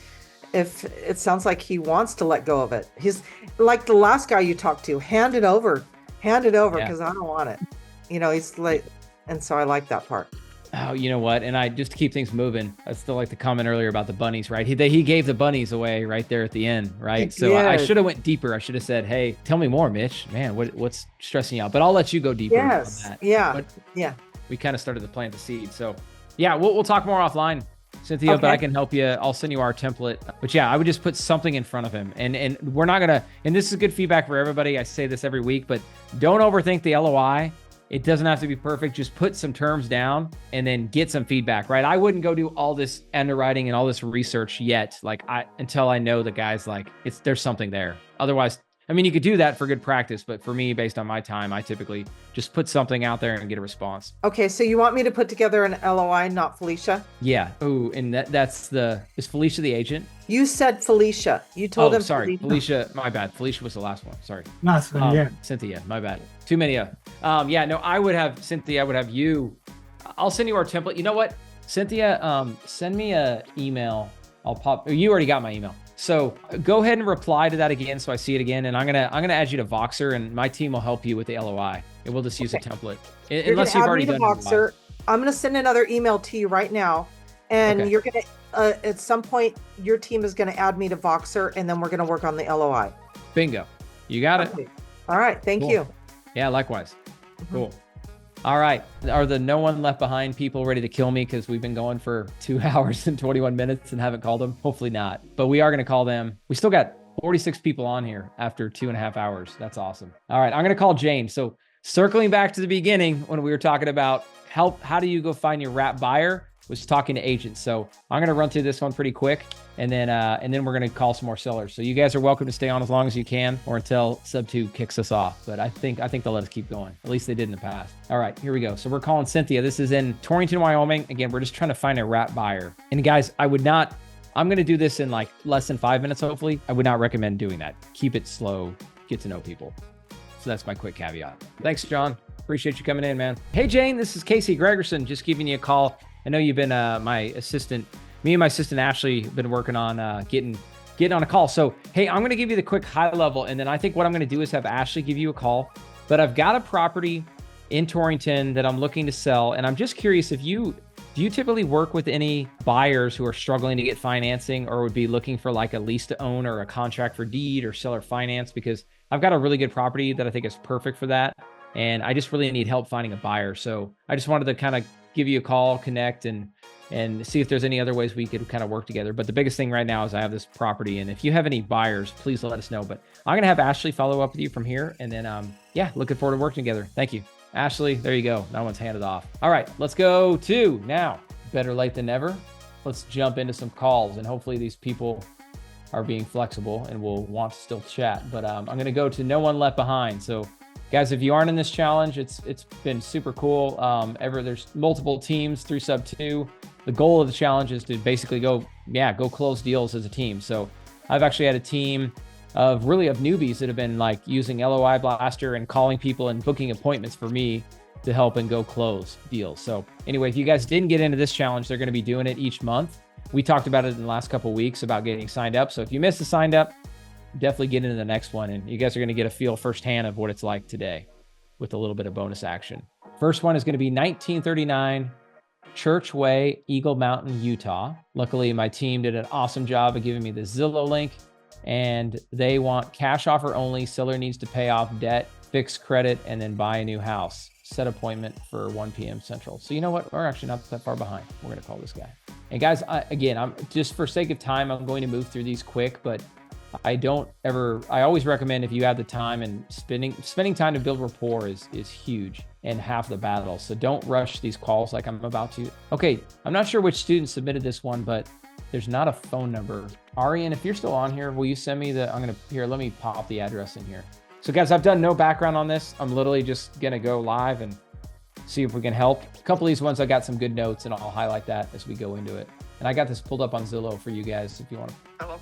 if it sounds like he wants to let go of it. He's like the last guy you talked to, hand it over because I don't want it. He's like, and so I like that part. Oh, you know what? And just to keep things moving, I still like the comment earlier about the bunnies, right? He gave the bunnies away right there at the end, right? So I should have went deeper. I should have said, hey, tell me more, Mitch. Man, what's stressing you out? But I'll let you go deeper on that. Yeah. But yeah. We kind of started to plant the seed. So yeah, we'll talk more offline, Cynthia, Okay. but I can help you. I'll send you our template. But yeah, I would just put something in front of him. And we're not going to, and this is good feedback for everybody. I say this every week, but don't overthink the LOI. It doesn't have to be perfect. Just put some terms down and then get some feedback, right? I wouldn't go do all this underwriting and all this research yet, until I know the guy's there's something there. Otherwise, I mean, you could do that for good practice, but for me, based on my time, I typically just put something out there and get a response. Okay, so you want me to put together an LOI, not Felicia? Yeah. Oh, and is Felicia the agent? You said Felicia. You told him. Sorry, Felicia. My bad. Felicia was the last one. Sorry. Last one, yeah. Cynthia, my bad. Too many of. Yeah. No, I would have Cynthia. I would have you. I'll send you our template. You know what, Cynthia? Send me a email. You already got my email. So go ahead and reply to that again, so I see it again. And I'm gonna add you to Voxer, and my team will help you with the LOI. And we'll just use a template, unless you've already done Voxer. I'm gonna send another email to you right now, and you're gonna at some point your team is gonna add me to Voxer, and then we're gonna work on the LOI. Bingo, you got it. All right, thank you. Yeah, likewise. Cool. All right. Are the no one left behind people ready to kill me because we've been going for 2 hours and 21 minutes and haven't called them? Hopefully not. But we are going to call them. We still got 46 people on here after 2.5 hours. That's awesome. All right. I'm going to call Jane. So circling back to the beginning when we were talking about how do you go find your wrap buyer, was talking to agents. So I'm going to run through this one pretty quick, and then we're going to call some more sellers. So you guys are welcome to stay on as long as you can, or until sub 2 kicks us off. But I think they'll let us keep going. At least they did in the past. All right, here we go. So we're calling Cynthia. This is in Torrington, Wyoming. Again, we're just trying to find a wrap buyer. And guys, I'm going to do this in less than 5 minutes, hopefully. I would not recommend doing that. Keep it slow, get to know people. So that's my quick caveat. Thanks, John. Appreciate you coming in, man. Hey, Jane, this is Casey Gregerson, just giving you a call. I know you've been my assistant. Me and my assistant Ashley have been working on getting on a call. So, hey, I'm going to give you the quick high level, and then I think what I'm going to do is have Ashley give you a call. But I've got a property in Torrington that I'm looking to sell, and I'm just curious if do you typically work with any buyers who are struggling to get financing or would be looking for a lease to own or a contract for deed or seller finance? Because I've got a really good property that I think is perfect for that, and I just really need help finding a buyer. So I just wanted to kind of give you a call, connect, and see if there's any other ways we could kind of work together. But the biggest thing right now is I have this property, and if you have any buyers, please let us know. But I'm going to have Ashley follow up with you from here, and then, looking forward to working together. Thank you. Ashley, there you go. That one's handed off. All right, let's go to now. Better late than never. Let's jump into some calls, and hopefully these people are being flexible and will want to still chat. But I'm going to go to no one left behind. So guys, if you aren't in this challenge, it's been super cool. There's multiple teams through sub 2. The goal of the challenge is to basically go close deals as a team. So I've actually had a team of newbies that have been using LOI Blaster and calling people and booking appointments for me to help and go close deals. So anyway, if you guys didn't get into this challenge, they're going to be doing it each month. We talked about it in the last couple of weeks about getting signed up. So if you missed the signed up, definitely get into the next one, and you guys are going to get a feel firsthand of what it's like today with a little bit of bonus action. First one is going to be 1939 Church Way, Eagle Mountain, Utah. Luckily, my team did an awesome job of giving me the Zillow link, and they want cash offer only. Seller needs to pay off debt, fix credit, and then buy a new house. Set appointment for 1 p.m. Central. So you know what? We're actually not that far behind. We're going to call this guy. And guys, I'm just for sake of time, I'm going to move through these quick, but I always recommend, if you have the time, and spending time to build rapport is huge and half the battle. So don't rush these calls like I'm about to. Okay, I'm not sure which student submitted this one, but there's not a phone number. Arian, if you're still on here, will you send me let me pop the address in here. So guys, I've done no background on this. I'm literally just gonna go live and see if we can help. A couple of these ones, I got some good notes and I'll highlight that as we go into it. And I got this pulled up on Zillow for you guys if you want to. Hello.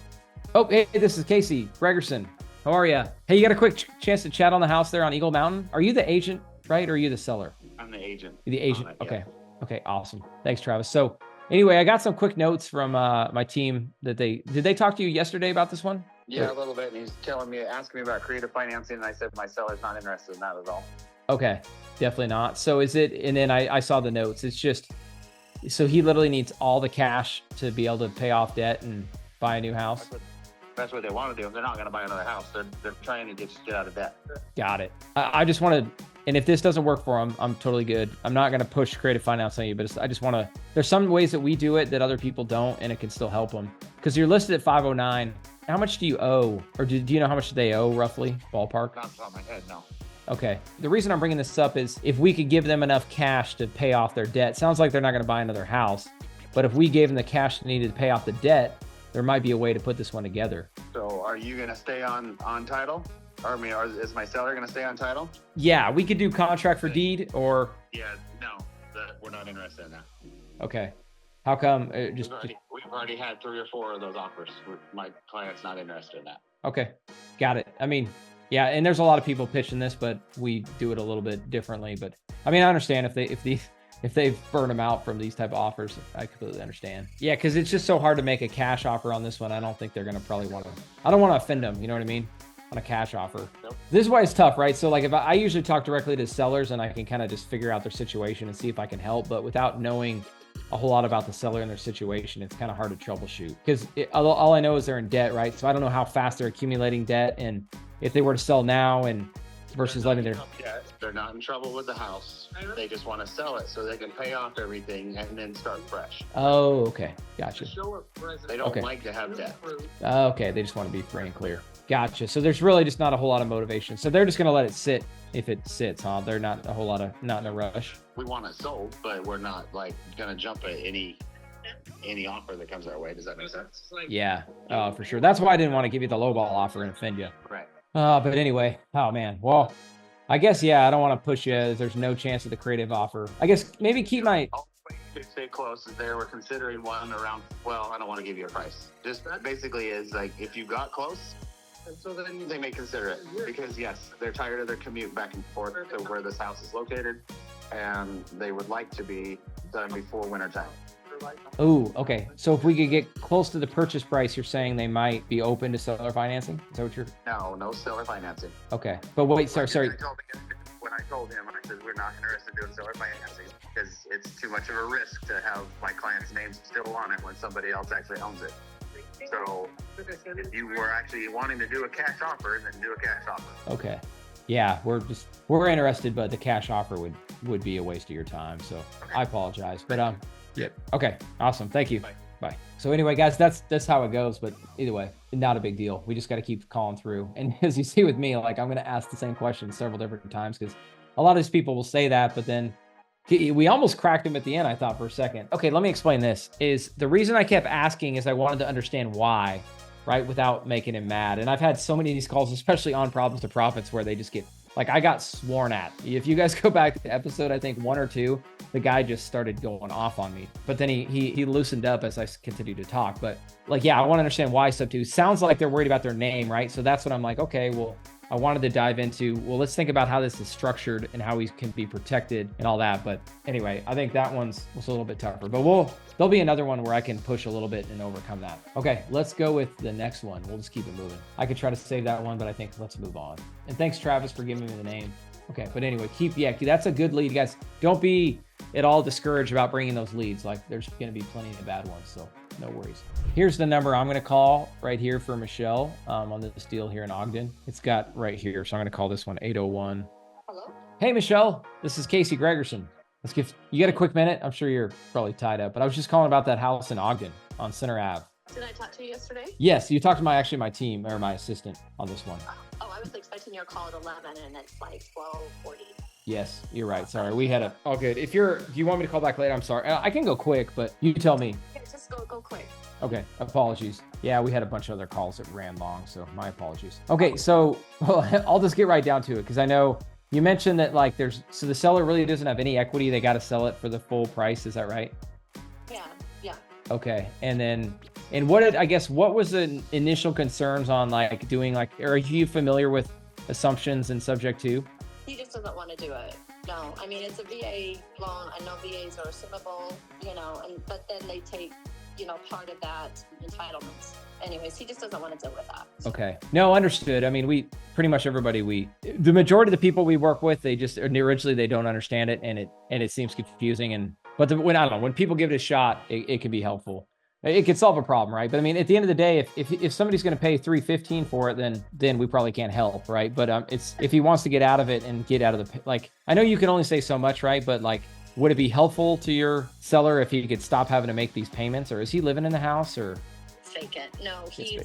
Oh, hey, this is Casey Gregerson. How are you? Hey, you got a quick chance to chat on the house there on Eagle Mountain? Are you the agent, right? Or are you the seller? I'm the agent. You're the agent. Okay. Okay, awesome. Thanks, Travis. So anyway, I got some quick notes from my team that did they talk to you yesterday about this one? Yeah, a little bit. And he's asking me about creative financing. And I said, my seller's not interested in that at all. Okay, definitely not. So is it, and then I saw the notes. It's just, so he literally needs all the cash to be able to pay off debt and buy a new house? That's what they want to do. They're not going to buy another house. They're trying to get out of debt. Got it. I just want to, and if this doesn't work for them, I'm totally good. I'm not going to push creative finance on you, but I just want to, there's some ways that we do it that other people don't, and it can still help them. Because you're listed at 509. How much do you owe? Or do you know how much they owe roughly, ballpark? Not off the top of my head, no. Okay. The reason I'm bringing this up is if we could give them enough cash to pay off their debt, sounds like they're not going to buy another house. But if we gave them the cash they needed to pay off the debt, there might be a way to put this one together. So are you going to stay on title? Is my seller going to stay on title? Yeah, we could do contract for deed or... Yeah, no, we're not interested in that. Okay. How come? We've already had 3 or 4 of those offers. My client's not interested in that. Okay, got it. I mean, yeah, and there's a lot of people pitching this, but we do it a little bit differently. But I mean, I understand if they've burned them out from these type of offers, I completely understand. Yeah, because it's just so hard to make a cash offer on this one. I don't think they're going to probably want to. I don't want to offend them. You know what I mean? On a cash offer. Nope. This is why it's tough, right? So like if I usually talk directly to sellers and I can kind of just figure out their situation and see if I can help, but without knowing a whole lot about the seller and their situation, it's kind of hard to troubleshoot because all I know is they're in debt, right? So I don't know how fast they're accumulating debt, and if they were to sell now and versus letting their... They're not in trouble with the house. They just want to sell it so they can pay off everything and then start fresh. Oh, okay. Gotcha. They don't like to have debt. Okay. They just want to be free and clear. Gotcha. So there's really just not a whole lot of motivation. So they're just going to let it sit if it sits, huh? They're not not in a rush. We want it sold, but we're not like going to jump at any offer that comes our way. Does that make sense? Yeah, for sure. That's why I didn't want to give you the lowball offer and offend you. Right. But anyway, oh man. Well, I guess, yeah, I don't want to push you. There's no chance of the creative offer. I guess maybe keep my... Stay close. There, we're considering one around, well, I don't want to give you a price. Just basically is like, if you got close, so then they may consider it. Because yes, they're tired of their commute back and forth to where this house is located. And they would like to be done before winter time. Oh, okay. So if we could get close to the purchase price, you're saying they might be open to seller financing? Is that what you're... No seller financing. Okay. But wait, sorry. When I told him, I said, we're not interested in doing seller financing because it's too much of a risk to have my client's name still on it when somebody else actually owns it. So if you were actually wanting to do a cash offer, then do a cash offer. Okay. Yeah, we're interested, but the cash offer would be a waste of your time. So I apologize. But yeah. Okay. Awesome. Thank you. Bye. So anyway, guys, that's how it goes. But either way, not a big deal. We just got to keep calling through. And as you see with me, like I'm going to ask the same question several different times because a lot of these people will say that, but then we almost cracked him at the end, I thought, for a second. Okay, let me explain this. Is the reason I kept asking is I wanted to understand why, right, without making him mad. And I've had so many of these calls, especially on Problems to Profits, where they just get, like, I got sworn at. If you guys go back to the episode, I think 1 or 2, the guy just started going off on me. But then he loosened up as I continued to talk. But like, yeah, I want to understand why sub 2. Sounds like they're worried about their name, right? So that's what I'm like, okay, well, I wanted to dive into, well, let's think about how this is structured and how we can be protected and all that. But anyway, I think that was a little bit tougher, but there'll be another one where I can push a little bit and overcome that. Okay, let's go with the next one. We'll just keep it moving. I could try to save that one, but I think let's move on. And thanks, Travis, for giving me the name. Okay, but anyway, that's a good lead, guys. Don't be at all discouraged about bringing those leads. Like there's going to be plenty of bad ones, so no worries. Here's the number I'm going to call right here for Michelle on this deal here in Ogden. It's got right here, so I'm going to call this one 801. Hello? Hey, Michelle, this is Casey Gregerson. You got a quick minute? I'm sure you're probably tied up, but I was just calling about that house in Ogden on Center Ave. Did I talk to you yesterday? Yes, you talked to my team or my assistant on this one. Oh, I was expecting your call at 11 and it's like 12:40. Yes, you're right. Sorry, we had a. Oh, good. If you want me to call back later, I'm sorry. I can go quick, but you tell me. Yeah, just go quick. Okay, apologies. Yeah, we had a bunch of other calls that ran long, so my apologies. Okay, so well, I'll just get right down to it because I know you mentioned that like so the seller really doesn't have any equity. They got to sell it for the full price. Is that right? Yeah. Okay, and what was the initial concerns on like doing like, are you familiar with assumptions and subject to? He just doesn't want to do it. No, I mean, it's a VA loan. I know VAs are assumable, but then they take, part of that entitlements. Anyways, he just doesn't want to deal with that. Okay. No, understood. I mean, the majority of the people we work with, they just originally they don't understand it, and it seems confusing. When people give it a shot, it can be helpful. It could solve a problem, right? But I mean, at the end of the day, if somebody's going to pay $315 for it, then we probably can't help, right? But it's if he wants to get out of it and get out of I know you can only say so much, right? But would it be helpful to your seller if he could stop having to make these payments, or is he living in the house, or? Vacant. No, he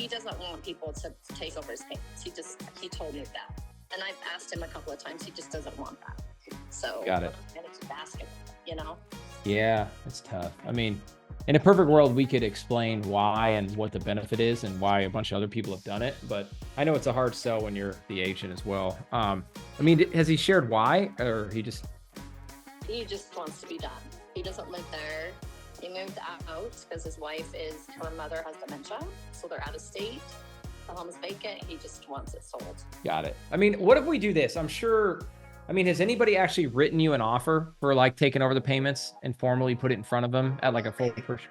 doesn't want people to take over his payments. He told me that, and I've asked him a couple of times. He just doesn't want that. So got it. I'm gonna keep asking, Yeah, it's tough. I mean, in a perfect world, we could explain why and what the benefit is and why a bunch of other people have done it. But I know it's a hard sell when you're the agent as well. I mean, has he shared why, or he just wants to be done. He doesn't live there. He moved out because her mother has dementia, so they're out of state. The home's vacant. He just wants it sold. Got it. I mean, what if we do this? Has anybody actually written you an offer for taking over the payments and formally put it in front of them at a full purchase?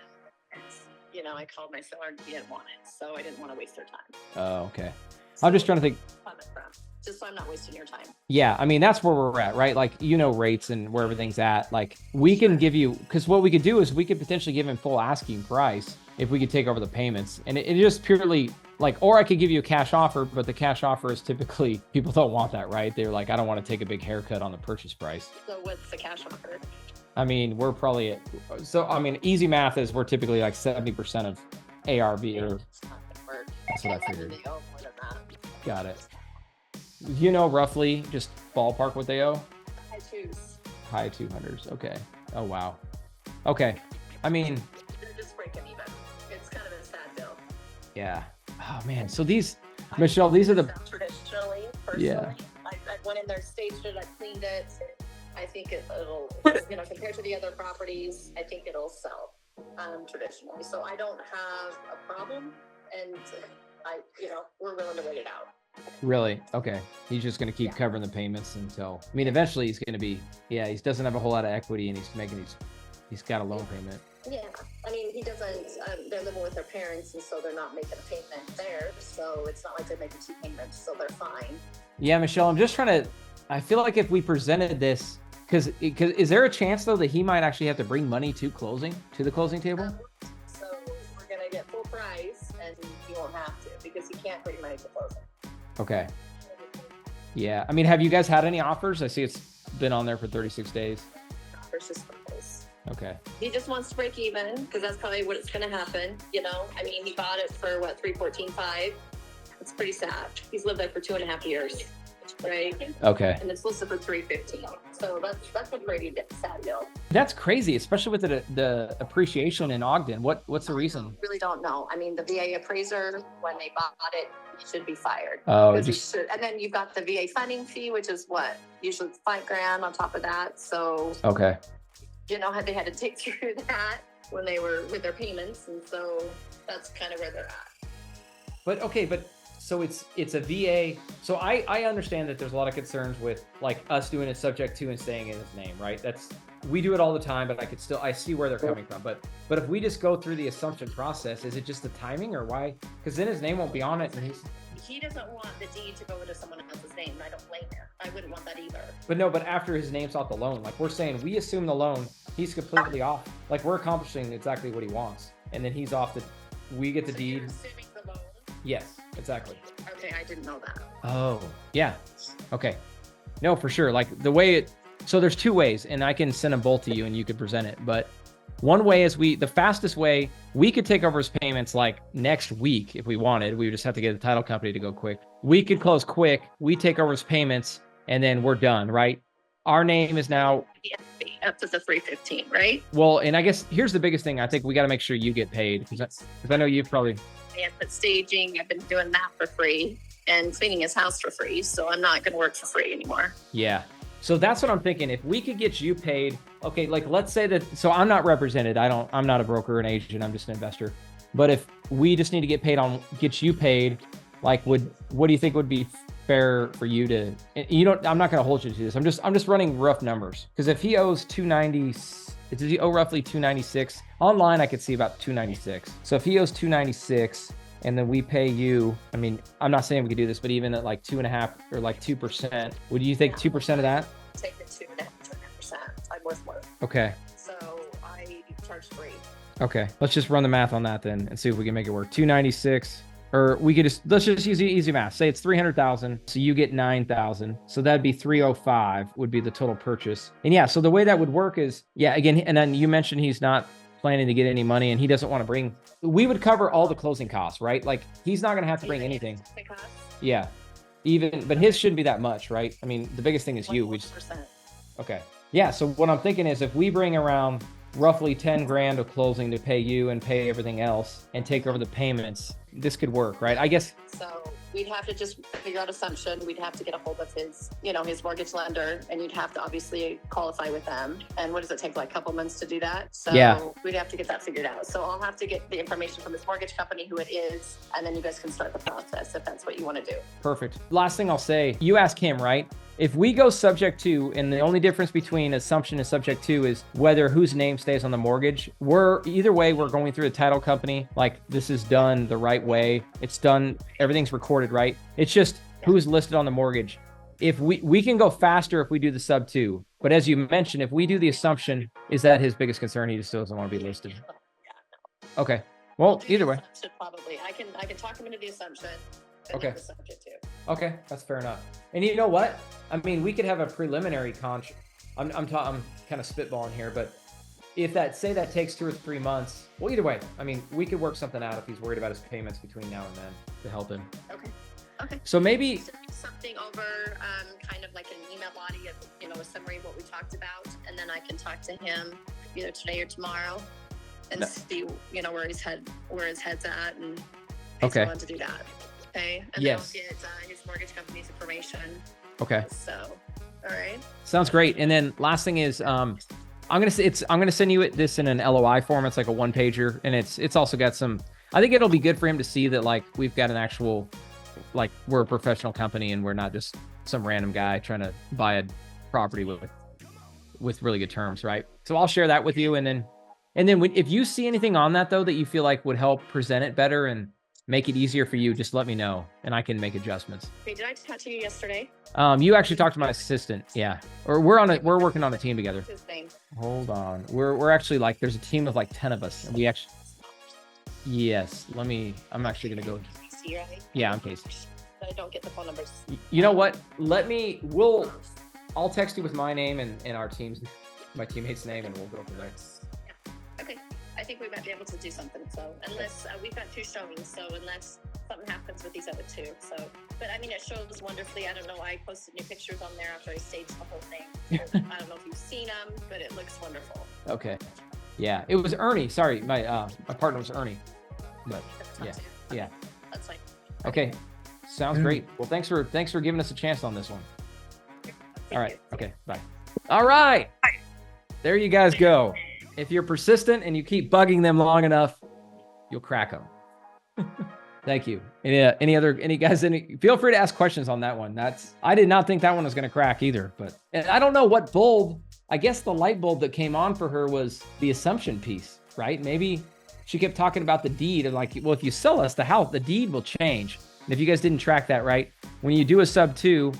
I called my seller and he didn't want it, so I didn't want to waste their time. Oh, okay. I'm just trying to think. Just so I'm not wasting your time. Yeah, I mean, that's where we're at, right? Rates and where everything's at. We can give you, because what we could do is we could potentially give him full asking price if we could take over the payments. And it just purely or I could give you a cash offer, but the cash offer is typically, people don't want that, right? They're I don't want to take a big haircut on the purchase price. So what's the cash offer? I mean, we're probably easy math is we're typically 70% of ARV, or that's what I figured. Got it. Roughly just ballpark what they owe? High 200s. Okay. Oh, wow. Okay. I mean, they're just breaking even. It's kind of a sad deal. Yeah. Oh man. So Michelle, these are the traditionally, personally. Yeah. I went in there, staged it, I cleaned it. I think it'll, compared to the other properties, I think it'll sell traditionally. So I don't have a problem, and we're willing to wait it out. Really? Okay. He's just going to keep covering the payments until, eventually he's going to be, he doesn't have a whole lot of equity, and he's got a loan payment. Yeah. I mean, he doesn't, they're living with their parents, and so they're not making a payment there. So it's not like they're making 2 payments, so they're fine. Yeah, Michelle, I'm just trying to, I feel like if we presented this, because is there a chance though that he might actually have to bring money to the closing table? So we're going to get full price, and he won't have to, because he can't bring money to closing. Okay. Yeah. I mean, have you guys had any offers? I see it's been on there for 36 days. Offers just price. Okay. He just wants to break even, because that's probably what it's going to happen. I mean, he bought it for $314,500. It's pretty sad. He's lived there for 2.5 years, right? Okay. And it's listed for $315,000. So that's a pretty sad deal. That's crazy, especially with the appreciation in Ogden. What's the reason? I really don't know. I mean, the VA appraiser, when they bought it, he should be fired. Oh, and then you've got the VA funding fee, which is usually $5,000 on top of that. So okay. They had to take through that when they were with their payments, and so that's kind of where they're at. So it's a VA. So I understand that there's a lot of concerns with us doing it subject to and staying in his name, right? We do it all the time, but I see where they're coming from. But if we just go through the assumption process, is it just the timing, or why? Because then his name won't be on it, and he doesn't want the deed to go into someone else's name. And I don't blame him. I wouldn't want that either. But after his name's off the loan, we're saying we assume the loan, he's completely off. We're accomplishing exactly what he wants, and then he's off we get the deed. You're assuming the loan? Yes, exactly. Okay, I didn't know that. Oh, yeah. Okay. No, for sure. So there's 2 ways, and I can send them both to you and you could present it. But one way is the fastest way, we could take over his payments next week if we wanted. We would just have to get the title company to go quick. We could close quick. We take over his payments, and then we're done, right? Our name is now, up to the 315, right? well, and I guess here's the biggest thing. I think we got to make sure you get paid because I know you've probably, And but staging, I've been doing that for free and cleaning his house for free. So I'm not going to work for free anymore. yeah. So that's what I'm thinking. If we could get you paid, okay, like let's say that, so I'm not represented. I'm not a broker or an agent. I'm just an investor. But if we just need to get paid get you paid, like what do you think would be fair for you to, I'm not going to hold you to this. I'm just running rough numbers. Because if he owes 290, does he owe roughly 296? Online, I could see about 296. So if he owes 296 and then we pay you, I mean, I'm not saying we could do this, but even at like 2.5 or like 2%, would you think 2% of that? Take the 2.5%. I'm worth more. Okay. So I charge free. Okay. Let's just run the math on that then and see if we can make it work. 296. Or we could let's just use easy math. Say it's 300,000. So you get 9,000. So that'd be 305 would be the total purchase. And yeah, so the way that would work is, yeah, again, and then you mentioned he's not planning to get any money and he doesn't want to bring, we would cover all the closing costs, right? Like he's not going to have to bring anything. Yeah. But his shouldn't be that much, right? I mean, the biggest thing is you. Okay. Yeah. So what I'm thinking is if we bring around roughly 10 grand of closing to pay you and pay everything else and take over the payments, this could work, right? I guess. So we'd have to just figure out assumption. We'd have to get a hold of his mortgage lender, and you'd have to obviously qualify with them. And what does it take, like a couple months to do that? So yeah, we'd have to get that figured out. So I'll have to get the information from his mortgage company, who it is, and then you guys can start the process if that's what you want to do. Perfect. Last thing I'll say, you ask him, right? If we go subject to, and the only difference between assumption and subject to is whether whose name stays on the mortgage, either way, we're going through a title company. Like this is done the right way. It's done, everything's recorded, right? It's just who's listed on the mortgage. If we can go faster if we do the sub 2, but as you mentioned, if we do the assumption, is that his biggest concern? He just still doesn't want to be listed. Okay. Well, either way. Probably. I can talk him into the assumption. Okay. Okay, that's fair enough. And you know what? I mean, we could have a preliminary I'm kind of spitballing here, but if say that takes 2 or 3 months, well, either way, I mean, we could work something out if he's worried about his payments between now and then to help him. Okay. So maybe something over, kind of like an email body of, a summary of what we talked about, and then I can talk to him either today or tomorrow and see, where his head's at, and okay. to do that. Okay. And yes. then I'll get his mortgage company's information. Okay. So, all right. Sounds great. And then last thing is, I'm gonna send you this in an LOI form. It's like a 1-pager, and it's also got some. I think it'll be good for him to see that like we've got an actual, like we're a professional company and we're not just some random guy trying to buy a property with really good terms, right? So I'll share that with you, and then if you see anything on that though that you feel like would help present it better and make it easier for you, just let me know and I can make adjustments. Okay, did I talk to you yesterday? You actually talked to my assistant, yeah. Or we're working on a team together. What's his name? Hold on. We're actually like there's a team of like 10 of us, and we actually. Yes, I'm actually gonna go. Yeah, I'm Casey. I don't get the phone numbers. You know what? I'll text you with my name and our my teammate's name, and we'll go from there. Yeah. Okay. I think we might be able to do something. So unless we've got 2 showings, so unless something happens with these other 2, but I mean, it shows wonderfully. I don't know why I posted new pictures on there after I staged the whole thing. I don't know if you've seen them, but it looks wonderful. Okay. Yeah, it was Ernie. Sorry, my partner was Ernie. But yeah. That's fine. Okay. Sounds great. Well, thanks for giving us a chance on this one. All right. Okay. Bye. All right. There you guys go. If you're persistent and you keep bugging them long enough, you'll crack them. Thank you. Any guys, feel free to ask questions on that one. I did not think that one was going to crack either, but and I don't know what bulb, I guess the light bulb that came on for her was the assumption piece, right? Maybe she kept talking about the deed and like, well, if you sell us the house, the deed will change. And if you guys didn't track that, right? When you do a sub 2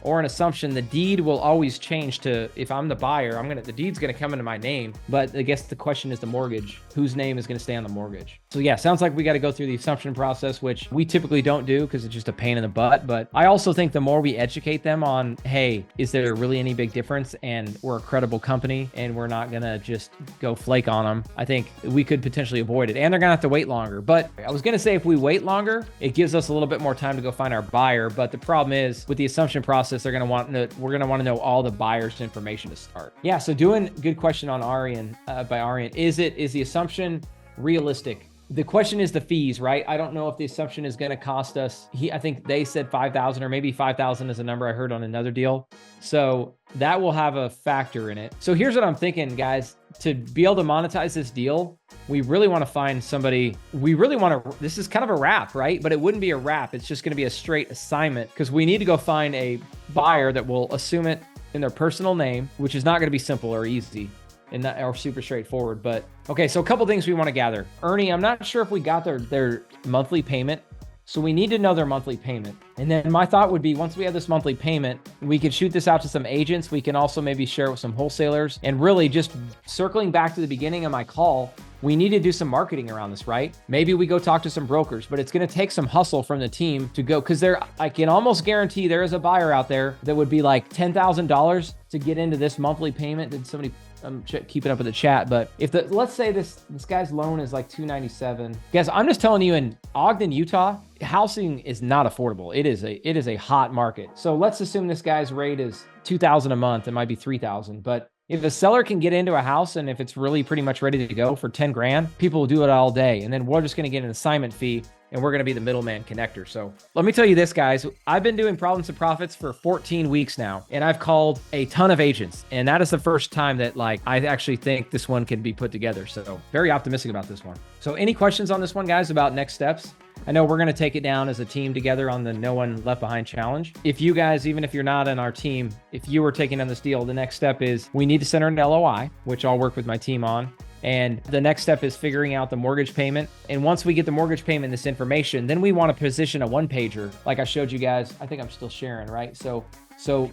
or an assumption, the deed will always change to, if I'm the buyer, the deed's going to come into my name. But I guess the question is the mortgage, whose name is going to stay on the mortgage. So yeah, sounds like we got to go through the assumption process, which we typically don't do because it's just a pain in the butt. But I also think the more we educate them on, hey, is there really any big difference? And we're a credible company and we're not going to just go flake on them. I think we could potentially avoid it, and they're going to have to wait longer. But I was going to say, if we wait longer, it gives us a little bit more time to go find our buyer. But the problem is with the assumption process, process, we're going to want to know all the buyer's information to start. Yeah. So good question on Arian, by Arian. Is the assumption realistic? The question is the fees, right? I don't know if the assumption is going to cost us. I think they said 5,000 or maybe 5,000 is a number I heard on another deal. So that will have a factor in it. So here's what I'm thinking, guys. To be able to monetize this deal, we really want to find somebody. This is kind of a wrap, right? But it wouldn't be a wrap. It's just going to be a straight assignment because we need to go find a buyer that will assume it in their personal name, which is not going to be simple or easy. Or super straightforward. But okay, so a couple things we want to gather. Ernie, I'm not sure if we got their monthly payment. So we need to know their monthly payment. And then my thought would be, once we have this monthly payment, we could shoot this out to some agents. We can also maybe share it with some wholesalers. And really just circling back to the beginning of my call, we need to do some marketing around this, right? Maybe we go talk to some brokers, but it's going to take some hustle from the team to go, because I can almost guarantee there is a buyer out there that would be like $10,000 to get into this monthly payment. Did somebody I'm keeping up with the chat, but if let's say this guy's loan is like $297, guys, I'm just telling you, in Ogden, Utah, housing is not affordable. It is a hot market. So let's assume this guy's rate is $2,000 a month. It might be $3,000, but if a seller can get into a house and if it's really pretty much ready to go for 10 grand, people will do it all day. And then we're just going to get an assignment fee and we're going to be the middleman connector. So let me tell you this, guys. I've been doing Problems and Profits for 14 weeks now, and I've called a ton of agents. And that is the first time that I actually think this one can be put together. So very optimistic about this one. So any questions on this one, guys, about next steps? I know we're going to take it down as a team together on the No One Left Behind challenge. If you guys, even if you're not in our team, if you were taking on this deal, the next step is we need to send her an LOI, which I'll work with my team on. And the next step is figuring out the mortgage payment. And once we get the mortgage payment, this information, then we want to position a one pager. Like I showed you guys, I think I'm still sharing, right? So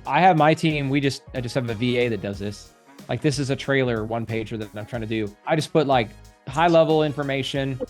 I have my team. I just have a VA that does this. Like this is a trailer one pager that I'm trying to do. I just put like high level information,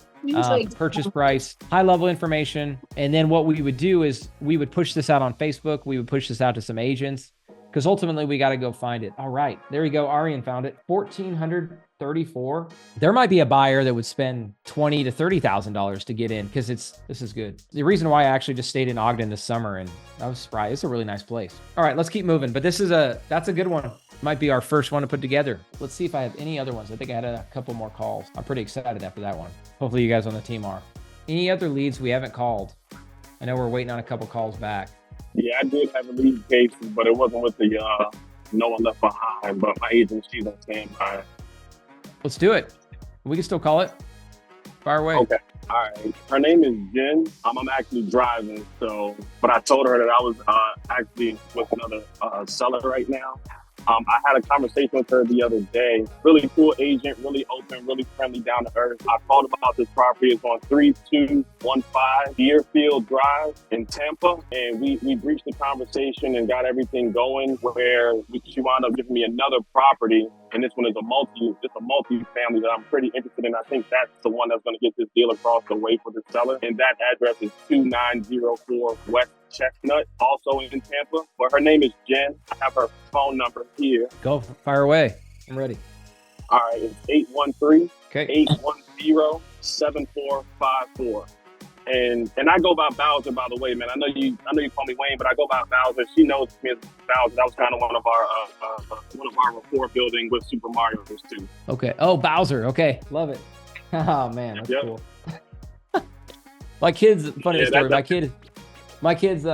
purchase price, high level information. And then what we would do is we would push this out on Facebook. We would push this out to some agents, because ultimately we got to go find it. All right, there we go. Arian found it. 1,434. There might be a buyer that would spend $20,000 to $30,000 to get in, because this is good. The reason why I actually just stayed in Ogden this summer, and I was surprised. It's a really nice place. All right, let's keep moving. But that's a good one. Might be our first one to put together. Let's see if I have any other ones. I think I had a couple more calls. I'm pretty excited after that one. Hopefully you guys on the team are. Any other leads we haven't called? I know we're waiting on a couple calls back. Yeah, I did have a lead case, but it wasn't with the No One Left Behind, but my agent, she's on standby. Let's do it. We can still call it. Fire away. Okay. All right. Her name is Jen. I'm actually driving, but I told her that I was actually with another seller right now. I had a conversation with her the other day. Really cool agent, really open, really friendly, down to earth. I called about this property. It's on 3215 Deerfield Drive in Tampa. And we breached the conversation and got everything going, where she wound up giving me another property. And this one is a multi-family that I'm pretty interested in. I think that's the one that's going to get this deal across the way for the seller. And that address is 2904 West Chestnut, also in Tampa. But her name is Jen. I have her phone number here. Go, fire away. I'm ready. All right, it's 813-810-7454. And I go by Bowser, by the way, man. I know you call me Wayne, but I go by Bowser. She knows me as Bowser. That was kind of one of our rapport building with Super Mario Bros. too. Okay. Oh, Bowser. Okay, love it. Oh man, that's cool. My kids, funny story. My kid's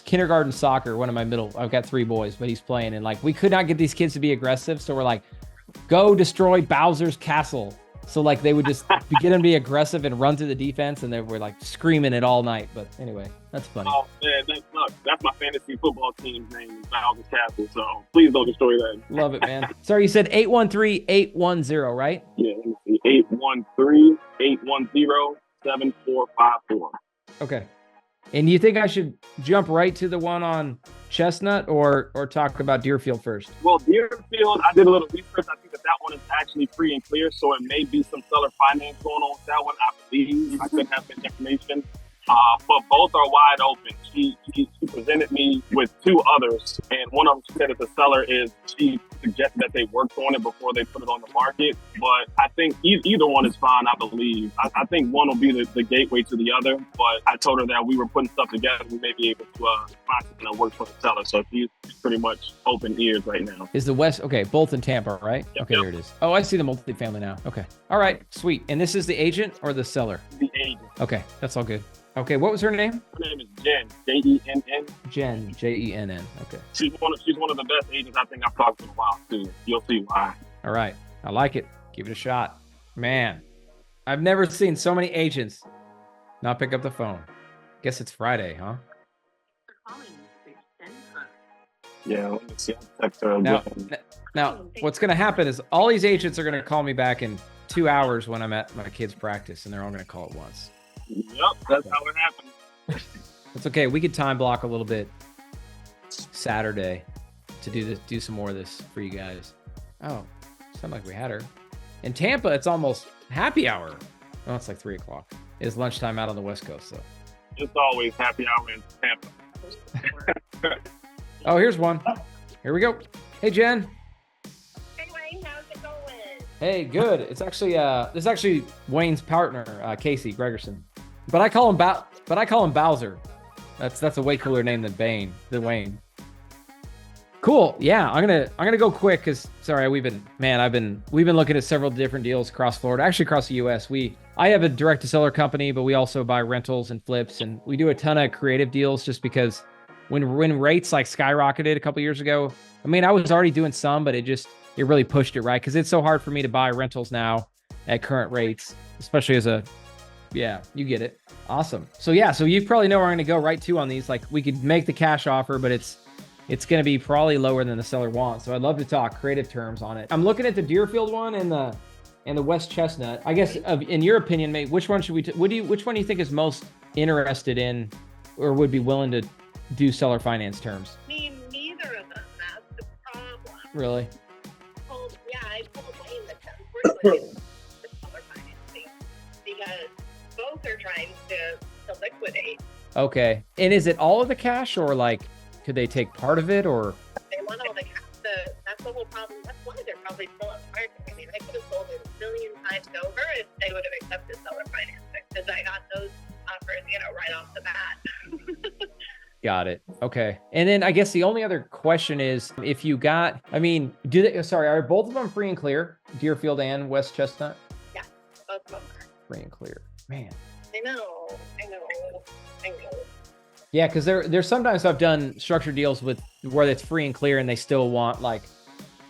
kindergarten soccer. I've got 3 boys, but he's playing, and we could not get these kids to be aggressive, so we're like, go destroy Bowser's castle. So they would just get them to be aggressive and run through the defense, and they were screaming it all night. But anyway, that's funny. Oh man, that's my fantasy football team's name, Bowser's Castle. So please don't destroy that. Love it, man. Sorry, you said 813-810, right? Yeah, let me see. 813-810-7454. Okay. And do you think I should jump right to the one on Chestnut or talk about Deerfield first? Well, Deerfield, I did a little research. I think that one is actually free and clear, so it may be some seller finance going on with that one. I believe I could have that information. but both are wide open. She presented me with two others, and one of them she said that the seller is, she suggested that they worked on it before they put it on the market. But I think either one is fine, I believe. I think one will be the gateway to the other, but I told her that we were putting stuff together. We may be able to find something that works for the seller. So she's pretty much open ears right now. Is the West, okay, both in Tampa, right? Yep, okay, yep. There it is. Oh, I see the multifamily now. Okay. All right, sweet. And this is the agent or the seller? The agent. Okay, that's all good. Okay, what was her name? Her name is Jen, Jenn. Jen, Jenn. Okay. She's one of the best agents I think I've talked to in a while too. You'll see why. All right, I like it. Give it a shot. Man, I've never seen so many agents not pick up the phone. Guess it's Friday, huh? Yeah, let me see. I'll text her Now, what's going to happen is all these agents are going to call me back in 2 hours when I'm at my kids' practice, and they're all going to call at once. Yep, that's how it happens. It's okay. We could time block a little bit Saturday to do some more of this for you guys. Oh, sound like we had her. In Tampa, it's almost happy hour. Oh, it's like 3 o'clock. It's lunchtime out on the West Coast, so. It's always happy hour in Tampa. Oh, here's one. Here we go. Hey, Jen. Hey, Wayne, how's it going? Hey, good. It's actually this is actually Wayne's partner, Casey Gregerson. But I call him Bowser. That's a way cooler name than Wayne. Cool. Yeah, I'm gonna go quick because sorry, we've been looking at several different deals across Florida, actually across the US. I have a direct to seller company, but we also buy rentals and flips, and we do a ton of creative deals just because when rates like skyrocketed a couple years ago, I mean, I was already doing some, but it really pushed it, right? Because it's so hard for me to buy rentals now at current rates, especially yeah, you get it. Awesome. So yeah, so you probably know where I'm going to go right to on these. Like we could make the cash offer, but it's going to be probably lower than the seller wants. So I'd love to talk creative terms on it. I'm looking at the Deerfield one and the West Chestnut. I guess in your opinion, mate, which one should we? Which one do you think is most interested in, or would be willing to do seller finance terms? I mean, neither of them. That's the problem. Really? I told Wayne that we're doing the seller financing because both are trying to liquidate. Okay. And is it all of the cash, or like could they take part of it, or? They want all the cash. That's the whole problem. That's why they're probably still on the market. I mean, I could have sold it a million times over if they would have accepted seller financing because I got those offers, right off the bat. Got it. Okay. And then I guess the only other question is if you got, I mean, are both of them free and clear? Deerfield and West Chestnut? Yeah, both of them are. Free and clear. Man. I know. Yeah, because there's sometimes I've done structured deals with where it's free and clear and they still want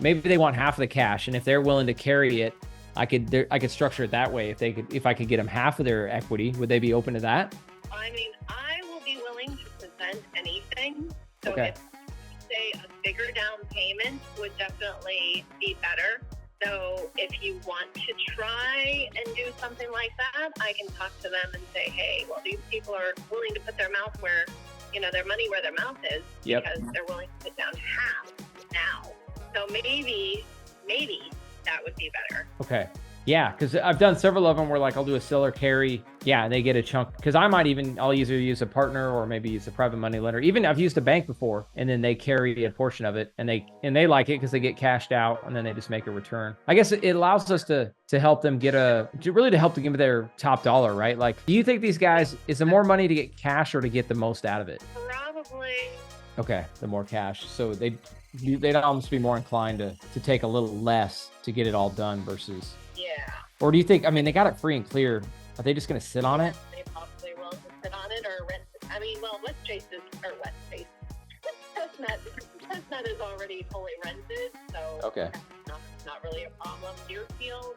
maybe they want half of the cash, and if they're willing to carry it, I could structure it that way. If I could get them half of their equity, would they be open to that? I mean, I will be willing to present anything. So okay. If say a bigger down payment would definitely be better. So if you want to try and do something like that, I can talk to them and say, hey, well, these people are willing to put their money where their mouth is, yep. Because they're willing to put down half now. So maybe that would be better. Okay. Yeah, because I've done several of them where I'll do a seller carry. Yeah, and they get a chunk. Because I'll either use a partner or maybe use a private money lender. Even I've used a bank before, and then they carry a portion of it, and they like it because they get cashed out, and then they just make a return. I guess it allows us to help them get to help them give their top dollar, right? Do you think these guys, is it more money to get cash or to get the most out of it? Probably. Okay, the more cash. So they'd almost be more inclined to take a little less to get it all done versus. Yeah. Or do you think, they got it free and clear. Are they just going to sit on it? They probably will just sit on it or rent it. Chestnut is already fully rented, so okay. That's not really a problem. Deerfield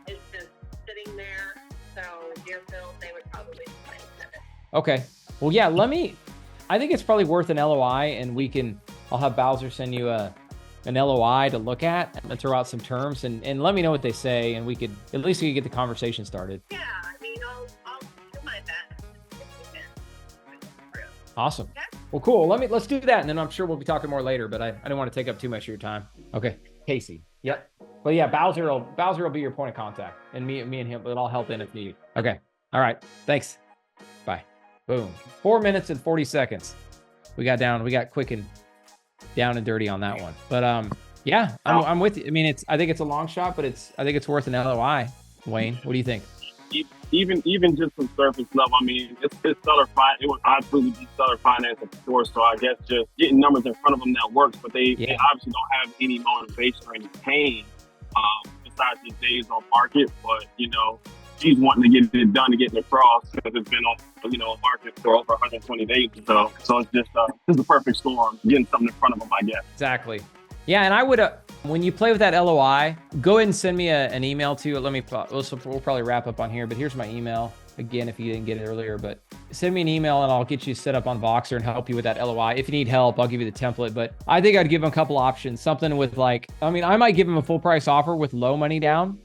is just sitting there, so Deerfield, they would probably find it. Okay. Well, yeah, I think it's probably worth an LOI, and I'll have Bowser send you an LOI to look at and throw out some terms and let me know what they say, and we could get the conversation started. Yeah, I'll do my best. Awesome. Okay. Well, cool. Let's do that, and then I'm sure we'll be talking more later, but I don't want to take up too much of your time. Okay. Casey. Yep. But yeah, Bowser will be your point of contact, and me and him, but I'll help in if needed. Okay. All right. Thanks. Bye. Boom. 4 minutes and 40 seconds. We got quick and down and dirty on that one. But yeah, I'm with you. I mean, I think it's a long shot, but I think it's worth an LOI. Wayne, what do you think? Even just from surface level, I mean, it's seller finance. It would absolutely be seller finance of course. So I guess just getting numbers in front of them that works, but they obviously don't have any motivation or any pain besides the days on market. But she's wanting to get it done to get it across because it's been on market for over 120 days. So it's just the perfect storm, getting something in front of them, I guess. Exactly. Yeah, and I would when you play with that LOI, go ahead and send me an email to it. We'll probably wrap up on here, but here's my email again if you didn't get it earlier. But send me an email and I'll get you set up on Voxer and help you with that LOI. If you need help, I'll give you the template. But I think I'd give them a couple options. Something with I might give them a full price offer with low money down,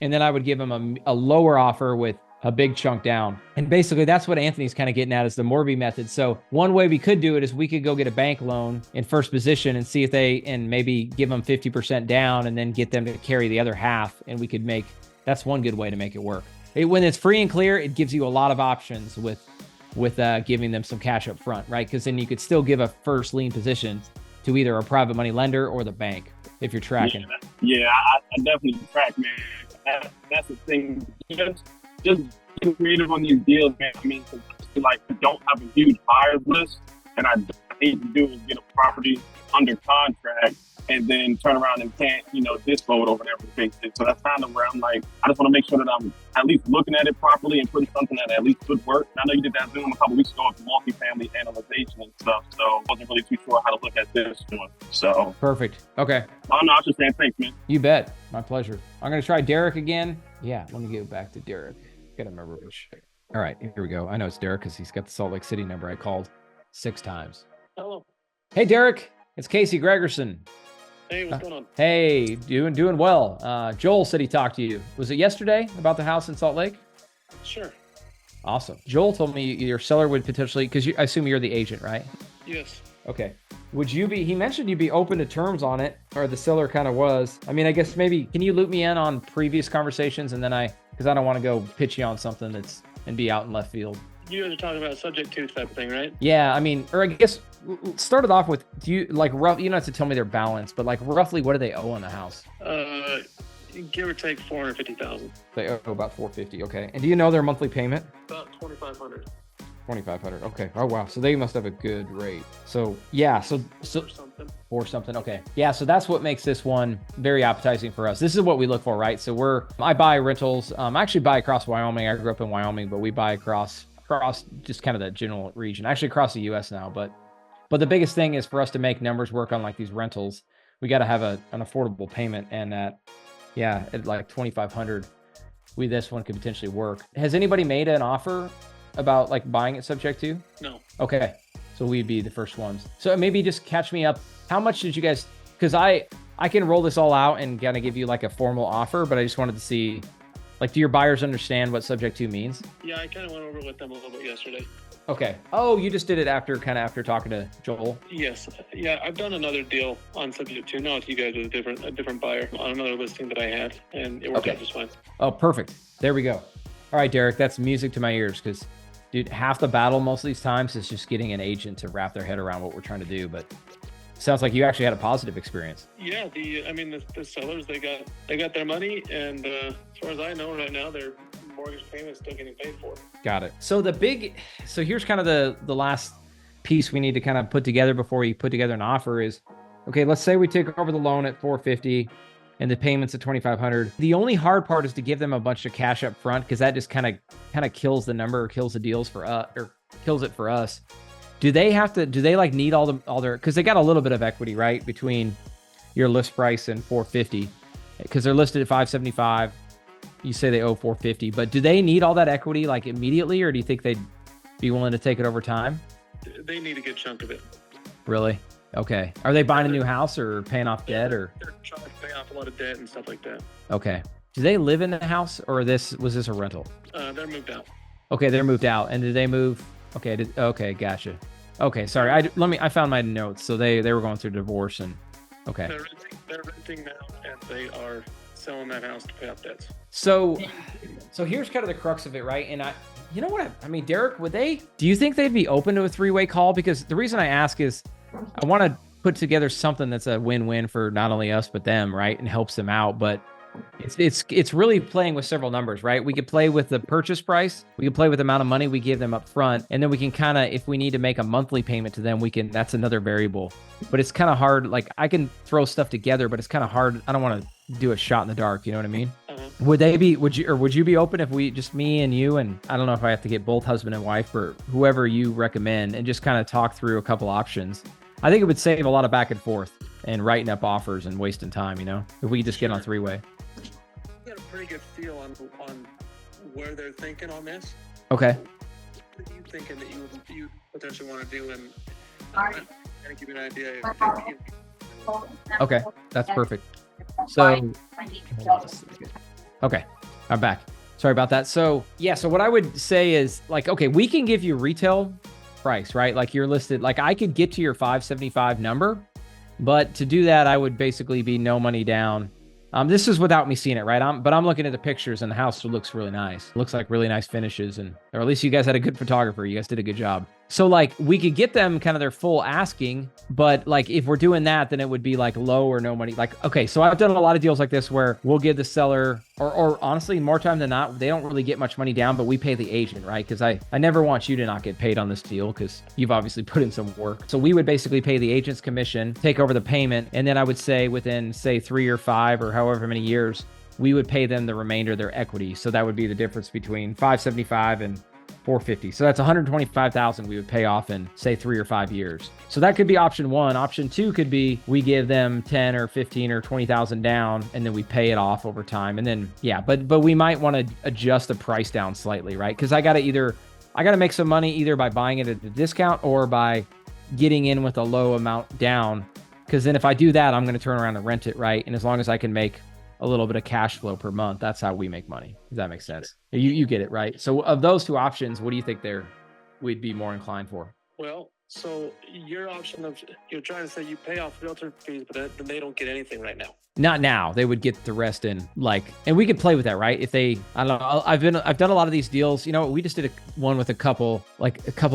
and then I would give them a lower offer with a big chunk down. And basically that's what Anthony's kind of getting at is the Morby method. So one way we could do it is we could go get a bank loan in first position and see if and maybe give them 50% down and then get them to carry the other half. And we could that's one good way to make it work. When it's free and clear, it gives you a lot of options with giving them some cash up front, right? Because then you could still give a first lien position to either a private money lender or the bank if you're tracking. Yeah, I definitely track, man. That's the thing. Just getting creative on these deals, man. I mean, I don't have a huge buyers list, and I need to do is get a property under contract and then turn around and can't, dispose over and everything. So that's kind of where I'm I just want to make sure that I'm at least looking at it properly and putting something that at least could work. And I know you did that Zoom a couple weeks ago with multifamily analyzation and stuff, so I wasn't really too sure how to look at this one. So perfect. Okay. Oh, no, I was just saying thanks, man. You bet. My pleasure. I'm going to try Derek again. Yeah, let me get back to Derek. Gotta remember which. All right, here we go. I know it's Derek because he's got the Salt Lake City number I called 6 times. Hello. Hey, Derek. It's Casey Gregerson. Hey, what's going on? Hey, doing well. Joel said he talked to you. Was it yesterday about the house in Salt Lake? Sure. Awesome. Joel told me your seller would potentially, because I assume you're the agent, right? Yes. Okay. Would you be, he mentioned you'd be open to terms on it, or the seller kind of was. I mean, I guess maybe, can you loop me in on previous conversations and then because I don't want to go pitch you on something and be out in left field. You guys are talking about subject to type of thing, right? Yeah, I mean, or I guess start it off with, do you rough? You don't have to tell me their balance, but roughly what do they owe on the house? Give or take $450,000. They owe about $450. Okay, and do you know their monthly payment? About $2,500. $2,500. Okay. Oh wow. So they must have a good rate. So yeah. So or something. Okay. Yeah. So that's what makes this one very appetizing for us. This is what we look for, right? So I buy rentals. I actually buy across Wyoming. I grew up in Wyoming, but we buy across just kind of the general region. Actually across the U.S. now, but the biggest thing is for us to make numbers work on these rentals. We got to have an affordable payment, and at $2,500, this one could potentially work. Has anybody made an offer about buying it subject to? No. Okay. So we'd be the first ones. So maybe just catch me up. How much did you guys, because I can roll this all out and kind of give you a formal offer, but I just wanted to see, do your buyers understand what subject to means? Yeah, I kind of went over it with them a little bit yesterday. Okay. Oh, you just did it after talking to Joel? Yes. Yeah, I've done another deal on subject to, not with you guys, with a different buyer on another listing that I had, and it worked out just fine. Oh, perfect. There we go. All right, Derek, that's music to my ears because, dude, half the battle most of these times is just getting an agent to wrap their head around what we're trying to do. But it sounds like you actually had a positive experience. Yeah, the sellers, they got their money, and as far as I know right now, their mortgage payment is still getting paid for. Got it. So here's kind of the last piece we need to kind of put together before we put together an offer is, okay, let's say we take over the loan at $450 and the payments at $2,500. The only hard part is to give them a bunch of cash up front, because that just kind of kills the number, or kills the deals for us, or kills it for us. Do they need all their, because they got a little bit of equity, right, between your list price and $450, because they're listed at $575. You say they owe $450, but do they need all that equity immediately, or do you think they'd be willing to take it over time? They need a good chunk of it. Really? Okay. Are they buying a new house or paying off debt, or? They're trying to pay off a lot of debt and stuff like that. Okay. Do they live in the house, or was this a rental? They're moved out. Okay, they're moved out. And did they move? Okay, gotcha. Okay, sorry. I found my notes. So they were going through divorce and okay. They're renting now, and they are selling that house to pay off debts. So here's kind of the crux of it, right? And You know what? I mean, Derek, do you think they'd be open to a three-way call? Because the reason I ask is I want to put together something that's a win-win for not only us, but them, right? And helps them out. But it's really playing with several numbers, right? We could play with the purchase price. We could play with the amount of money we give them up front. And then we can kind of, if we need to make a monthly payment to them, that's another variable. But it's kind of hard. Like I can throw stuff together, but it's kind of hard. I don't want to do a shot in the dark. You know what I mean? Would you be open if we just me and you, and I don't know if I have to get both husband and wife or whoever you recommend, and just kind of talk through a couple options? I think it would save a lot of back and forth and writing up offers and wasting time, if we just get on three-way. I got a pretty good feel on where they're thinking on this. Okay. What are you thinking that you potentially want to do, and kind of give you an idea. Okay, that's perfect. So, okay, I'm back. Sorry about that. So yeah, so what I would say is like, okay, we can give you retail price, right? Like you're listed, like I could get to your 575 number, but to do that, I would basically be no money down. This is without me seeing it, right? But I'm looking at the pictures and the house looks really nice. Looks like really nice finishes, or at least you guys had a good photographer. You guys did a good job. So like we could get them kind of their full asking, but like if we're doing that, then it would be like low or no money. Like, okay, so I've done a lot of deals like this where we'll give the seller, or honestly, more time than not, they don't really get much money down, but we pay the agent, right? Because I never want you to not get paid on this deal because you've obviously put in some work. So we would basically pay the agent's commission, take over the payment, and then I would say within, say, 3 or 5 or however many years, we would pay them the remainder of their equity. So that would be the difference between 575 and 450. So that's 125,000 we would pay off in say 3 or 5 years. So that could be option one. Option two could be we give them 10 or 15 or 20,000 down and then we pay it off over time. And then, yeah, but we might want to adjust the price down slightly, right? Because I got to make some money either by buying it at a discount or by getting in with a low amount down. Because then if I do that, I'm going to turn around and rent it, right? And as long as I can make a little bit of cash flow per month, that's how we make money. Does that make sense? You get it, right? So of those two options, what do you think we'd be more inclined for? Well, so your option of, you're trying to say you pay off realtor fees, but then they don't get anything right now. Not now. They would get the rest in, and we could play with that, right? If they, I don't know. I've done a lot of these deals. We just did one with a couple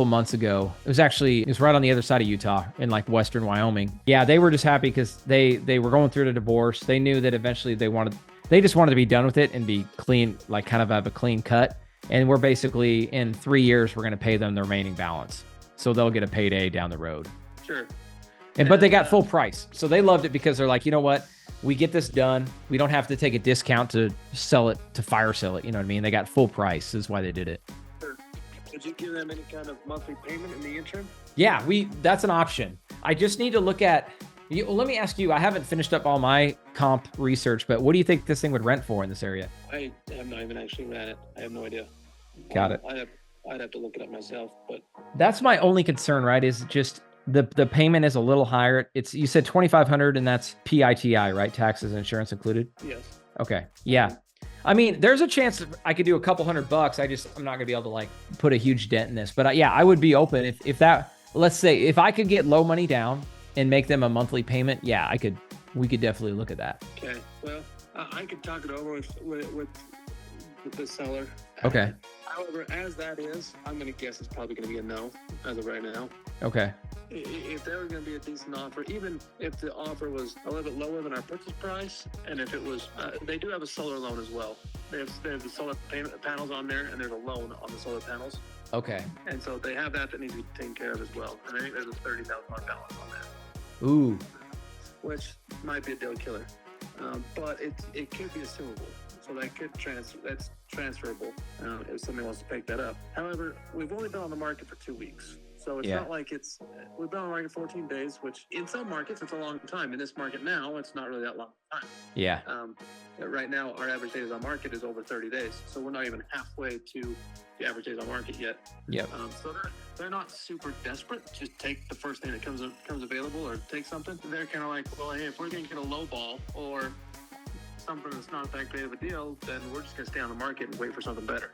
months ago. It was right on the other side of Utah in western Wyoming. Yeah, they were just happy because they were going through the divorce. They knew that eventually they just wanted to be done with it and be clean, kind of have a clean cut. And we're basically in 3 years, we're going to pay them the remaining balance. So they'll get a payday down the road. Sure. But they got full price. So they loved it because they're like, you know what? We get this done. We don't have to take a discount to sell it, to fire sell it. You know what I mean? They got full price. This is why they did it. Sure. Did you give them any kind of monthly payment in the interim? Yeah, that's an option. I just need to look at, let me ask you, I haven't finished up all my comp research, but what do you think this thing would rent for in this area? I have not even actually ran it. I have no idea. Got it. I'd have to look it up myself, but that's my only concern, right? Is just the payment is a little higher. You said $2,500 and that's PITI, right? Taxes and insurance included? Yes. Okay. Yeah. I mean, there's a chance that I could do a couple $100. I'm not gonna be able to put a huge dent in this, but yeah, I would be open if that, let's say if I could get low money down and make them a monthly payment. Yeah, we could definitely look at that. Okay. Well, I could talk it over with the seller. Okay. However, as that is, I'm going to guess it's probably going to be a no as of right now. Okay. If there was going to be a decent offer, even if the offer was a little bit lower than our purchase price, and if it was, they do have a solar loan as well. They have the solar panels on there, and there's a loan on the solar panels. Okay. And so they have that needs to be taken care of as well. And I think there's a $30,000 balance on that. Ooh. Which might be a deal killer. But it could be assumable. So that's transferable if somebody wants to pick that up. However, we've only been on the market for 2 weeks. So it's not like we've been on the market 14 days, which in some markets, it's a long time. In this market now, it's not really that long time. Yeah. Right now, our average days on market is over 30 days. So we're not even halfway to the average days on market yet. Yep. So they're not super desperate. Just take the first thing that comes available or take something. They're kind of like, well, hey, if we're going to get a low ball or something that's not that great of a deal, then we're just going to stay on the market and wait for something better.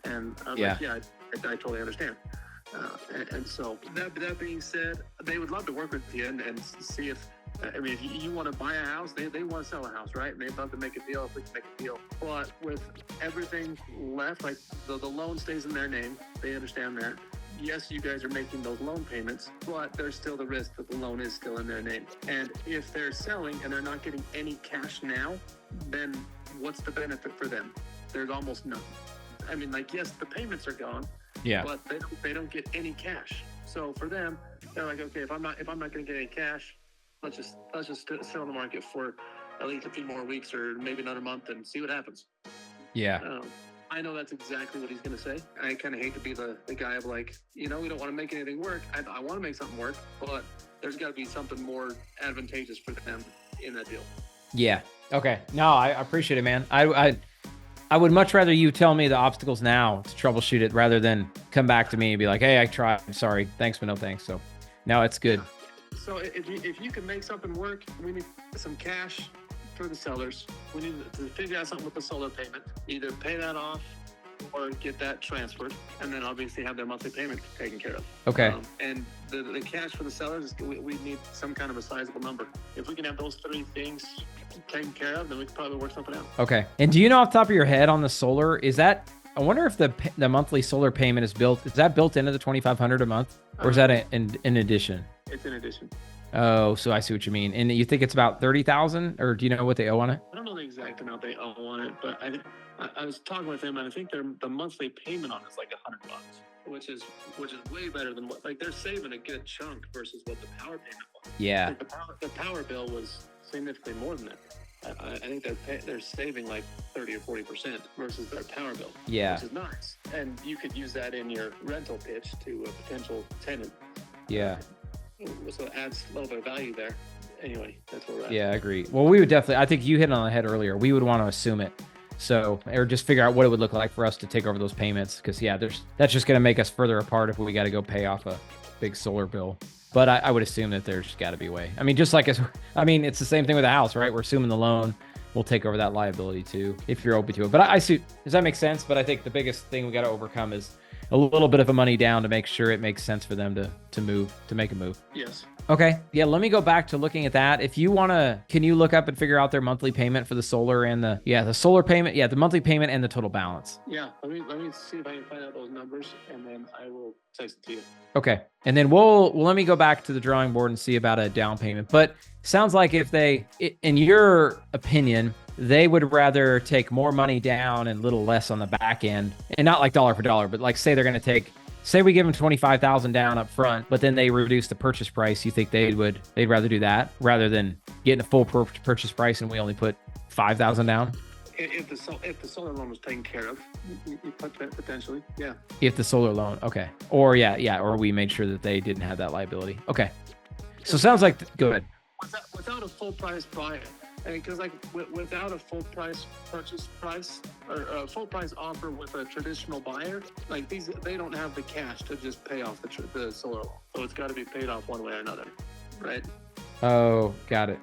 And I was like, yeah, I totally understand. And so that being said, they would love to work with you and see if I mean, if you want to buy a house, they want to sell a house, right? And they'd love to make a deal if we can make a deal. But with everything left, like the loan stays in their name, they understand that. Yes, you guys are making those loan payments, but there's still the risk that the loan is still in their name. And if they're selling and they're not getting any cash now, then what's the benefit for them? There's almost none. I mean, like, yes, the payments are gone, Yeah. but they don't get any cash. So for them, they're like, okay, if I'm not going to get any cash, let's just sit on the market for at least a few more weeks or maybe another month and see what happens. Yeah. I know that's exactly what he's going to say. I kind of hate to be the guy of like, we don't want to make anything work. I want to make something work, but there's got to be something more advantageous for them in that deal. Yeah. Okay. No, I appreciate it, man. I would much rather you tell me the obstacles now to troubleshoot it rather than come back to me and be like, hey, I tried. Sorry. Thanks, but no thanks. So no, it's good. So if you can make something work, we need some cash for the sellers. We need to figure out something with the solar payment. Either pay that off or get that transferred, and then obviously have their monthly payment taken care of. Okay. And the cash for the sellers, we need some kind of a sizable number. If we can have those three things taken care of, then we can probably work something out. Okay. And do you know off the top of your head on the solar, I wonder if the monthly solar payment is that built into the $2,500 a month, or is that in addition? It's in addition. Oh, so I see what you mean. And you think it's about 30,000, or do you know what they owe on it? I don't know the exact amount they owe on it, but I was talking with them, and I think the monthly payment on it's like $100, which is way better than they're saving a good chunk versus what the power payment was. Yeah. The power bill was significantly more than that. I think they're saving like 30 or 40% versus their power bill. Yeah. Which is nice, and you could use that in your rental pitch to a potential tenant. Yeah. So it adds a little bit of value there. Anyway, that's where we're at. Yeah, I agree. Well, we would definitely, I think you hit it on the head earlier. We would want to assume it. So, or just figure out what it would look like for us to take over those payments. Cause yeah, that's just going to make us further apart if we got to go pay off a big solar bill. But I would assume that there's got to be a way. I mean, just like it's the same thing with a house, right? We're assuming the loan will take over that liability too, if you're open to it. But I see, does that make sense? But I think the biggest thing we got to overcome is a little bit of a money down to make sure it makes sense for them to make a move. Yes. Okay. Yeah. Let me go back to looking at that. If you want to, can you look up and figure out their monthly payment for the solar and the solar payment? Yeah. The monthly payment and the total balance. Yeah. Let me see if I can find out those numbers, and then I will text it to you. Okay. And then let me go back to the drawing board and see about a down payment. But sounds like in your opinion, they would rather take more money down and a little less on the back end, and not like dollar for dollar, but like say we give them 25,000 down up front, but then they reduce the purchase price. You think they'd rather do that rather than getting a full purchase price and we only put 5,000 down? If the solar loan was taken care of, you put that potentially, yeah. If the solar loan, okay. Or or we made sure that they didn't have that liability. Okay. So sounds like, go ahead. Without a full price buy, because without a full price purchase price or a full price offer with a traditional buyer, like they don't have the cash to just pay off the solar loan. So it's got to be paid off one way or another, right? Oh, got it.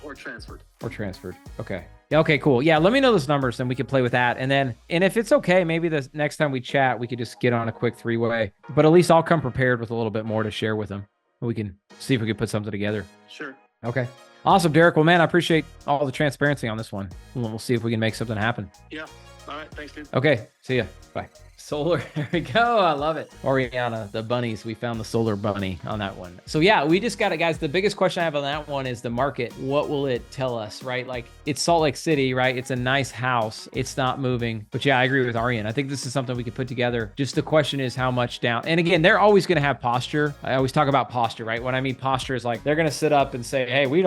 Or transferred. Or transferred. Okay. Yeah. Okay, cool. Yeah. Let me know those numbers, then we can play with that. And if it's okay, maybe the next time we chat, we could just get on a quick 3-way, but at least I'll come prepared with a little bit more to share with them. We can see if we can put something together. Sure. Okay. Awesome, Derek. Well, man, I appreciate all the transparency on this one. We'll see if we can make something happen. Yeah. All right. Thanks, dude. Okay. See ya. Bye. Solar. There we go. I love it. Oriana, the bunnies. We found the solar bunny on that one. So yeah, we just got it, guys. The biggest question I have on that one is the market. What will it tell us, right? Like it's Salt Lake City, right? It's a nice house. It's not moving. But yeah, I agree with Arian. I think this is something we could put together. Just the question is how much down. And again, they're always going to have posture. I always talk about posture, right? When I mean posture is like, they're going to sit up and say, hey, we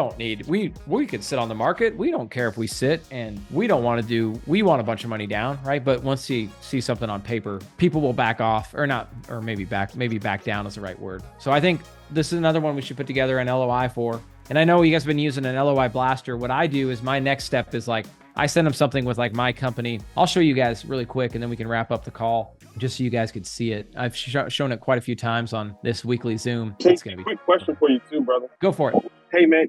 could sit on the market. We don't care if we sit, and we want a bunch of money down, right? But once you see something on paper, people will back off maybe back down is the right word. So I think this is another one we should put together an LOI for. And I know you guys have been using an LOI blaster. What I do is my next step is like, I send them something with like my company. I'll show you guys really quick and then we can wrap up the call just so you guys could see it. I've shown it quite a few times on this weekly Zoom. It's gonna be quick question for you too, brother. Go for it. Hey man,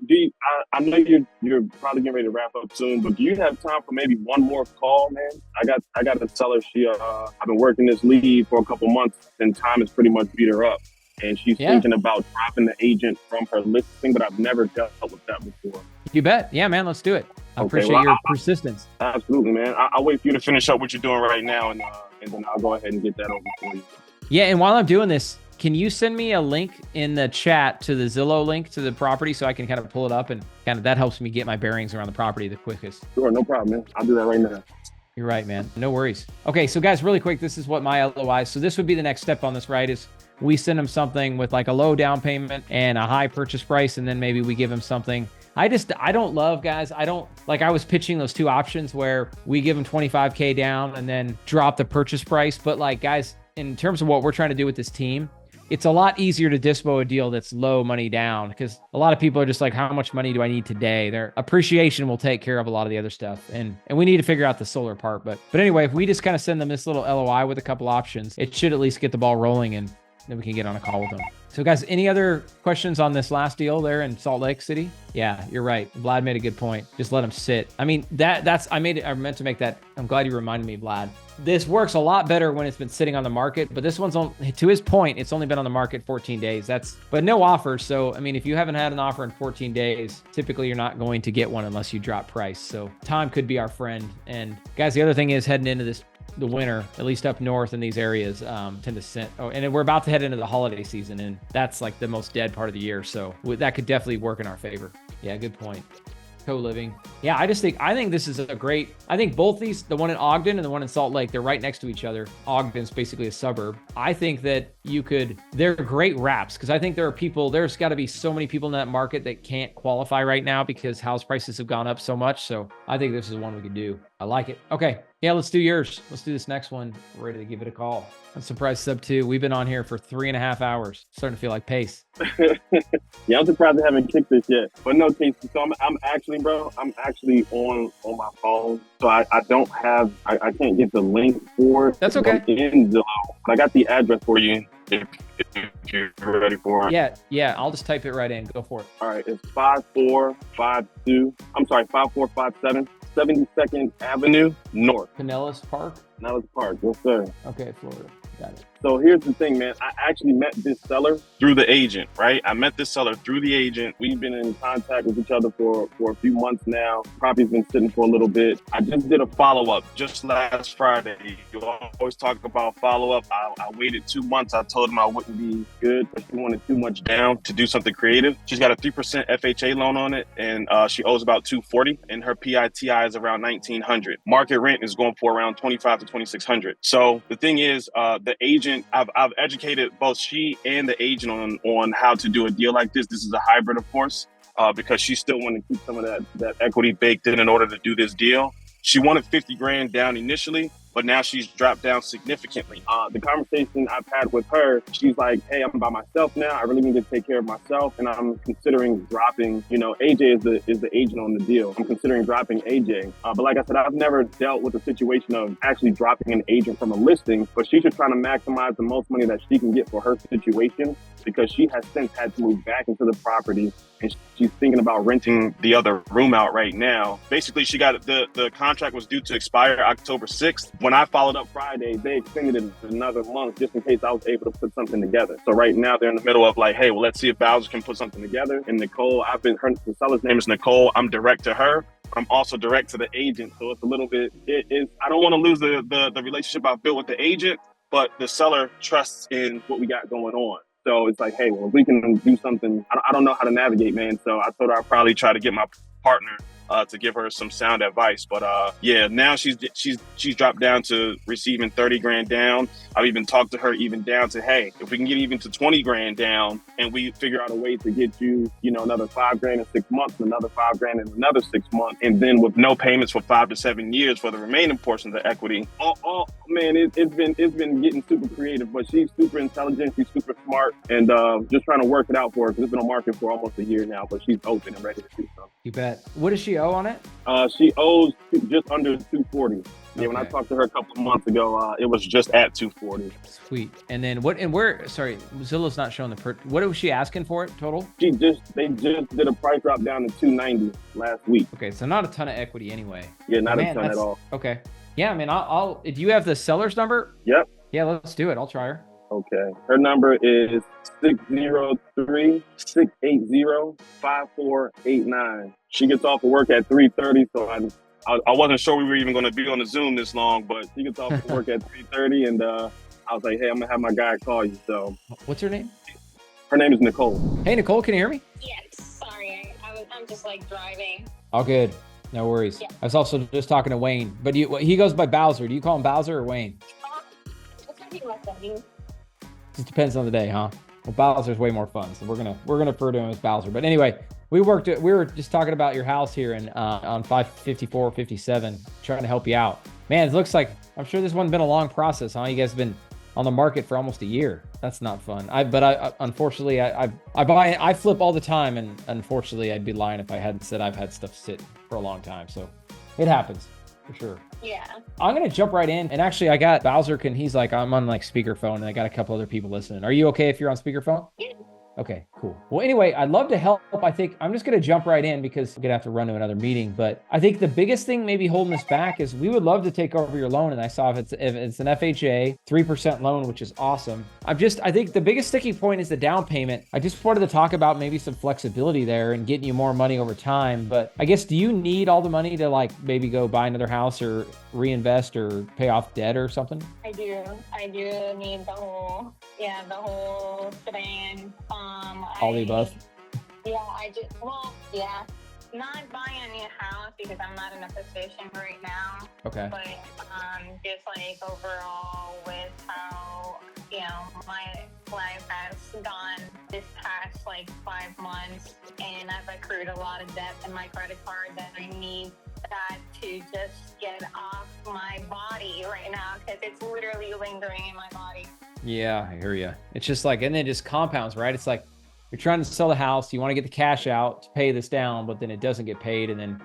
I know you're probably getting ready to wrap up soon, but do you have time for maybe one more call, man? I got a seller. I've been working this lead for a couple months, and time has pretty much beat her up. and she's Yeah. thinking about dropping the agent from her listing, but I've never dealt with that before. You bet. Yeah, man, let's do it. I Okay, appreciate well, your persistence. Absolutely, man. I'll wait for you to finish up what you're doing right now, and then I'll go ahead and get that over for you. Yeah, and while I'm doing this, can you send me a link in the chat to the Zillow link to the property so I can kind of pull it up, and kind of that helps me get my bearings around the property the quickest. Sure, no problem, man. I'll do that right now. You're right, man. No worries. Okay, so guys, really quick, this is what my LOI. So this would be the next step on this, right? Is we send them something with like a low down payment and a high purchase price, and then maybe we give them something. I don't love, guys. I don't like, I was pitching those two options where we give them 25K down and then drop the purchase price. But like, guys, in terms of what we're trying to do with this team, it's a lot easier to dispo a deal that's low money down, because a lot of people are just like, how much money do I need today? Their appreciation will take care of a lot of the other stuff. And we need to figure out the solar part. But anyway, if we just kind of send them this little LOI with a couple options, it should at least get the ball rolling, and then we can get on a call with them. So guys, any other questions on this last deal there in Salt Lake City? Yeah, you're right. Vlad made a good point. Just let them sit. I mean, I meant to make that. I'm glad you reminded me, Vlad. This works a lot better when it's been sitting on the market, but this one's on, to his point, it's only been on the market 14 days. But no offers. So, I mean, if you haven't had an offer in 14 days, typically you're not going to get one unless you drop price. So time could be our friend. And guys, the other thing is heading into the winter, at least up north in these areas, tend to sit. Oh, and we're about to head into the holiday season, and that's like the most dead part of the year. So that could definitely work in our favor. Yeah, good point. Co-living. Yeah, I think this is a great, I think both these, the one in Ogden and the one in Salt Lake, they're right next to each other. Ogden's basically a suburb. I think that they're great wraps, because I think there's got to be so many people in that market that can't qualify right now because house prices have gone up so much. So I think this is one we could do. I like it. Okay. Yeah, let's do yours. Let's do this next one. We're ready to give it a call. I'm surprised sub 2. We've been on here for 3.5 hours. Starting to feel like pace. Yeah, I'm surprised I haven't kicked this yet. But no, Casey, so I'm actually on my phone. So I can't get the link for it. That's okay. In Zillow. I got the address for you if you're ready for it. Yeah, I'll just type it right in. Go for it. All right, it's 5457 72nd Avenue North. Pinellas Park? Pinellas Park, yes, sir. Okay, Florida. Got it. So here's the thing, man. I actually met this seller through the agent, right? I met this seller through the agent. We've been in contact with each other for a few months now. Property's been sitting for a little bit. I just did a follow-up just last Friday. You always talk about follow-up. I waited 2 months. I told him I wouldn't be good, but she wanted too much down to do something creative. She's got a 3% FHA loan on it, and she owes about $240, and her PITI is around $1,900. Market rent is going for around $2,500 to $2,600. So the thing is, the agent, I've educated both she and the agent on how to do a deal like this. This is a hybrid, of course, because she still wanted to keep some of that equity baked in order to do this deal. She wanted 50 grand down initially, but now she's dropped down significantly. The conversation I've had with her, she's like, hey, I'm by myself now. I really need to take care of myself. And I'm considering dropping, AJ is the agent on the deal. I'm considering dropping AJ. But like I said, I've never dealt with the situation of actually dropping an agent from a listing, but she's just trying to maximize the most money that she can get for her situation, because she has since had to move back into the property, and she's thinking about renting the other room out right now. Basically, she got the contract was due to expire October 6th. When I followed up Friday, they extended it another month just in case I was able to put something together. So right now they're in the middle of like, hey, well, let's see if Bowser can put something together. And Nicole, the seller's name is Nicole. I'm direct to her. I'm also direct to the agent. So it's a little bit, I don't want to lose the relationship I've built with the agent, but the seller trusts in what we got going on. So it's like, hey, well, if we can do something, I don't know how to navigate, man. So I told her I'd probably try to get my partner to give her some sound advice. But now she's dropped down to receiving 30 grand down. I've even talked to her even down to, hey, if we can get even to 20 grand down and we figure out a way to get you, another 5 grand in 6 months, and another 5 grand in another 6 months, and then with no payments for 5 to 7 years for the remaining portion of the equity. Man, it's been getting super creative, but she's super intelligent. She's super smart, and just trying to work it out for her, because it's been on market for almost a year now, but she's open and ready to do something. You bet. What does she owe on it? She owes just under 240. Yeah, when I talked to her a couple of months ago, it was just at 240. Sweet. And then sorry, Zillow's not showing what was she asking for it total? They just did a price drop down to 290 last week. Okay, so not a ton of equity anyway. Yeah, not a ton at all. Okay. Yeah, I mean, I'll do you have the seller's number? Yep. Yeah, let's do it. I'll try her. Okay. Her number is 603-680-5489. She gets off of work at 3:30, so I wasn't sure we were even going to be on the Zoom this long, but she gets off of work at 3:30, and I was like, hey, I'm going to have my guy call you. So What's her name? her name is Nicole. Hey, Nicole, can you hear me? Yes, sorry. I'm just like driving. All good. No worries. Yeah. I was also just talking to Wayne, but he goes by Bowser. Do you call him Bowser or Wayne? Just depends on the day, huh? Well, Bowser's way more fun, so we're gonna refer to him as Bowser. But anyway, we were just talking about your house here and on 554, 57, trying to help you out. Man, it looks like, I'm sure this one's been a long process, huh? You guys have been on the market for almost a year. That's not fun. Unfortunately, I flip all the time, and unfortunately, I'd be lying if I hadn't said I've had stuff sit for a long time. So it happens for sure. Yeah. I'm gonna jump right in, and actually, I got Bowser. He's like, I'm on like speakerphone, and I got a couple other people listening. Are you okay if you're on speakerphone? Yeah. Okay, cool. Well, anyway, I'd love to help. I think I'm just going to jump right in because I'm going to have to run to another meeting. But I think the biggest thing maybe holding us back is we would love to take over your loan. And I saw if it's an FHA 3% loan, which is awesome. I think the biggest sticking point is the down payment. I just wanted to talk about maybe some flexibility there and getting you more money over time. But I guess, do you need all the money to like maybe go buy another house or reinvest or pay off debt or something? I do need the whole shebang. All the above? Not buying a new house because I'm not in a position right now. Okay. But just like overall with how, my life has gone this past like 5 months, and I've accrued a lot of debt in my credit card that I need that to just get off my body right now because it's literally lingering in my body. Yeah, I hear you. It's just like, and then it just compounds, right? It's like you're trying to sell the house, you want to get the cash out to pay this down, but then it doesn't get paid, and then,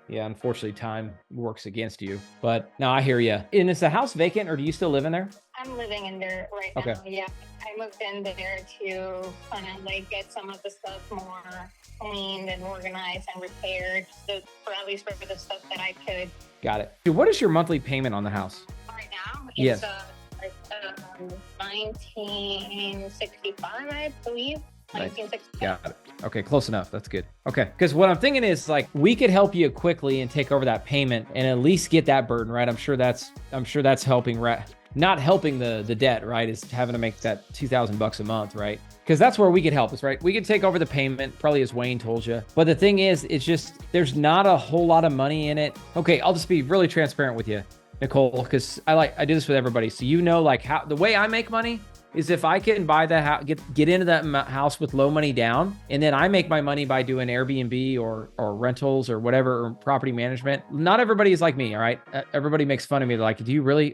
yeah, unfortunately, time works against you. But no, I hear you. And is the house vacant, or do you still live in there? I'm living in there right Okay. now. Yeah, I moved in there to kind of like get some of the stuff more cleaned and organized and repaired, for at least for the stuff that I could. Got it. Dude, what is your monthly payment on the house? Right now, Yes. It's 1965, I believe. Nice. 1965. Got it. Okay, close enough. That's good. Okay, because what I'm thinking is like we could help you quickly and take over that payment and at least get that burden, right? I'm sure that's helping, right? Not helping the debt, right? Is having to make that $2,000 a month, right? Because that's where we could help us, right? We could take over the payment, probably as Wayne told you. But the thing is, it's just there's not a whole lot of money in it. Okay, I'll just be really transparent with you, Nicole, because I do this with everybody. So like how the way I make money is if I can buy that house, get into that house with low money down, and then I make my money by doing Airbnb or rentals or whatever, or property management. Not everybody is like me, all right? Everybody makes fun of me. They're like,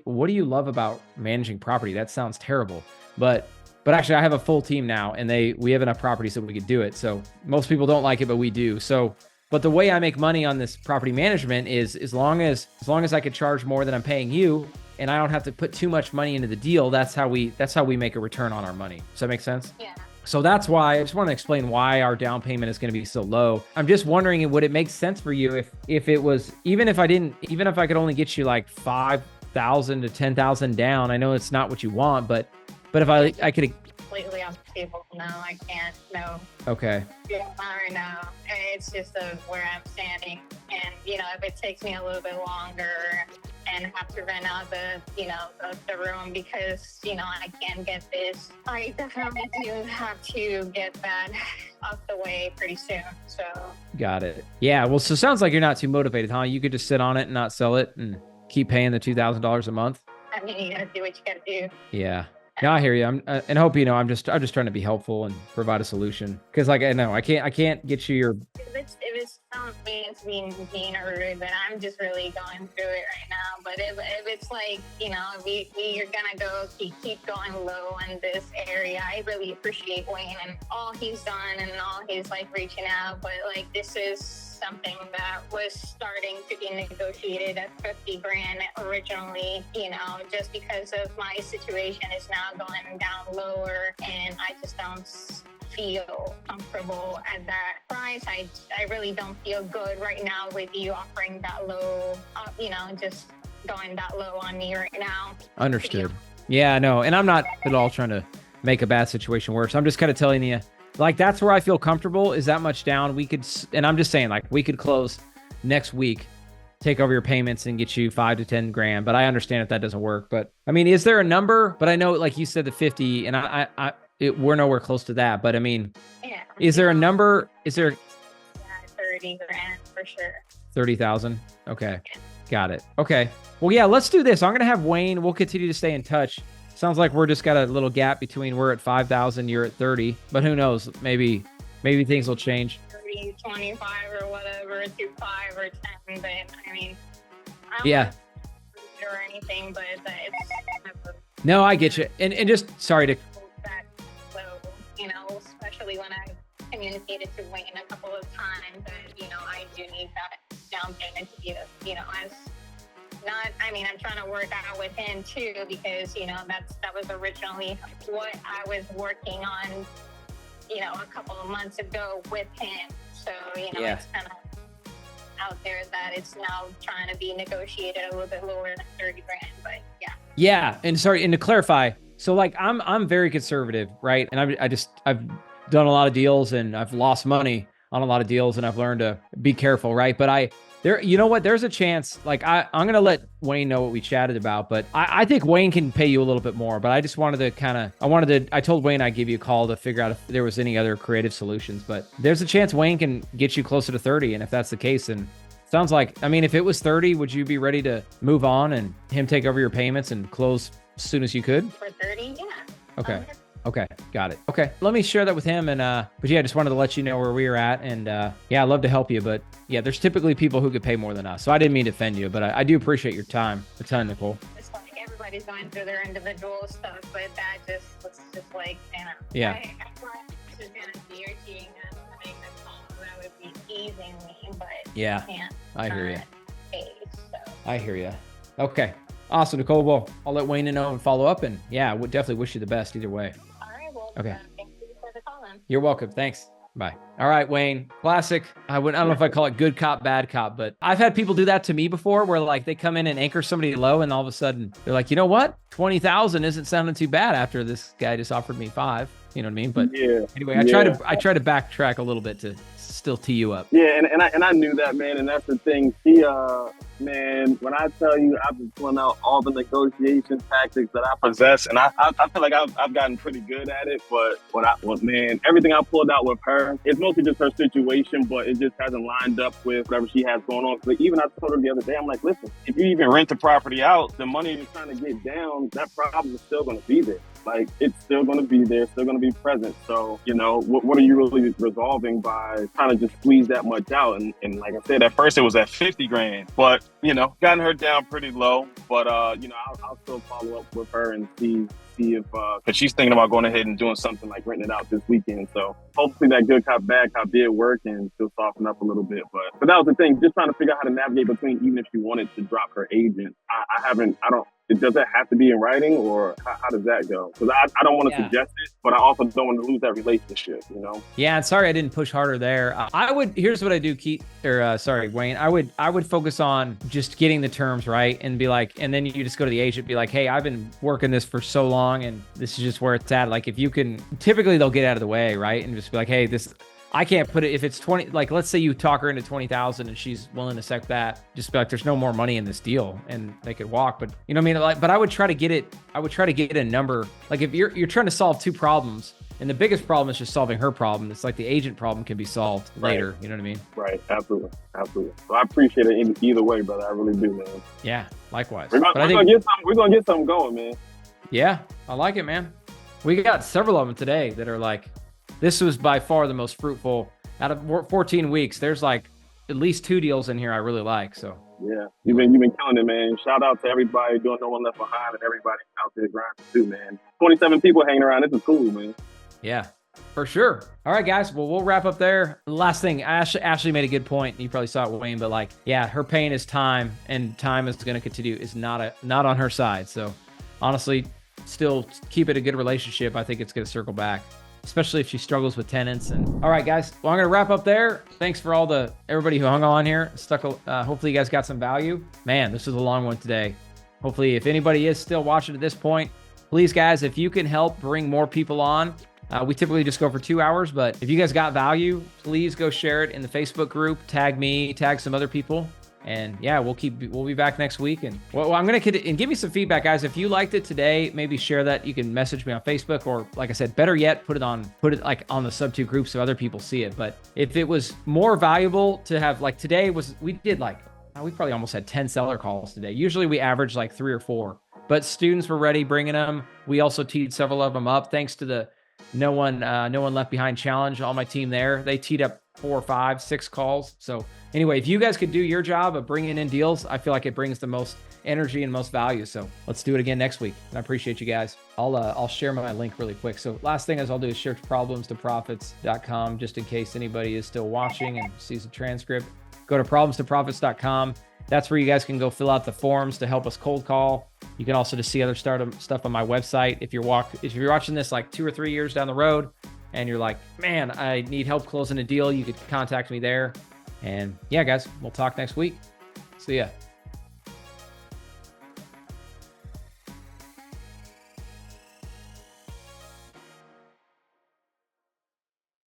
what do you love about managing property? That sounds terrible. But actually I have a full team now, and we have enough properties that we could do it. So most people don't like it, but we do. So, but the way I make money on this property management is as long as I could charge more than I'm paying you, and I don't have to put too much money into the deal, that's how we make a return on our money. Does that make sense? Yeah. So that's why I just want to explain why our down payment is going to be so low. I'm just wondering, would it make sense for you if it was, even if I could only get you like 5,000 to 10,000 down? I know it's not what you want, but if I could Completely off the table. No, I can't. No. Okay. Yeah, not right now. It's just where I'm standing, and if it takes me a little bit longer and have to rent out the room because I can't get this, I definitely do have to get that off the way pretty soon. So. Got it. Yeah. Well, so it sounds like you're not too motivated, huh? You could just sit on it and not sell it and keep paying the $2,000 a month. I mean, you gotta do what you gotta do. Yeah. No, I hear you. And hope I'm just trying to be helpful and provide a solution. Because like I know I can't get you your. If it's not mean to being mean or rude, then I'm just really going through it right now. But if it's like we are gonna keep going low in this area, I really appreciate Wayne and all he's done and all he's like reaching out. But like this is something that was starting to be negotiated at 50 grand originally, just because of my situation is now going down lower, and I just don't feel comfortable at that price. I really don't feel good right now with you offering that low, just going that low on me right now. Understood. Yeah, no, and I'm not at all trying to make a bad situation worse. I'm just kind of telling you, like, that's where I feel comfortable is that much down. We could, and I'm just saying, like, we could close next week, take over your payments and get you 5 to 10 grand. But I understand if that doesn't work. But I mean, is there a number? But I know, like you said, the 50, and we're nowhere close to that. But I mean, is there a number? Is there 30 grand for sure. 30,000? Okay. Got it. Okay. Well, yeah, let's do this. I'm going to have Wayne. We'll continue to stay in touch. Sounds like we're just got a little gap between we're at 5,000, you're at 30, but who knows? Maybe things will change. 30, 25 or whatever, 25 or 10, but I mean, I don't Yeah. want to or anything, but it's kind of No, I get you. And just sorry to, back low, you know, especially when I communicated to Wayne a couple of times that, you know, I do need that down payment to be, you know, as not, I mean, I'm trying to work out with him too, because, you know, that was originally what I was working on, you know, a couple of months ago with him. So, you know, Yeah. it's kind of out there that it's now trying to be negotiated a little bit lower than 30 grand, but yeah. yeah. And sorry, and to clarify, so like I'm very conservative, right? And I've done a lot of deals and I've lost money on a lot of deals and I've learned to be careful, right? But you know what? There's a chance, like I'm going to let Wayne know what we chatted about, but I think Wayne can pay you a little bit more, but I just wanted to I told Wayne I'd give you a call to figure out if there was any other creative solutions, but there's a chance Wayne can get you closer to 30. And if that's the case, then sounds like, I mean, if it was 30, would you be ready to move on and him take over your payments and close as soon as you could? For 30, yeah. Okay. Okay, got it. Okay, let me share that with him. And but yeah, I just wanted to let you know where we were at. And yeah, I'd love to help you, but yeah, there's typically people who could pay more than us. So I didn't mean to offend you, but I do appreciate your time a ton, Nicole. It's like everybody's going through their individual stuff, but that just was just like, you know, Yeah. I was going to be irritating them to make them call. That would be easing me, but Yeah, can't. I hear you. Pay, so. I hear you. Okay, awesome, Nicole. Well, I'll let Wayne know and follow up. And yeah, I would definitely wish you the best either way. All right, well, Okay. Thank you for the call then. You're welcome. Thanks. Bye. All right, Wayne. Classic. I don't know if I call it good cop, bad cop, but I've had people do that to me before where like they come in and anchor somebody low and all of a sudden they're like, you know what? 20,000 isn't sounding too bad after this guy just offered me 5. You know what I mean? But anyway, I try to backtrack a little bit to still tee you up. Yeah, and I knew that, man, and that's the thing. She man, when I tell you I've been pulling out all the negotiation tactics that I possess, and I feel like I've gotten pretty good at it, but man, everything I pulled out with her, it's mostly just her situation, but it just hasn't lined up with whatever she has going on. But even I told her the other day, I'm like, listen, if you even rent the property out, the money you're trying to get down, that problem is still going to be there. Like, it's still going to be there, still going to be present. So, you know, what are you really resolving by trying to just squeeze that much out? And like I said, at first it was at 50 grand, but, you know, gotten her down pretty low. But, you know, I'll still follow up with her and see if, because she's thinking about going ahead and doing something like renting it out this weekend. So hopefully that good cop, bad cop did work and she'll soften up a little bit. But that was the thing, just trying to figure out how to navigate between, even if she wanted to drop her agent. Does that have to be in writing, or how does that go? Because I don't want to suggest it, but I also don't want to lose that relationship, you know? Yeah, and sorry I didn't push harder there. Here's what I do, Wayne. I would focus on just getting the terms right and be like, and then you just go to the agent, be like, hey, I've been working this for so long and this is just where it's at. Like if you can, typically they'll get out of the way, right? And just be like, hey, I can't put it, if it's 20, like let's say you talk her into 20,000 and she's willing to accept that, just be like, there's no more money in this deal and they could walk. But you know what I mean? Like, but I would try to get a number. Like if you're trying to solve 2 problems and the biggest problem is just solving her problem, it's like the agent problem can be solved later. Right. You know what I mean? Right. Absolutely. So I appreciate it either way, brother. I really do, man. Yeah. Likewise. We're gonna get something going, man. Yeah. I like it, man. We got several of them today that are like, this was by far the most fruitful out of 14 weeks. There's like at least 2 deals in here I really like. So yeah, you've been killing it, man. Shout out to everybody doing No One Left Behind and everybody out there grinding too, man. 27 people hanging around. This is cool, man. Yeah, for sure. All right, guys. Well, we'll wrap up there. Last thing, Ashley made a good point. You probably saw it, Wayne, but like, yeah, her pain is time, and time is going to continue. Is not on her side. So honestly, still keep it a good relationship. I think it's going to circle back, especially if she struggles with tenants. And all right, guys, well, I'm going to wrap up there. Thanks for everybody who hung on here. Hopefully you guys got some value. Man, this was a long one today. Hopefully if anybody is still watching at this point, please, guys, if you can help bring more people on, we typically just go for 2 hours, but if you guys got value, please go share it in the Facebook group, tag me, tag some other people. And yeah, we'll be back next week. And well, I'm going to, and give me some feedback, guys. If you liked it today, maybe share that. You can message me on Facebook, or like I said, better yet, put it like on the sub 2 group so other people see it. But if it was more valuable to have, like today we probably almost had 10 seller calls today. Usually we average like 3 or 4, but students were ready bringing them. We also teed several of them up thanks to the No One Left Behind challenge. All my team there, they teed up 4, 5, 6 calls. So anyway, if you guys could do your job of bringing in deals, I feel like it brings the most energy and most value. So let's do it again next week. And I appreciate you guys. I'll share my link really quick. So last thing I'll do is share problemstoprofits.com, just in case anybody is still watching and sees the transcript. Go to problemstoprofits.com. That's where you guys can go fill out the forms to help us cold call. You can also just see other stuff on my website. If you're watching this like 2 or 3 years down the road and you're like, man, I need help closing a deal, you could contact me there. And yeah, guys, we'll talk next week. See ya.